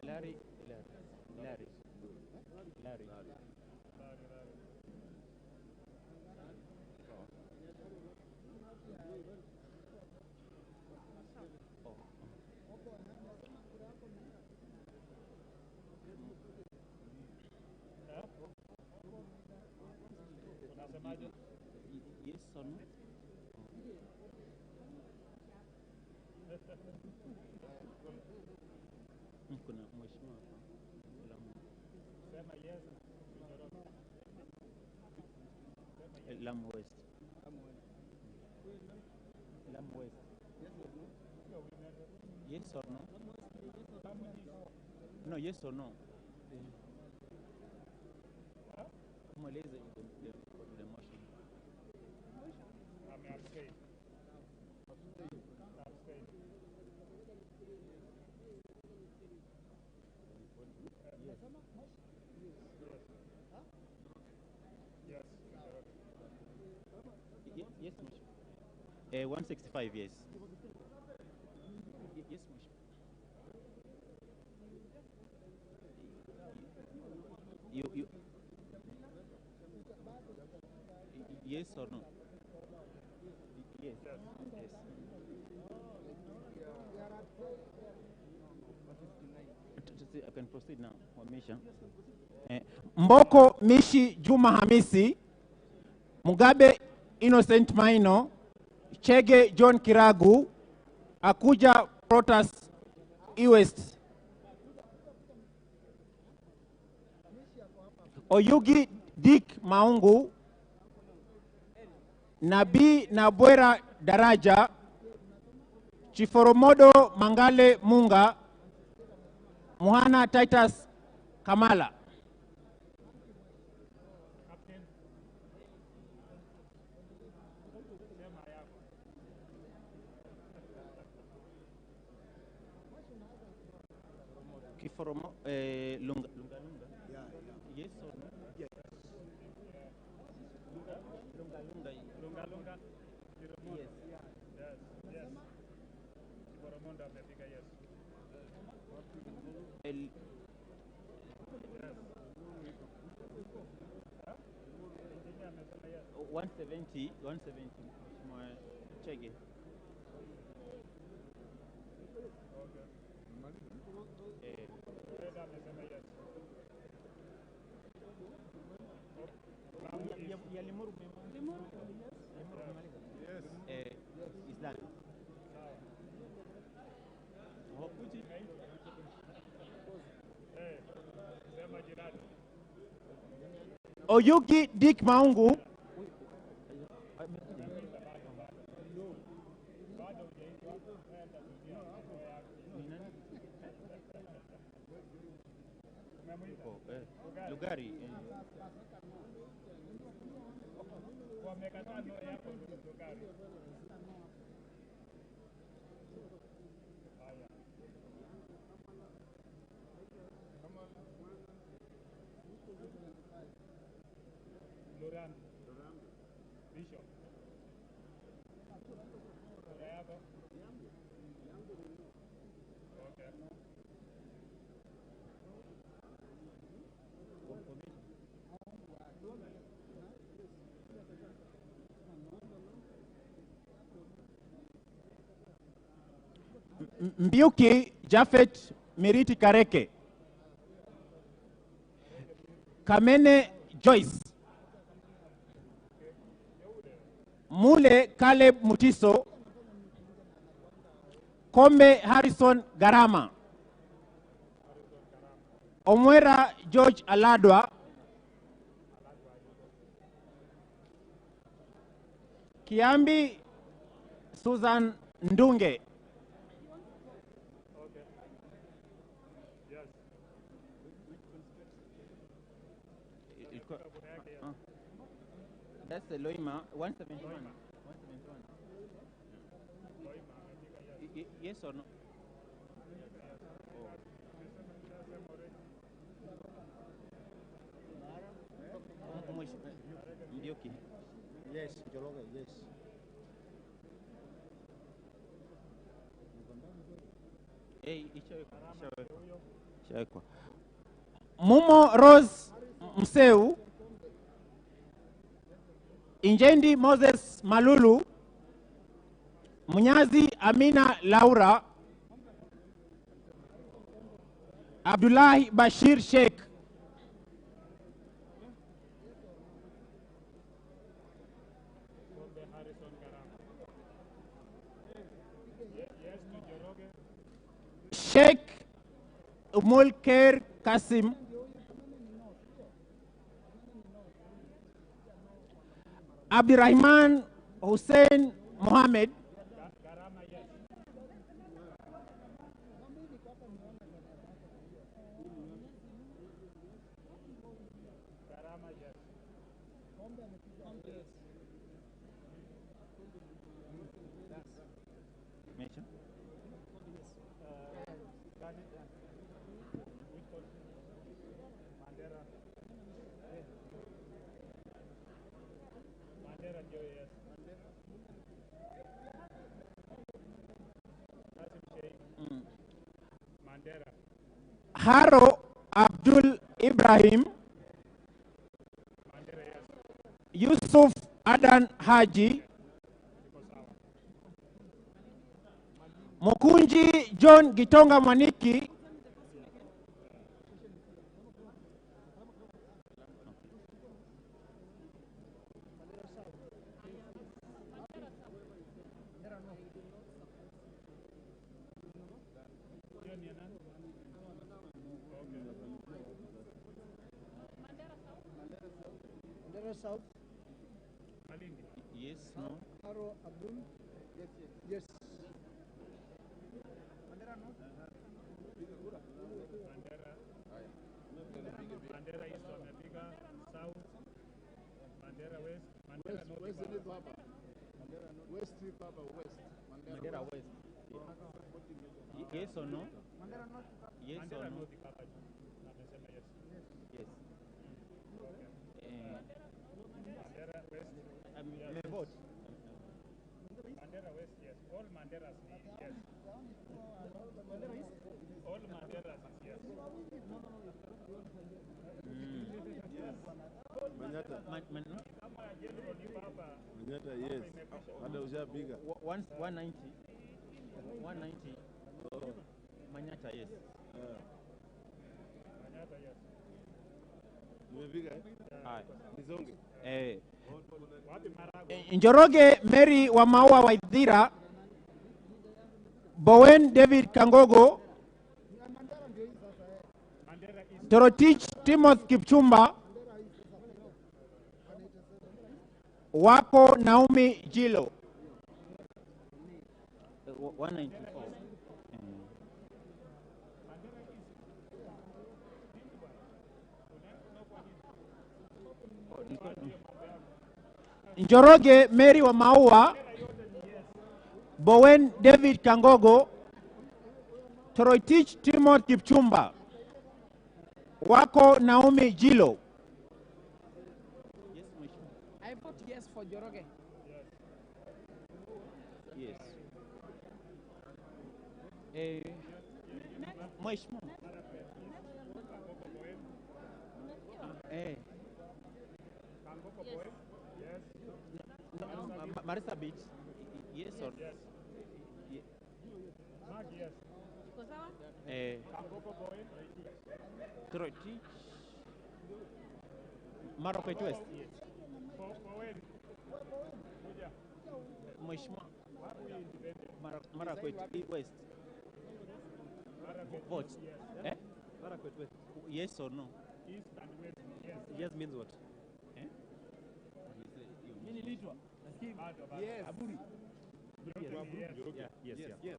Larry. Yes or no? Kuna mheshimiwa Lamu West. Lamu West. Yes or no? No, yes or no? Mweleze the motion. Yes, 165, yes. Yes, you yes or no? Yes. Yes. I can proceed now. Wamisha. Mboko Mishi Juma Hamisi. Mugabe Innocent Maino. Chege John Kiragu. Akuja Protas West. Oyugi Dick Maungu. Nabi Nabwera Daraja. Chiforomodo Mangale Munga. Muhana Titus Kamala. from Lunga. Yeah. Yes or no? Yes. Lunga. Yes. Yes. Koromondo amepiga yes. El, 170. Mheshimiwa Chege. Ya Limuru Islam. Oyugi Dick Maungu. Lugari. Wamekataa no yako Lugari. Haya. Lurambi. Bishop. Kura yako? Okay. Mbiuki Jafet Miriti Kareke. Kamene Joyce. Mule Caleb Mutiso. Kombe Harrison Garama. Omwera George Aladwa. Kiambi Susan Ndunge. That's the Loima 171. Yes or no? Mbioki. Yes, Joroge, yes. Ishawekwa. Mumo Rose Mseu. Injendi Moses Malulu. Munyazi Amina Laura. Abdullahi Bashir Sheikh. Sheikh Mulker Kasim. Abdirahman Hussein Mohammed. Haro Abdul Ibrahim. Yusuf Adan Haji. Mukunji John Gitonga Mwaniki. Mandera South. Yes, no. Haro Abdul. Yes. Mandera North. Mandera East wamepiga, South, Mandera West, Mandera North. West Papa West. Mandera West. Yes or no? Yes or Mandera no? North iko hapa juu. Amesema yes. Yes. Mandera West. May vote. Mandera West, yes. All Manderas ni yes. All Manderas is yes. Manyata. Kama general iko hapa. Manyata, yes. Hata ushapiga. 190. 190. Manyata, yes. Manyata, yes. Nimepiga Haya. Nisonge. Wapi Marago? Njoroge Mary wa Maua Waithira, Bowen David Kangogo, Torotich Timothy Kipchumba, Wako Naomi Jilo. 194. Njoroge Mary wa Maua, Bowen David Kangogo, Torotich Timothy Kipchumba, Wako Naomi Jilo. I vote yes for Joroge. Yes. Mheshimiwa. Yes. Marisa Beach. Yes or yes. Mark, yes. Torotich. Marakwet West. Mheshimiwa. Marakwet West. Vote. Eh? Marakwet West. Yes or no? East and West, yes. Yes means what? Eh? Yes. Aburi. Yes. Yeah, yes, Yes. yeah.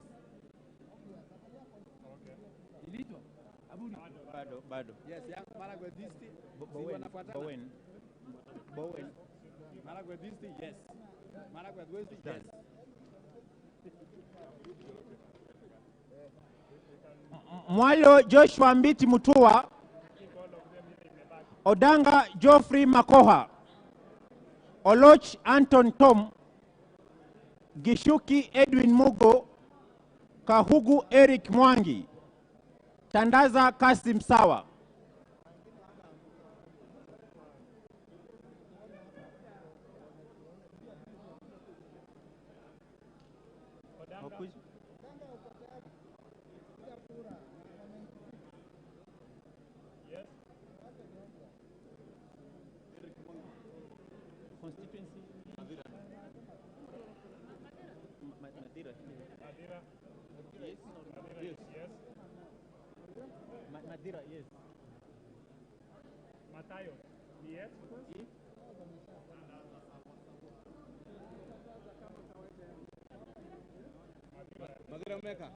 Okay. Aburi. Bado. Yes, yeah. Maragwe district. Bowen. Maragwe district, yes. Maragwe West, yes. Mwalo Joshua Mbiti Mutua, Odanga Geoffrey Makoha, Oloch Anton Tom, Gishuki Edwin Mugo, Kahugu Eric Mwangi, Tandaza Kasim Sawa. Yes. Constituency. Madira. Madira. Yes. Madira, yes. Madira, yes. Matayo, yes. Madira Meka.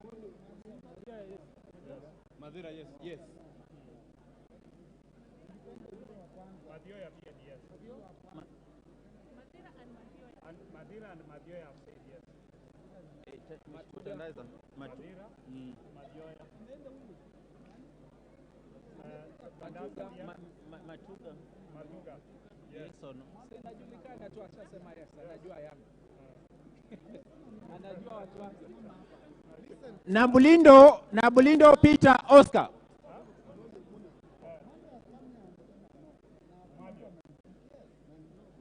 Madira, yes. Yes. Madioya pia ni yes. Madira and Madioya have said yes. Tandaza. Madira, Madioya. Matuga. Matuga. Yes or no? Inajulikana tu ashasema yes, anajua yangu. Anajua watu wake. Nabulindo Peter Oscar.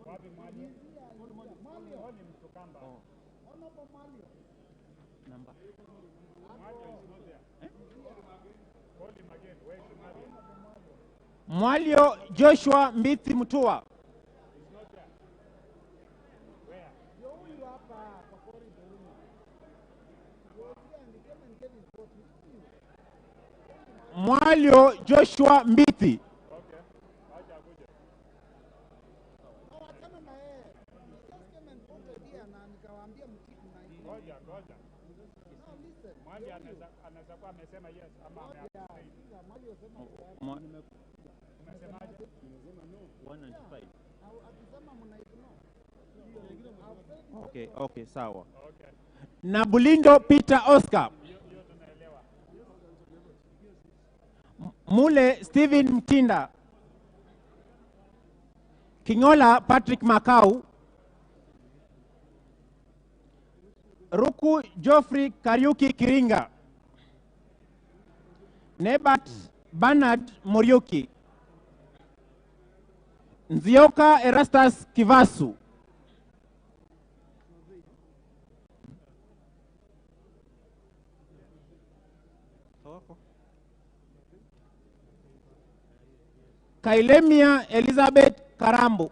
Wapi Mwalio? Mwalio ni Mtukamba. Number. Mwalio is not there. Call him again. Where is Mwalio? Mwalio Joshua Mbiti Mutua. He's not there. Where? Mwalio Joshua Mbiti. Okay. Acha akuje. Ngoja. Mwali anaweza kuwa amesema yes ama ameabstain. Umesemaje? 195. Okay, sawa. Okay. Nabulindo Peter Oscar. Hiyo tunaelewa. Mule Stephen Mtinda, Kingola Patrick Makau, Ruku Geoffrey Kariuki Kiringa, Nebat Bernard Muriuki, Nzioka Erastus Kivasu, Kailemia Elizabeth Karambu,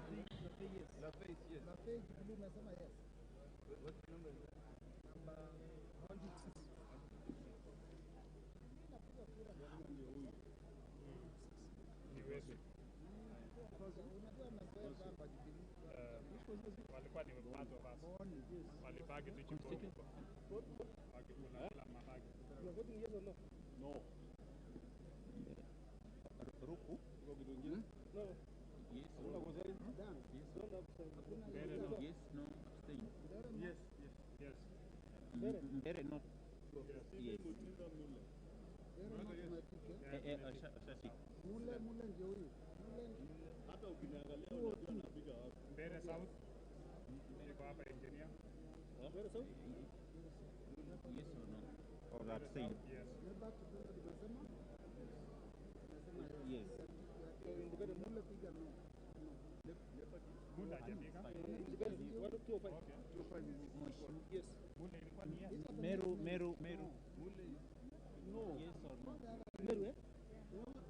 Meru.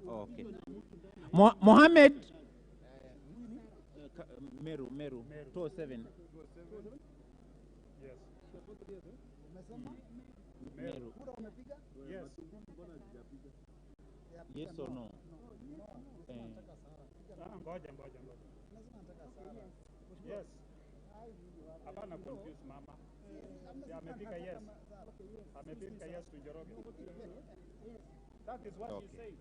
Okay. Mohammed Meru 207. Yes. Meru. Yes. Yes or no? Ngoja. Yes. Hapana confuse mama. Yeah, amepika yes. Amepika yes to Njoroge. That is what she said.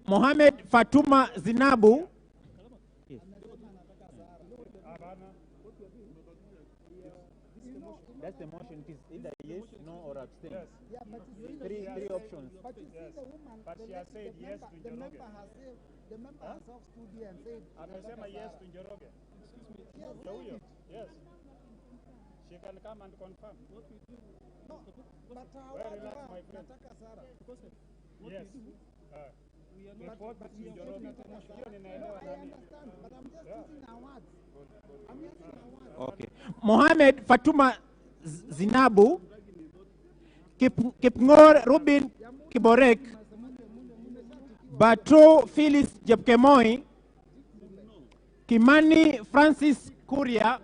Mohammed Fatuma Zinabu. Yes. That's the motion. It is either yes, no, or abstain. Yes. Three options. Yes. But she has said yes to Njoroge. The member herself stood here and said, Amesema yes to Njoroge. Excuse me. Yes. She can come and confirm. No, but Very relax, my friend. Yes. Report to Njoroge. Hiyo ninaelewa nani. But I'm just using her words. I'm using her words. Okay. Mohammed Fatuma Zinabu, Kipngor Rubin Kiborek, Batu Phyllis Jepkemoi, Kimani Francis Kuria,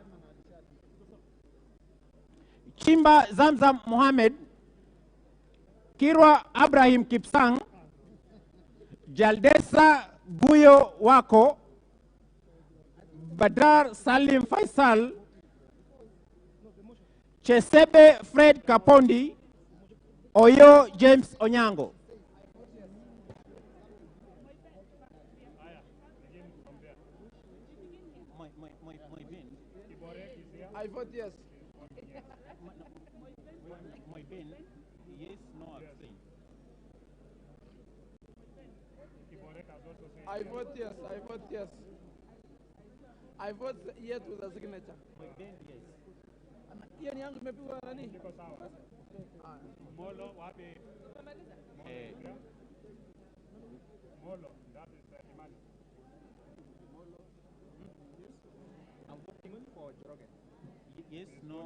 Chimba Zamzam Mohammed, Kirwa Abrahim Kipsang, Jaldesa Guyo Wako, Badar Salim Faisal, Chesebe Fred Kapondi, Oyo James Onyango. I vote yes. My pen, yes, no, abstain. I vote yes. I vote yes with the signature. Hiyo ni yangu imepigwa na nani? Molo wapi? Molo, that is Imani. I'm voting for Njoroge. Yes, no,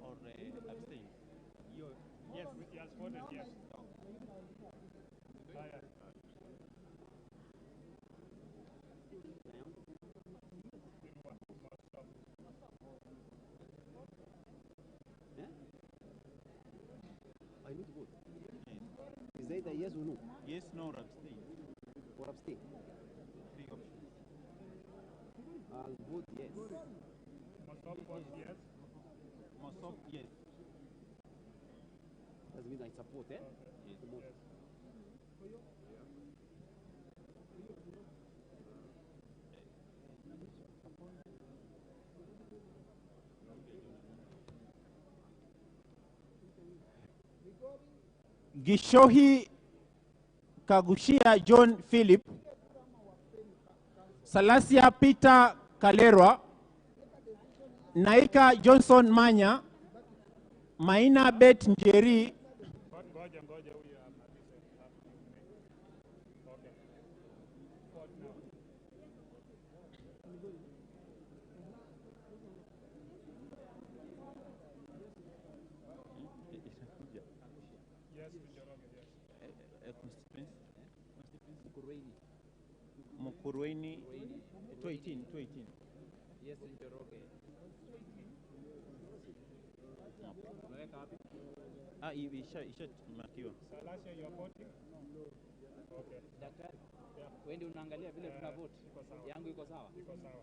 or abstain. Yes, he has voted yes. I need to vote. Is either yes or no? Yes, no, or abstain. Or abstain? Three options. I'll vote yes. Mosop votes yes. Mosop, yes. That means I support, eh? Yes. The motion. Gishohi Kagushia John Philip, Salasia Peter Kalerwa, Naika Johnson Manya, Maina Bet Njeri, Mukurweini 218. Yes, Njoroge. Unaweka wapi? Isha Salasha, you are voting? Okay. Daktari, wewe ndio unaangalia vile tuna vote. Yangu iko sawa? Iko sawa.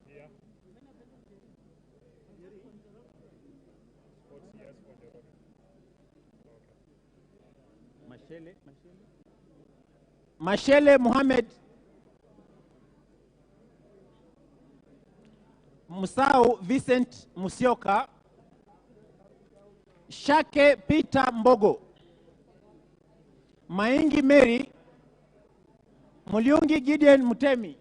Here. Votes yes for Njoroge. Okay. Mashele Mohamed Musau Vincent Musioka, Shake Peter Mbogo, Maingi Mary, Muliungi Gideon Mutemi,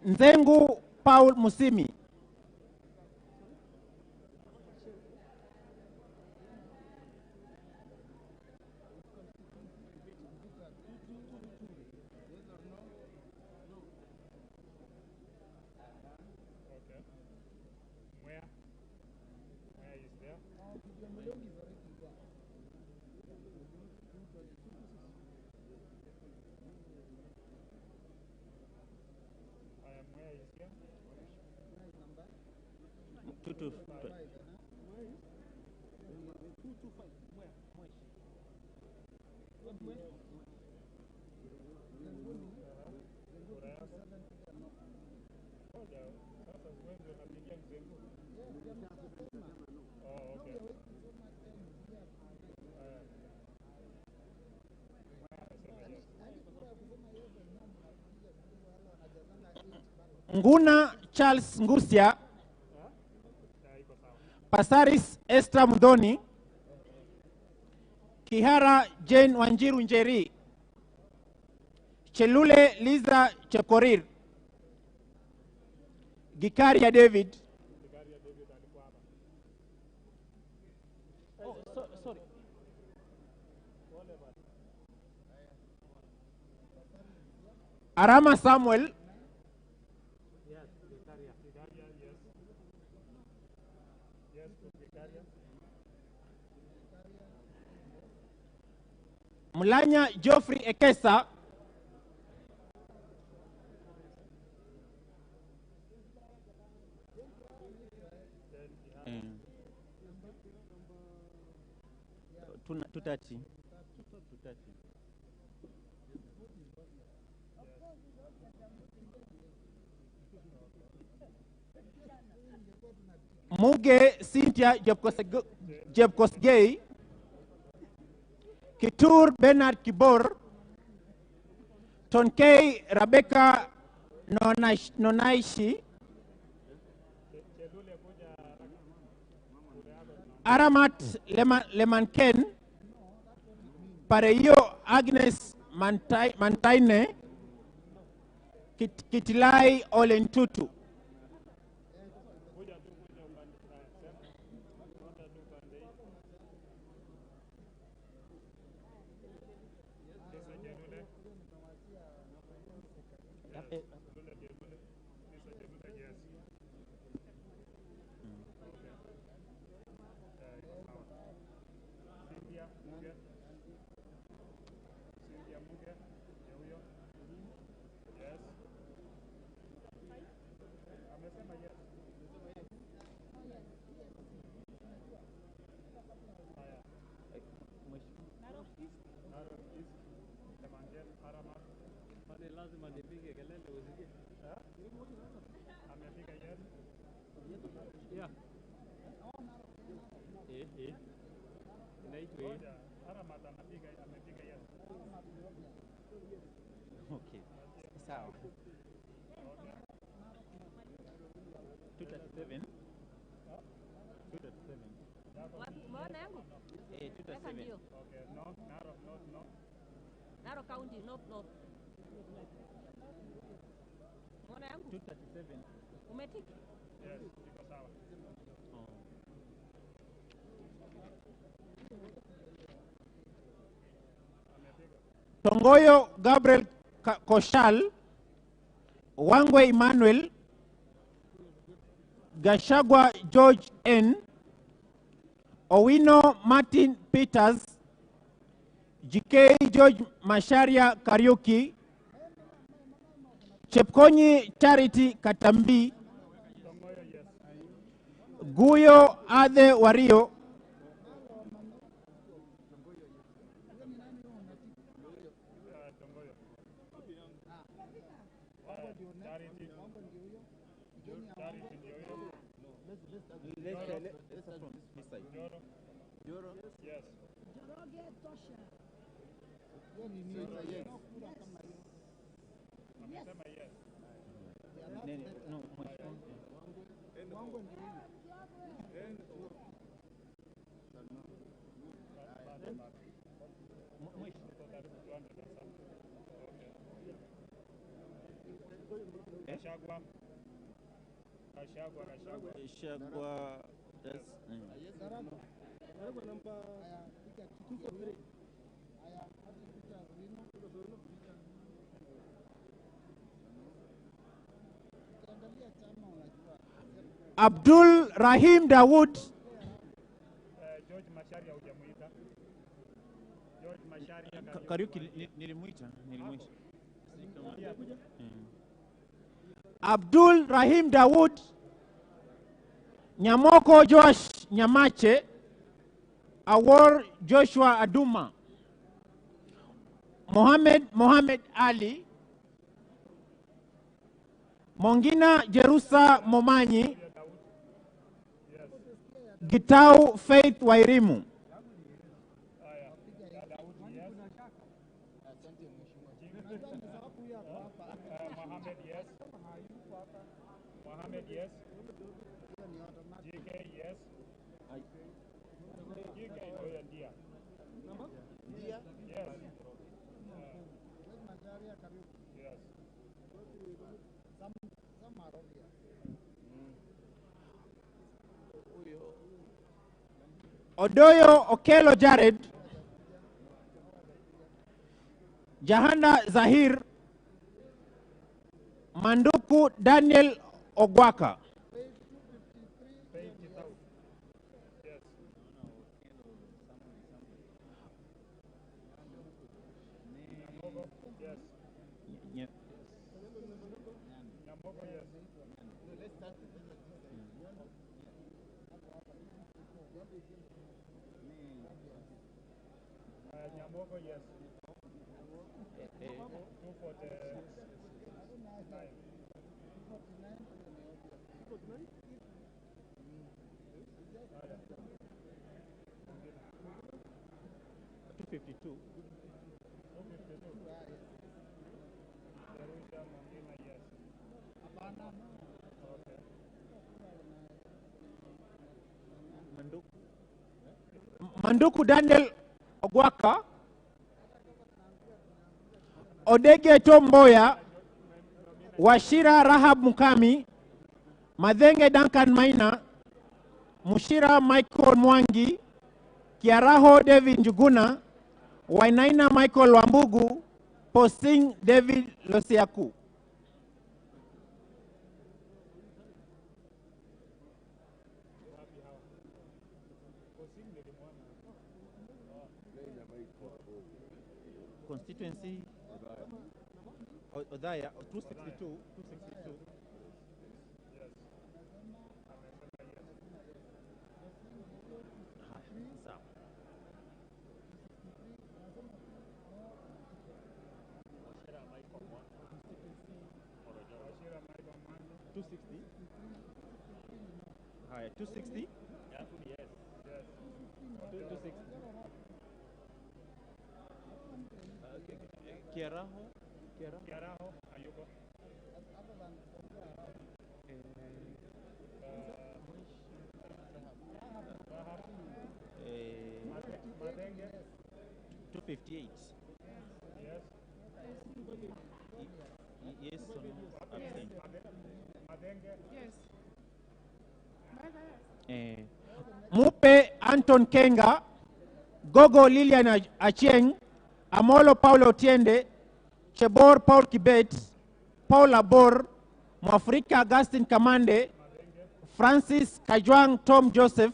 Nzengu Paul Musimi, Okay. Where is there? Where is here? 225. Nguna Charles Ngusia, Pasaris Esther Mudoni, Kihara Jane Wanjiru Njeri, Chelule Liza Chekorir, Gikaria David. Sorry. Arama Samuel, Mulanya Geoffrey Ekesa, tutati. Muge Cynthia Jebkosgei, Kitur Bernard Kibor, Tonkei Rebecca Nonaishi, Aramat Lemanken, Pareyo Agnes Mantaine, Kitilai Olentutu. Lazima nipige kelele usikie. Amepiga yes. Yeah. Inaitwa hii. Aramat amepiga yes. Okay. Sawa. 237. Weka ndio. Okay, no, Narok, no. Narok County, no. Mbona yangu? 237. Umetiki? Yes, iko sawa. Tongoyo Gabriel Koshal, Wangwe Emmanuel, Gashagwa George N, Owino Martin Peters, GK George Masharia Kariuki, Chepkonyi Charity Katambi, Guyo Ade Wario, Let's start from this side. Joro. Yes. So it's a yes. Amesema yes. No, Gashagwa, that's Abdul Rahim Dawood, George Masharia hujamuita. George Masharia Kariuki nilimuita. Abdul Rahim Dawood, Nyamoko Josh Nyamache, Awor Joshua Aduma, Mohammed Ali, Mongina Jerusa Momanyi, Gitau Faith Wairimu. Mohammed, yes. Mohammed, yes. JK, yes. JK, Oya, Ndia. Ndia? Yes. Yes. Odoyo Okelo Jared, Jahana Zahir, Manduku Daniel Ogwaka. Yes. Nyamogo, yes. 252. Manduku Daniel Ogwaka, Odege Tomboya, Washira Rahab Mukami, Madhenge Duncan Maina, Mushira Michael Mwangi, Kiaraho David Njuguna, Wainaina Michael Wambugu, Posting David Losiaku. Constituency Odaya 262. Yes. Sawa. Washira Michael Mwangi. 260. Haya, 260. Yes. Yes. 260. Kiaraho ayuko. Mate 258. Yes. Yes or no? Abstain. Madenge. Yes. Mupe Anton Kenga, Gogo Lilian Achieng, Amolo Paulo Tiende, Chebor Paul Kibet, Paul Labor, Mwafrika Augustine Kamande, Francis Kajwang Tom Joseph,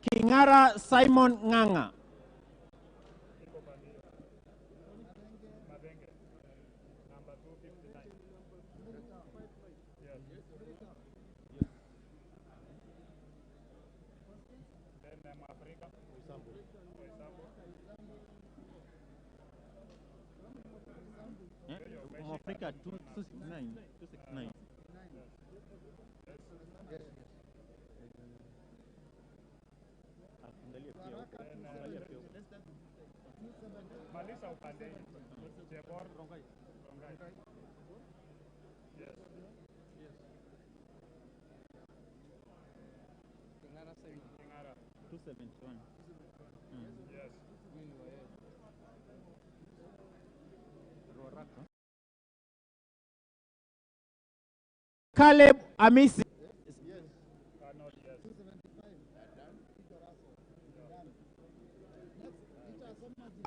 Kingara Simon Nganga. Madenge. Number 259. Yes. Then Africa. Africa 269. 269. Malisa upande. Chebor. Rongai. Yes. Kingara. 271. Yes. Caleb Amisi, Not yes.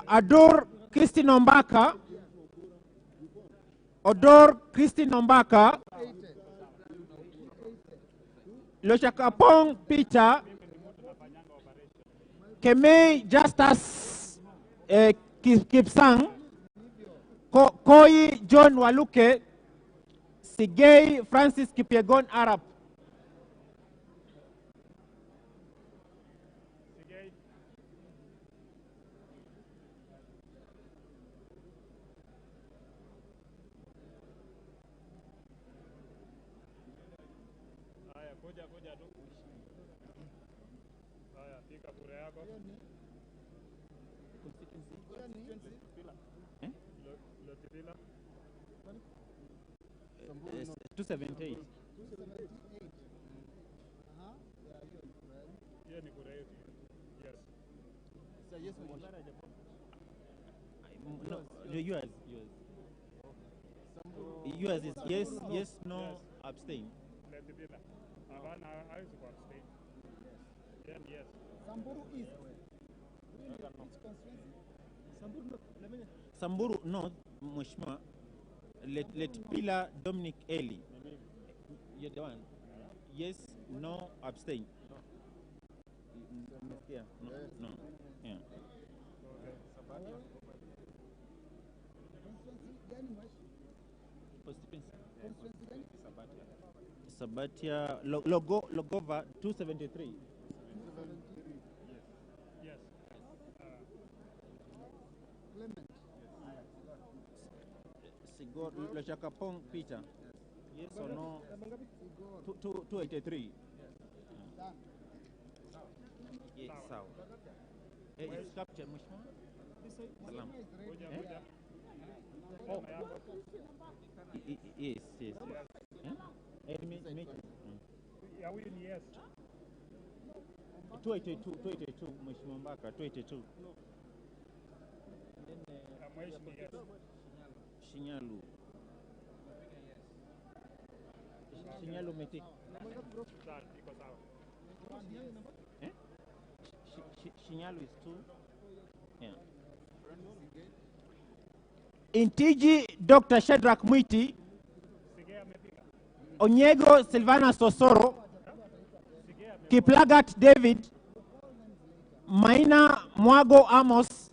Ador Christine Ombaka, Odor Christine Ombaka, Lochakapong Peter, Kemei Justus Kipsang, Koi John Waluke, Sigei Francis Kipyegon Arab. Sigei. Haya, kuja tu. Haya, piga kura yako. Lotipila. 278. Hiyo ni kura yetu. Yes. No, yours. Yours is yes, no, abstain. Lotipila. Hapana, hawezi kuabstain. Yes. Samburu East. Samburu North, Mheshimiwa, let Pila Dominic Eli. You're the one. Yes, no, abstain. Yeah, no. Yeah. Sabatia Logova 273. Yes. Sigor Lochakapong Peter. Yes or no? 283. Yes, sawa. It's captured, Mheshimiwa. Salam. Oh, yes. Yeah, we in yes. 282, Mheshimiwa Mbaka, 282. Yes. Shinyalu. Shinyalu Meti. Iko sawa. Shinyalu is 2. Yeah. Intiji Dr. Shadrack Mwiti, Onyego Silvana Sosoro, Kiplagat David, Maina Mwago Amos,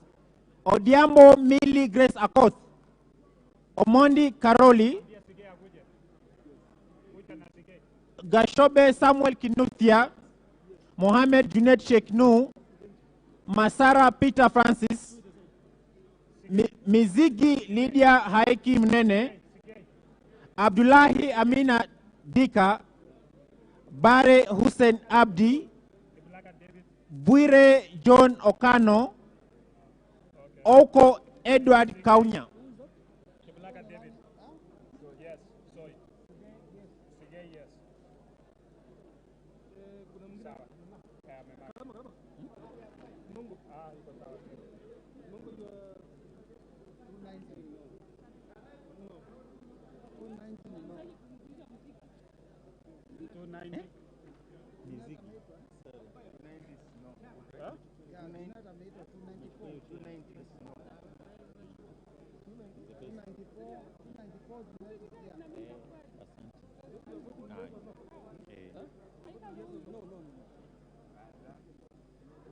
Odiambo Mili Grace Akoth, Omondi Karoli, Gashobe Samuel Kinuthia, Mohamed Junet Sheikh Nu, Masara Peter Francis, Mizigi Lydia Haiki Mnene, Abdullahi Amina Dika, Bare Hussein Abdi, Buire John Okano, Oko Edward Kaunya. David. Yes. Sorry. Sige, yes. Sawa. Iko sawa. 290. Miziki. Huh?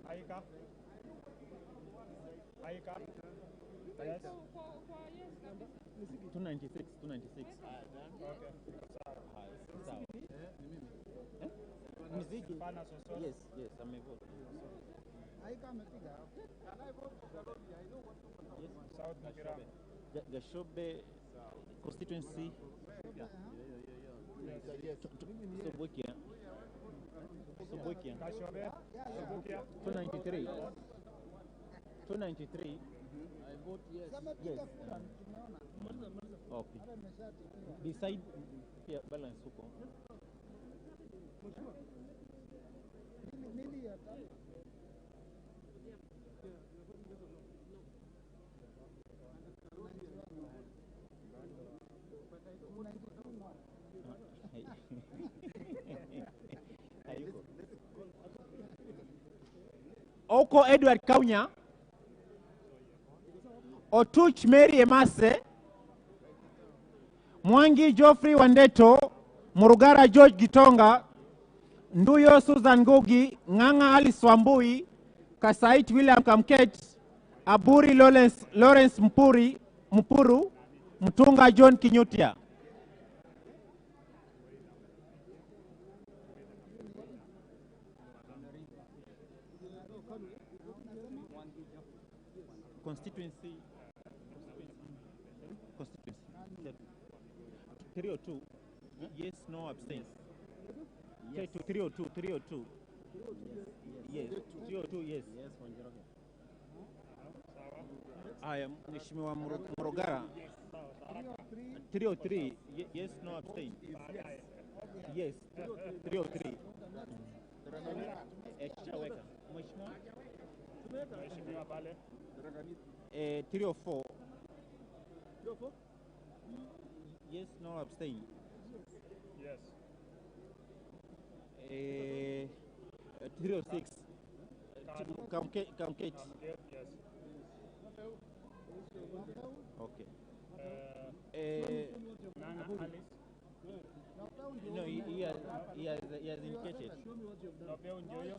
Aika. Aika. Yes. 296, 296. Okay. Sawa. Miziki. Yes, yes, amevote. South Mugera. Gashobe constituency. Sobokia. Sobokia. Gashobe. Sobokia. 293. 293. I vote yes. Yes. Okay. Beside yeah, balance huko. Oko Edward Kaunya, Otuch Mary Emase, Mwangi Geoffrey Wandeto, Murugara George Gitonga, Nduyo Susan Ngugi, Nganga Alice Wambui, Kasait William Kamket, Aburi Lawrence Mpuru, Mtunga John Kinyutia. Constituency. 302. Yes, no, abstain. Yes. 302, 302. Yes, 302, yes. Yes, for Njoroge. I am Mheshimiwa Murugara. 303, yes, no, abstain. Yes, 303. Chaweka. Mheshimiwa pale. 304. 304? Yes, no, abstain. Yes. 306. Kamket. Yes. Okay. Nana Alice. No, he has indicated. Nobeu Njoyo.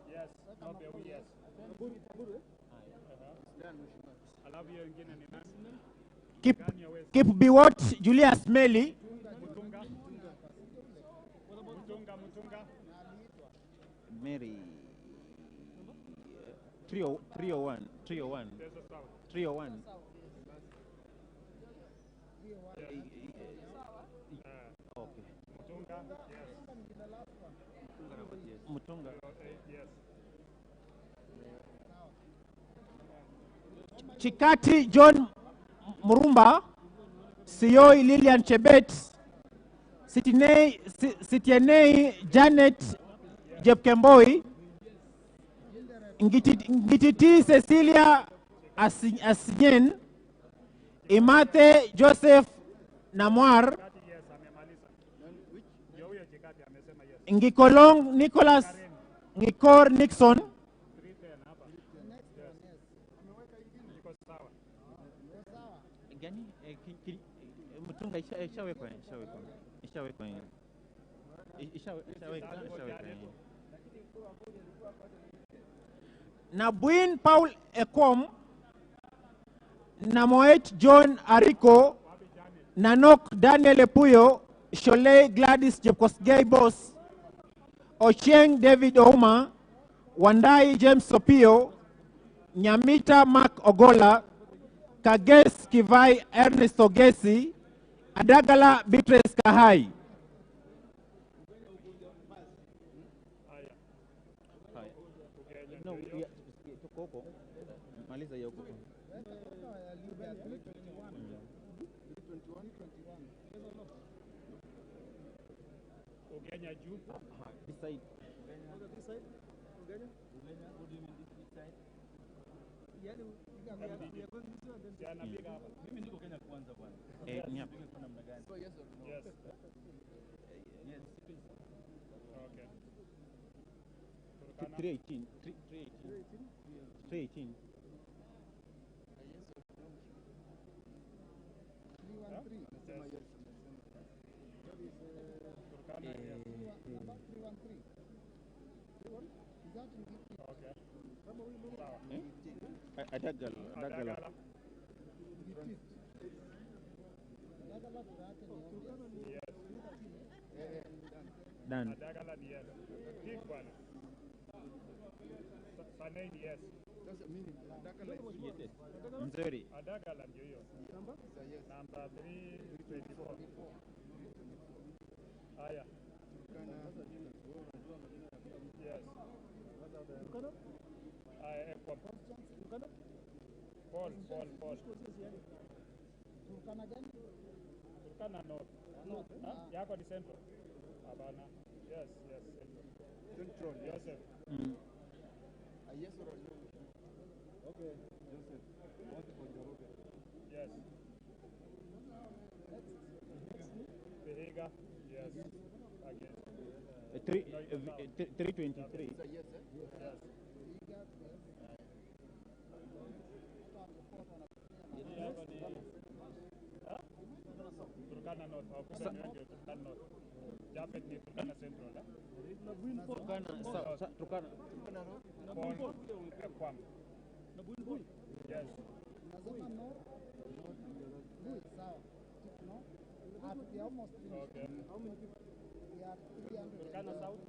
Yes. Nobeu, yes. Alafu hiyo ingine ni nani? Keep Biwot Julius Meli, Mutunga. Mutunga. Mary. 301. 301. 301. Okay. Mutunga. Yes. Mutunga. Yes. Chikati John Murumba, Sioi Lilian Chebet, Sitienei Janet Jepkemboi, Ngititi Cecilia Asinyen, Imate Joseph Namwar, Ngikolong Nicholas Ngikor Nixon, Gani? Mutunga ishawekwa. Nabuin Paul Ekom, Namoet John Ariko, Nanok Daniel Epuyo, Shole Gladys Jepkosgei Boss, Ochieng David Ouma, Wandai James Sopio, Nyamita Mark Ogola, Kages Kivai Ernest Ogesi, Adagala Beatrice Kahai. No, tuko huko. Maliza hiyo huko. Ugenya juu. Beside. Mimi niko Kenya kwanza bwana. Ni hapa. Yes. 318. 318. Adagala. Done. Yes. Big one. Sanei, yes. Mzuri. Adagala ndio hiyo. Number 324. Haya. Yes. Haya, Paul. Turkana North. Yako ni Central. Abana. Yes, Central. Joseph. Yes or no? Okay, Joseph. Yes. Behiga. Yes. Again. 323. Yes. Turkana North. Turkana North. Japet ni Turkana Central. Turkana. Paul Ekwam. Yes. Okay. How many people? We are 300. Turkana South?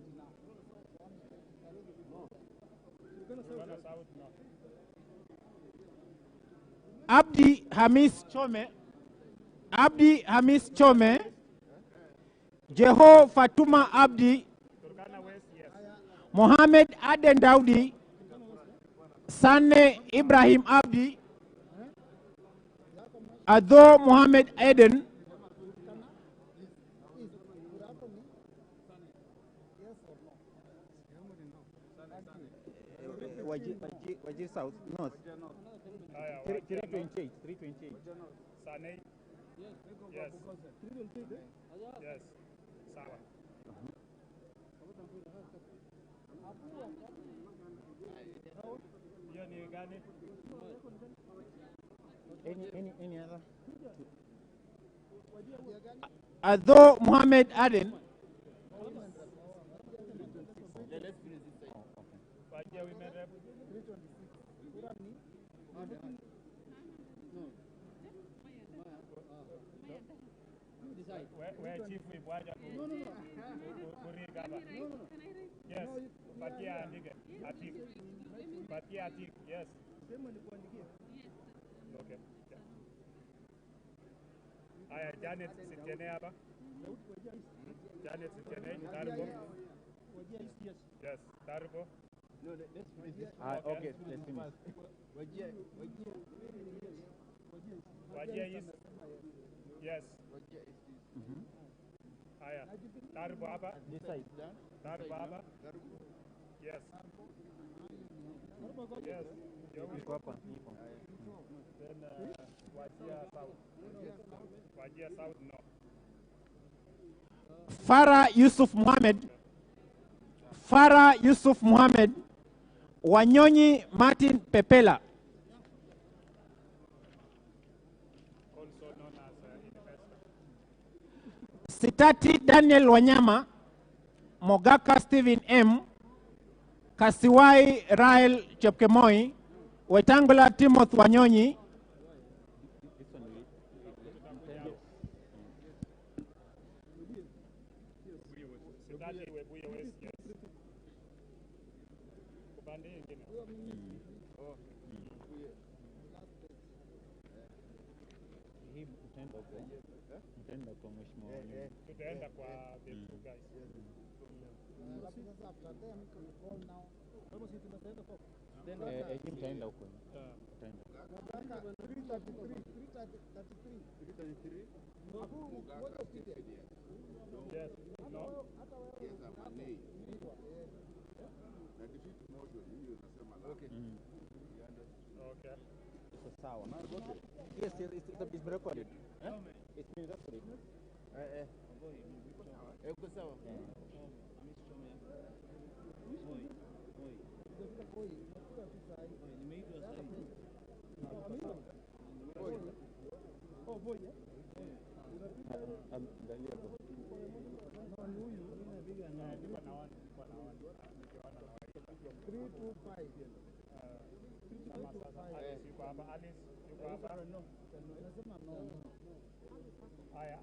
Turkana South, no. Abdi Hamis Chome, Jeho Fatuma Abdi, Turkana West, yes. Mohammed Aden Daudi, Sane Ibrahim Abdi, Ado Mohammed Eden, Waji South, North. 328. Sanei? Yes. Yes. Yes. Sawa. Hiyo ni gani? Any other? Ado Mohammed Aden, Wajia women rep? Where chief whip waja kurigaba? Yes. Patia andike. Atik. Patia atik. Yes. Okay. Aya, Janet Sitene hapa. Janet Sitene, Tarbo. Yes, Tarbo. No, let's finish this. Okay, let's finish. Wajia East. Yes. Aya, Tarbo hapa. This side. Tarbo hapa. Yes. Yes. Niko hapa. Then Wajia South. Wajia South, no. Farah Yusuf Muhammad, Wanyonyi Martin Pepela, Also known as investor. Sitati Daniel Wanyama, Mogaka Stephen M, Kasiwai Rael Chepkemoi, Wetangula Timothy Wanyonyi, Tutaenda kwa the two guys. Mtaenda huko. Yes. No. Okay. So sawa. Yes, it's recorded. It's been recorded. Uko sawa?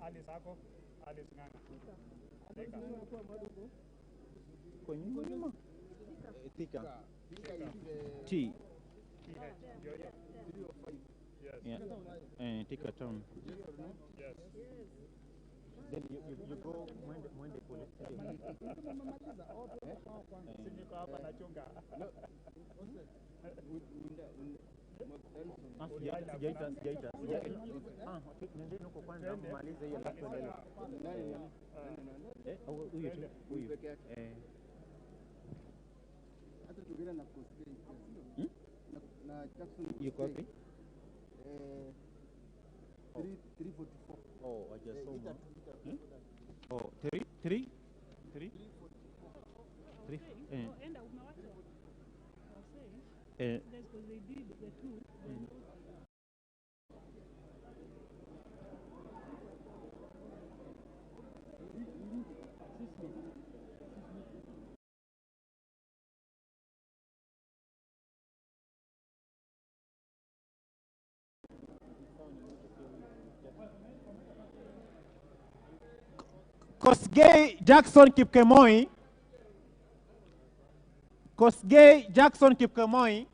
Alice ako, Alice Nganga. Thika. T. Yes. Yeah. Thika town. Yes. Then you go Mwende Police Station. Niko hapa nachunga. Sijaita. Nendeni huko kwanza mmalize hiyo alafu endelee. Huyu tu. Hata tugera na Proceedings. Na Jackson. Yuko wapi? 344. Oh, hajasoma. Oh, 3? Enda umewacha. That's because they did the two. Kosgei Jackson Kipkemoi. Kosgei Jackson Kipkemoi.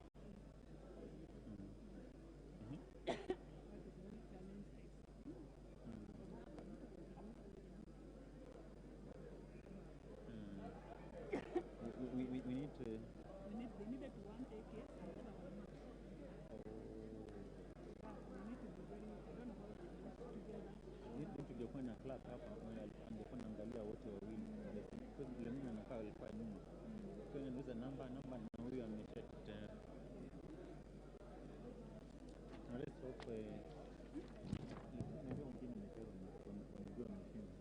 We need to. They needed to one take yes and the other one not. We need to be very, I don't know how they work together. Tungekuwa na clerk hapa angekuwa naangalia wote wawili. Kwa vile mimi anakaa alikuwa nyuma. Kwa hiyo niuliza namba na huyu amesha tayari. Na let's hope ndio mwingine nimecheza ndio mshinda.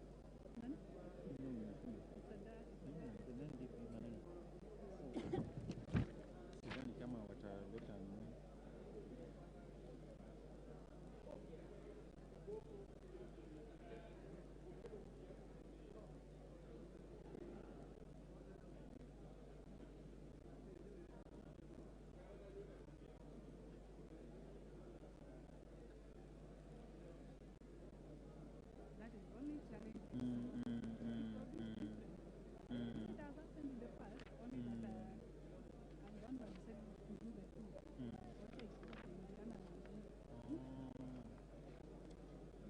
Sidhani kama wataleta nini. That is only challenge. It has happened in the past, only that I'm the one who decided to do the two. Okay,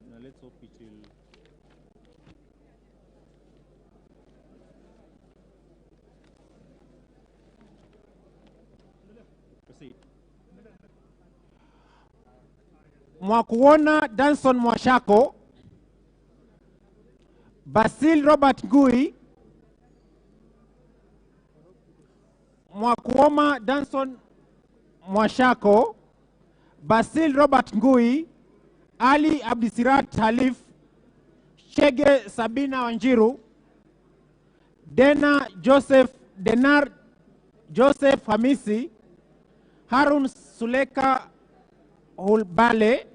Now let's hope it will. Proceed. Mwakuona Danson Mwashako. Basil Robert Ngui. Mwakuoma Danson Mwashako. Basil Robert Ngui. Ali Abdisirat Halif. Chege Sabina Wanjiru. Denar Joseph Hamisi. Harun Suleka Hulbale.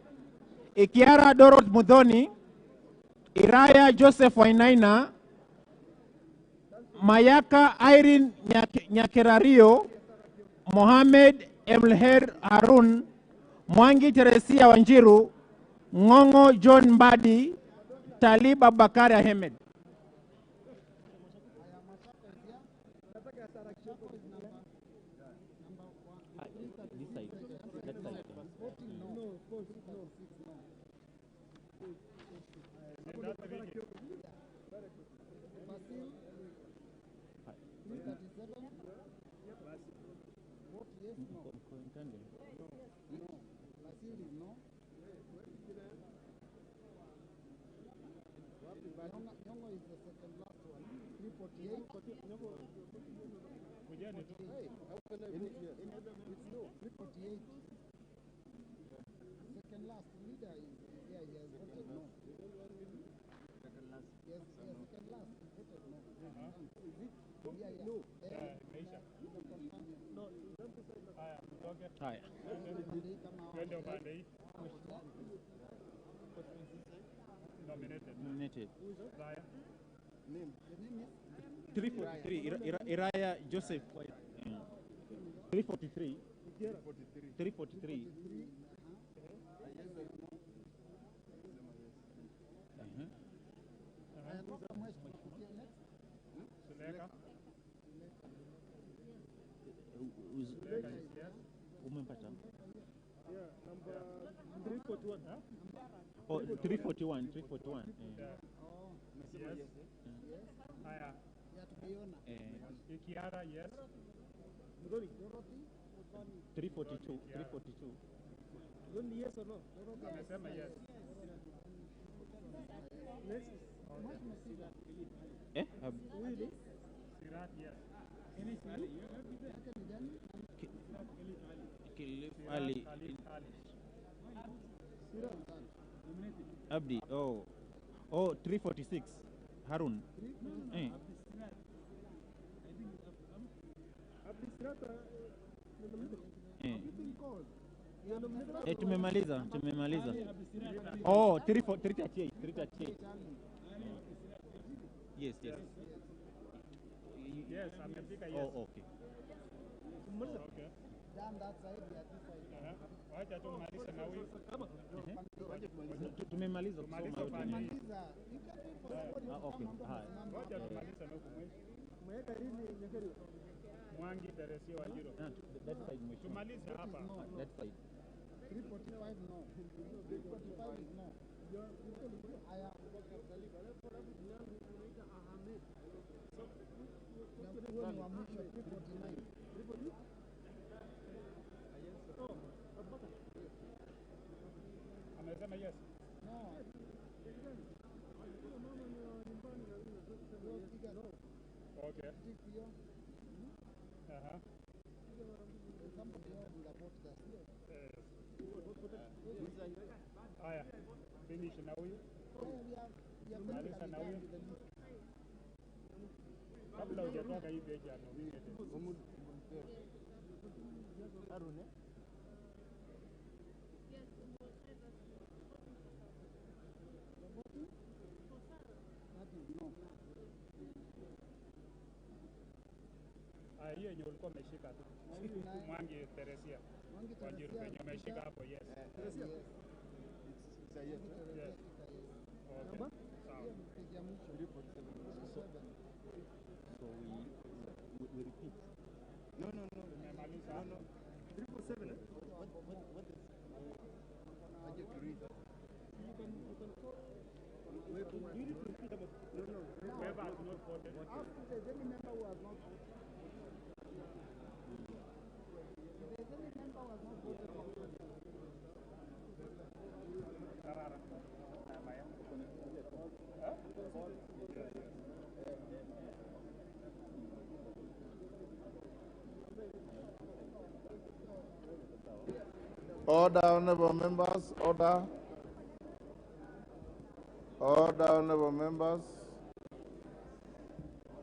Ikiara Dorot Mudhoni. Iraya Joseph Wainaina. Mayaka Irene Nyakerario. Mohamed Emlher Harun. Mwangi Teresia Wanjiru. Ngongo John Mbadi. Talib Abubakar Ahmed. This side. That side. Nyongo is the second last one. 348. Second last leader is yeah, he has voted no. Second last. Yes, second last. He voted no. Is it? Yeah. No. No. Haya. Twende upande hii. Nominated. Haya. 343 Iraya Joseph. 343. 343. Suleka. Umempata? Yeah, number 341. Huh? Oh, 341. 341. Yeah. Yes. Haya. Ikiara, yes. 342. 342. Only yes or no? Amesema yes. Next. Willy? Sirat, yes. Kilif Ali. Abdi. Oh. Oh, 346. Harun. Eh. Tumemaliza. Oh, 338. 338. Yes. Yes, amefika yes. Oh, okay. Okay. Wacha tumalize na huyu. Tumemaliza kusoma yote. Okay. Haya. Wacha tumalize na huku mwisho. Mweka nini nyekeri? Mwangi Teresia Wajiro. That side mwisho. Tumalize hapa. That side. 345 no. 345 is no. Aya. Huo ni wa mwisho 349. Amesema yes. No. Okay. Haya, finish na huyu. Maliza na huyu. Kabla hujatoka hii page ya nominated. Arune. Hiyo yenye ulikuwa umeshika tu. Mwangi Teresia. Wanjiru penye umeshika hapo, yes. Teresia. Yes. Yes. Okay. Sawa. So we repeat. No. Tumemaliza. No. 347. What is? I just read that. You need to repeat about. No. Whoever has not voted. Ask if there's any member who has not voted. If there's any member who has not voted. Order, honorable members, order. Order, honorable members.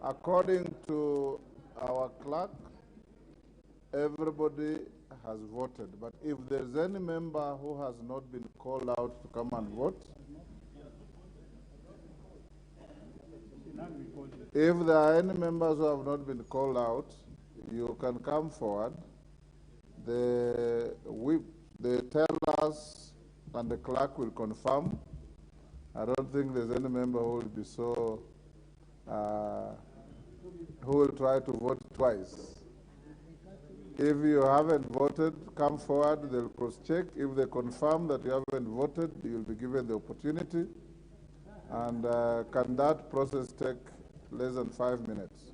According to our clerk, everybody has voted. But if there's any member who has not been called out to come and vote, if there are any members who have not been called out, you can come forward. They tell us, and the clerk will confirm. I don't think there's any member who will be so, who will try to vote twice. If you haven't voted, come forward, they'll cross-check. If they confirm that you haven't voted, you'll be given the opportunity. And can that process take less than 5 minutes?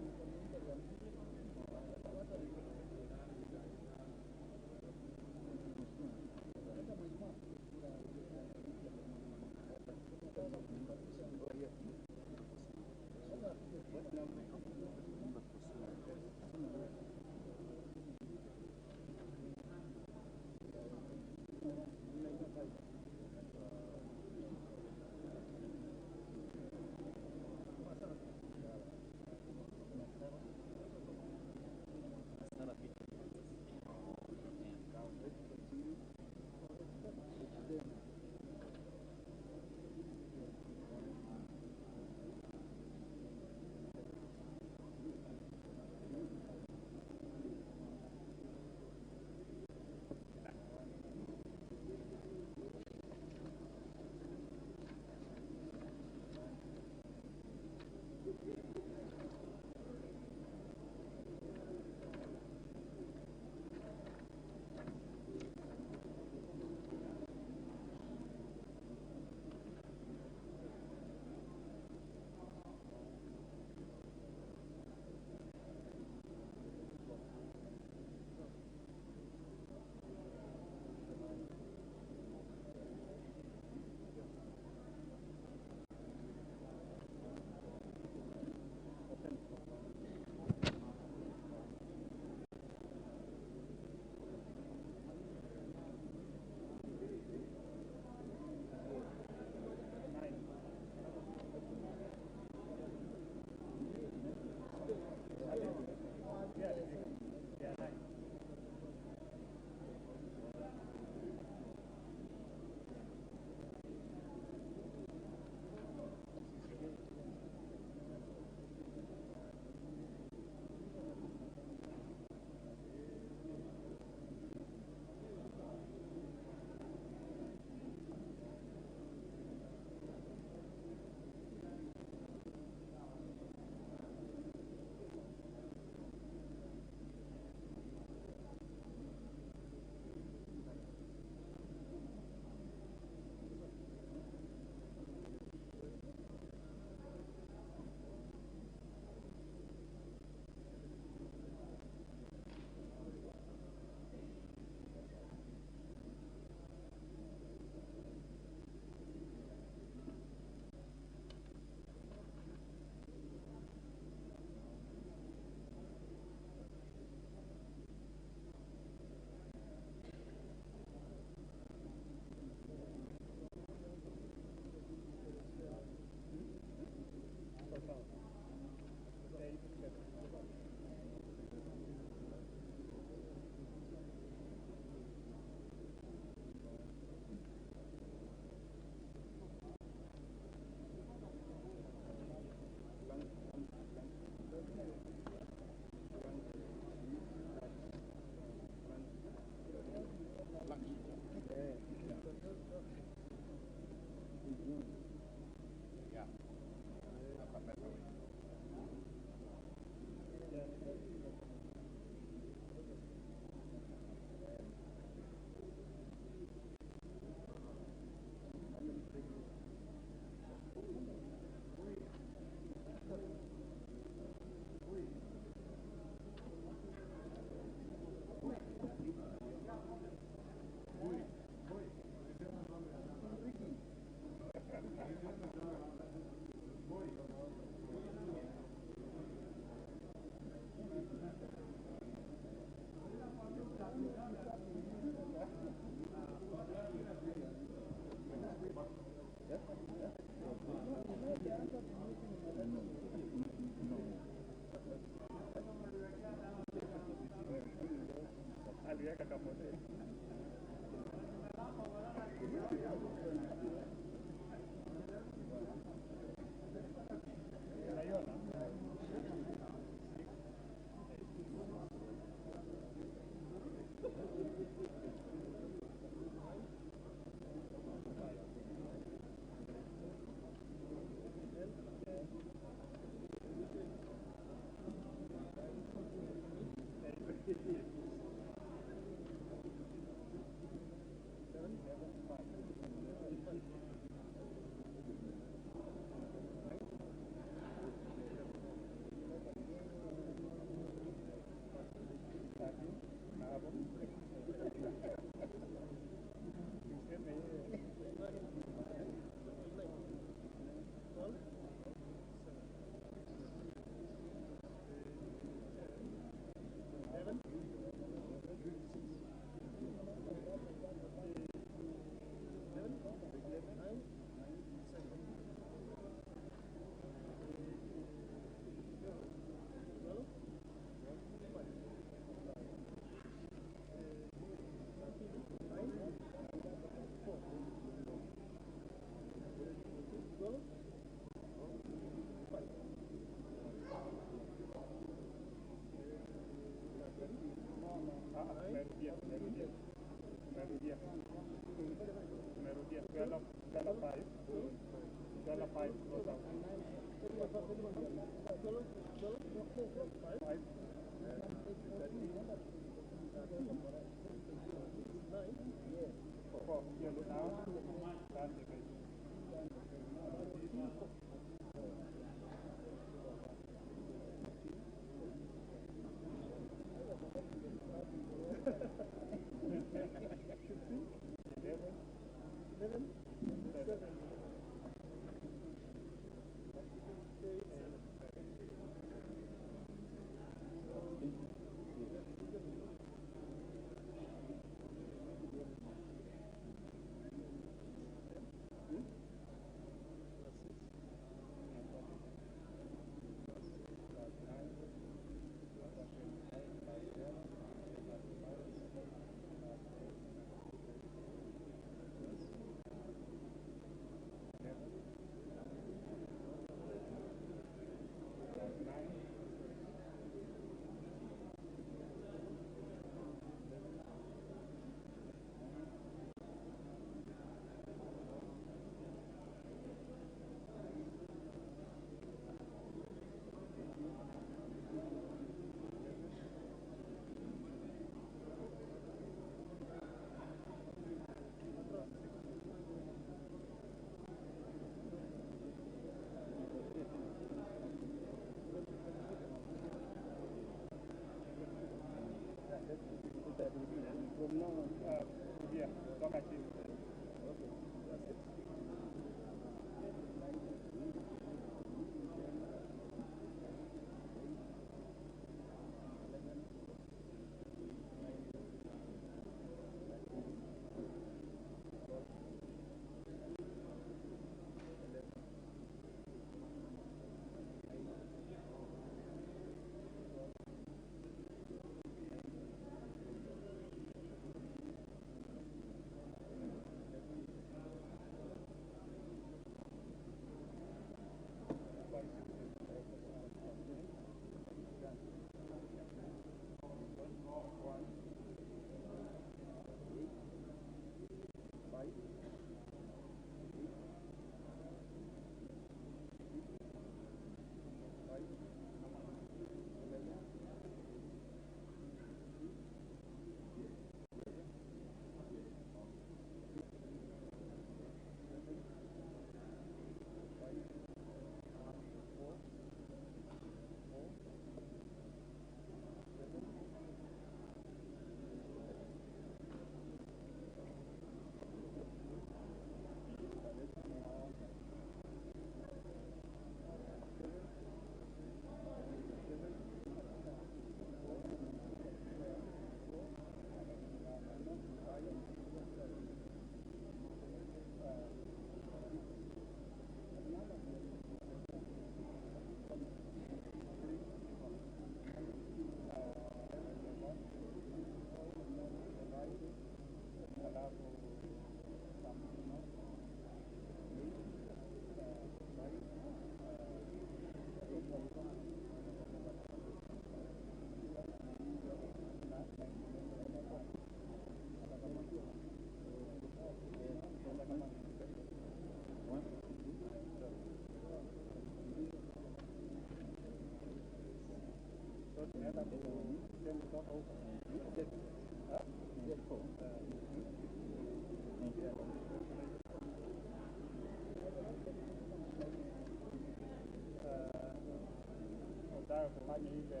kufanya ile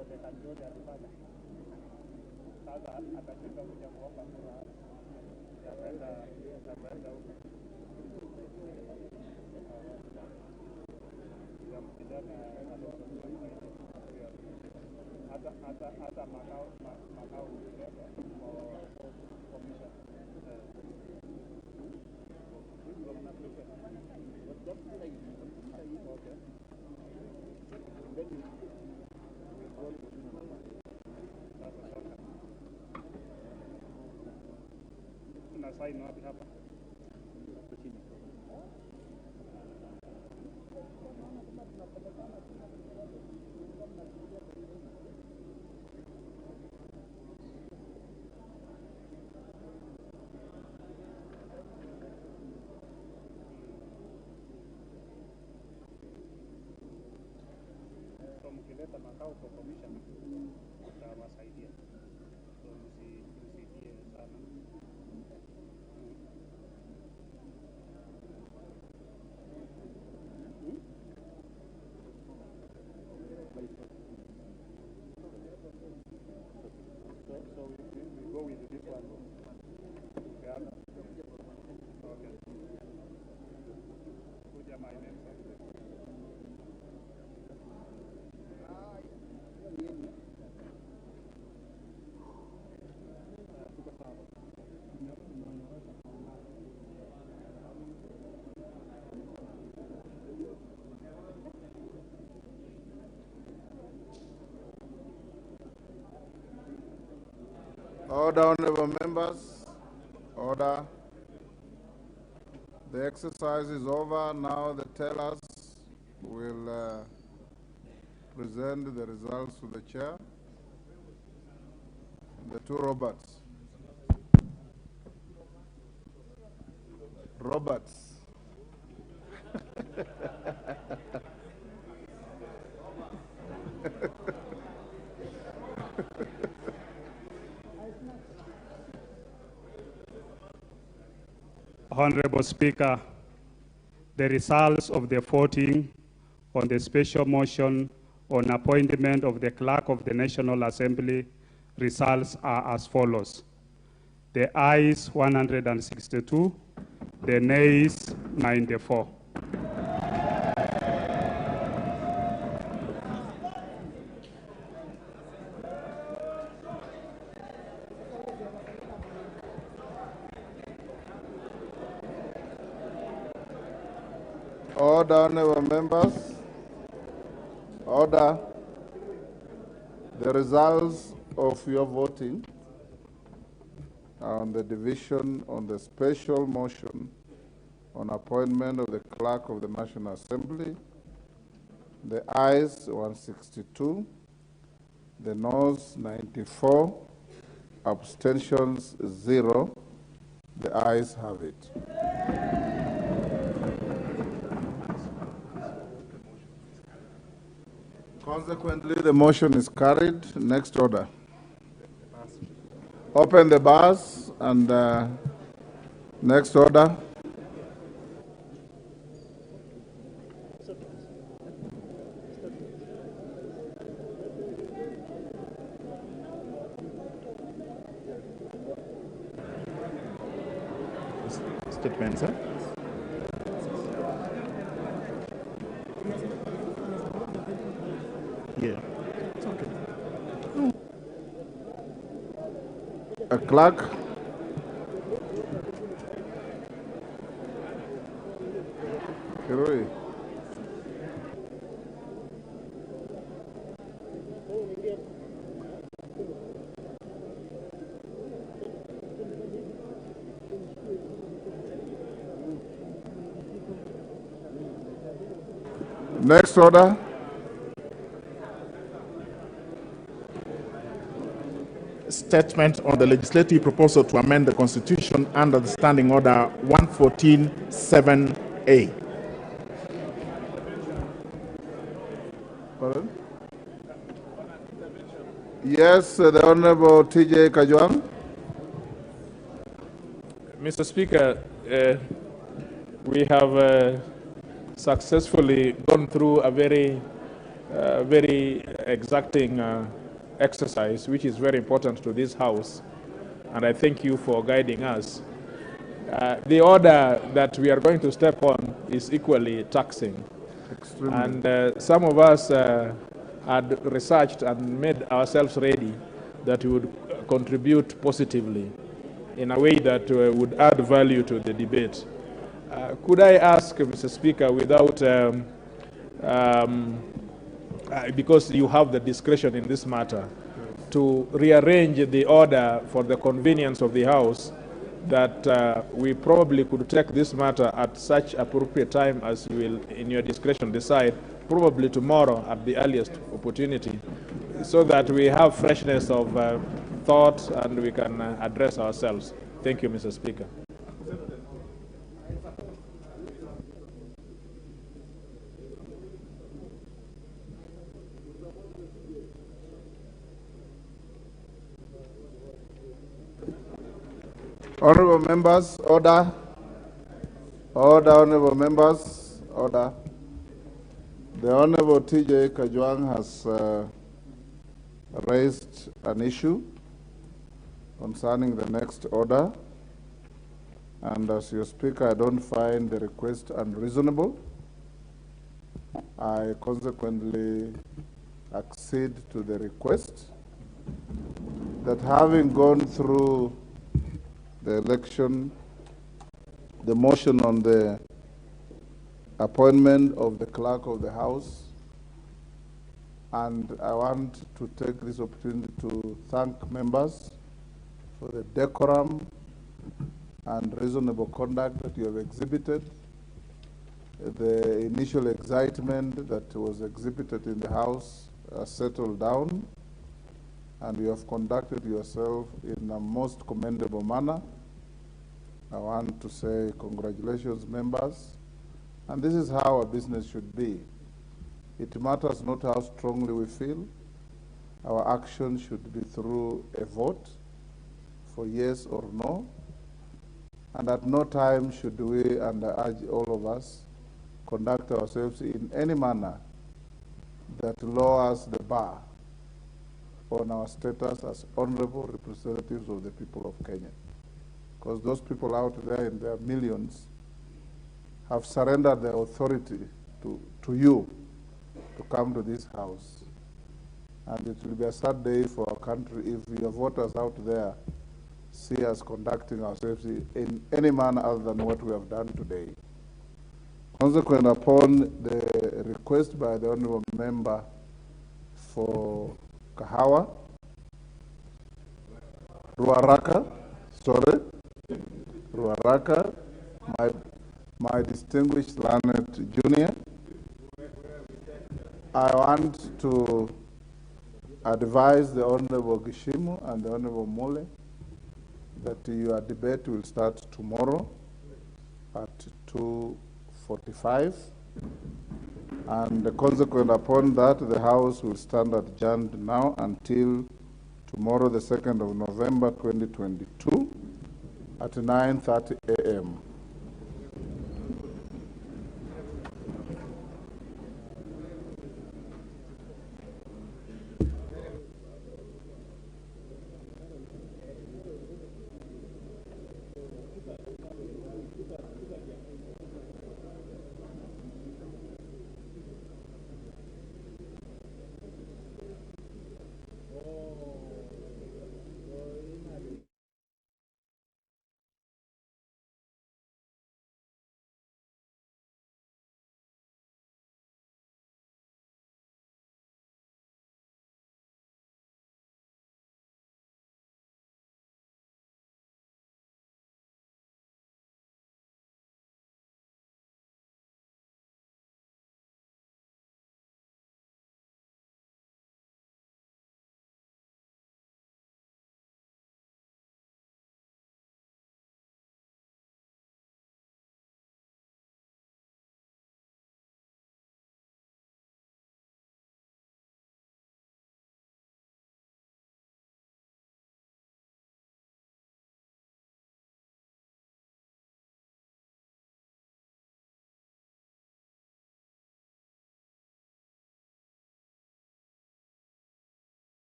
ondekani yote alifanya. Sasa atashinda kuja kuomba kura ya kwenda huko ya kupigana hata makao commission. Tuna sign wapi hapa? hata makao kwa commission utawasaidia, so msitie sana. So we go with this one. Yeah. Okay. Kuja my name. Order, honorable members. Order. The exercise is over. Now the tellers will present the results to the chair. The two Roberts. Roberts. Honorable Speaker, the results of the voting on the special motion on appointment of the Clerk of the National Assembly results are as follows. The ayes 162, the nays 94. Order, honorable members. Order. The results of your voting on the division on the special motion on appointment of the Clerk of the National Assembly. The ayes 162, the noes 94, abstentions 0. The ayes have it. Consequently, the motion is carried. Next order. Open the bars and next order. Statement, sir. Yeah. It's okay. A clerk. Kirui. Next order. Statement on the legislative proposal to amend the Constitution under the Standing Order 114.7a. Pardon? Yes, the Honorable T.J. Kajwang. Mr. Speaker, we have successfully gone through a very exacting exercise, which is very important to this House, and I thank you for guiding us. The order that we are going to step on is equally taxing. Extremely. And some of us had researched and made ourselves ready that we would contribute positively in a way that would add value to the debate. Could I ask, Mr. Speaker, without, because you have the discretion in this matter, to rearrange the order for the convenience of the House, that we probably could take this matter at such appropriate time as you will, in your discretion, decide, probably tomorrow at the earliest opportunity, so that we have freshness of thought and we can address ourselves. Thank you, Mr. Speaker. Honorable members, order. Order, honorable members, order. The Honorable TJ Kajwang has raised an issue concerning the next order. And as your speaker, I don't find the request unreasonable. I consequently accede to the request that having gone through the election, the motion on the appointment of the clerk of the House, and I want to take this opportunity to thank members for the decorum and reasonable conduct that you have exhibited. The initial excitement that was exhibited in the House has settled down, and you have conducted yourself in a most commendable manner. I want to say congratulations, members. And this is how a business should be. It matters not how strongly we feel. Our action should be through a vote for yes or no. And at no time should we, and I urge all of us, conduct ourselves in any manner that lowers the bar on our status as honorable representatives of the people of Kenya. Because those people out there in their millions have surrendered their authority to you to come to this house. And it will be a sad day for our country if your voters out there see us conducting ourselves in any manner other than what we have done today. Consequent upon the request by the honorable member for Kahawa, Ruaraka, my distinguished learned junior, I want to advise the Honorable Gishimu and the Honorable Mole that your debate will start tomorrow at 2:45, and consequent upon that, the House will stand adjourned now until tomorrow, the 2nd of November, 2022, at 9:30 a.m.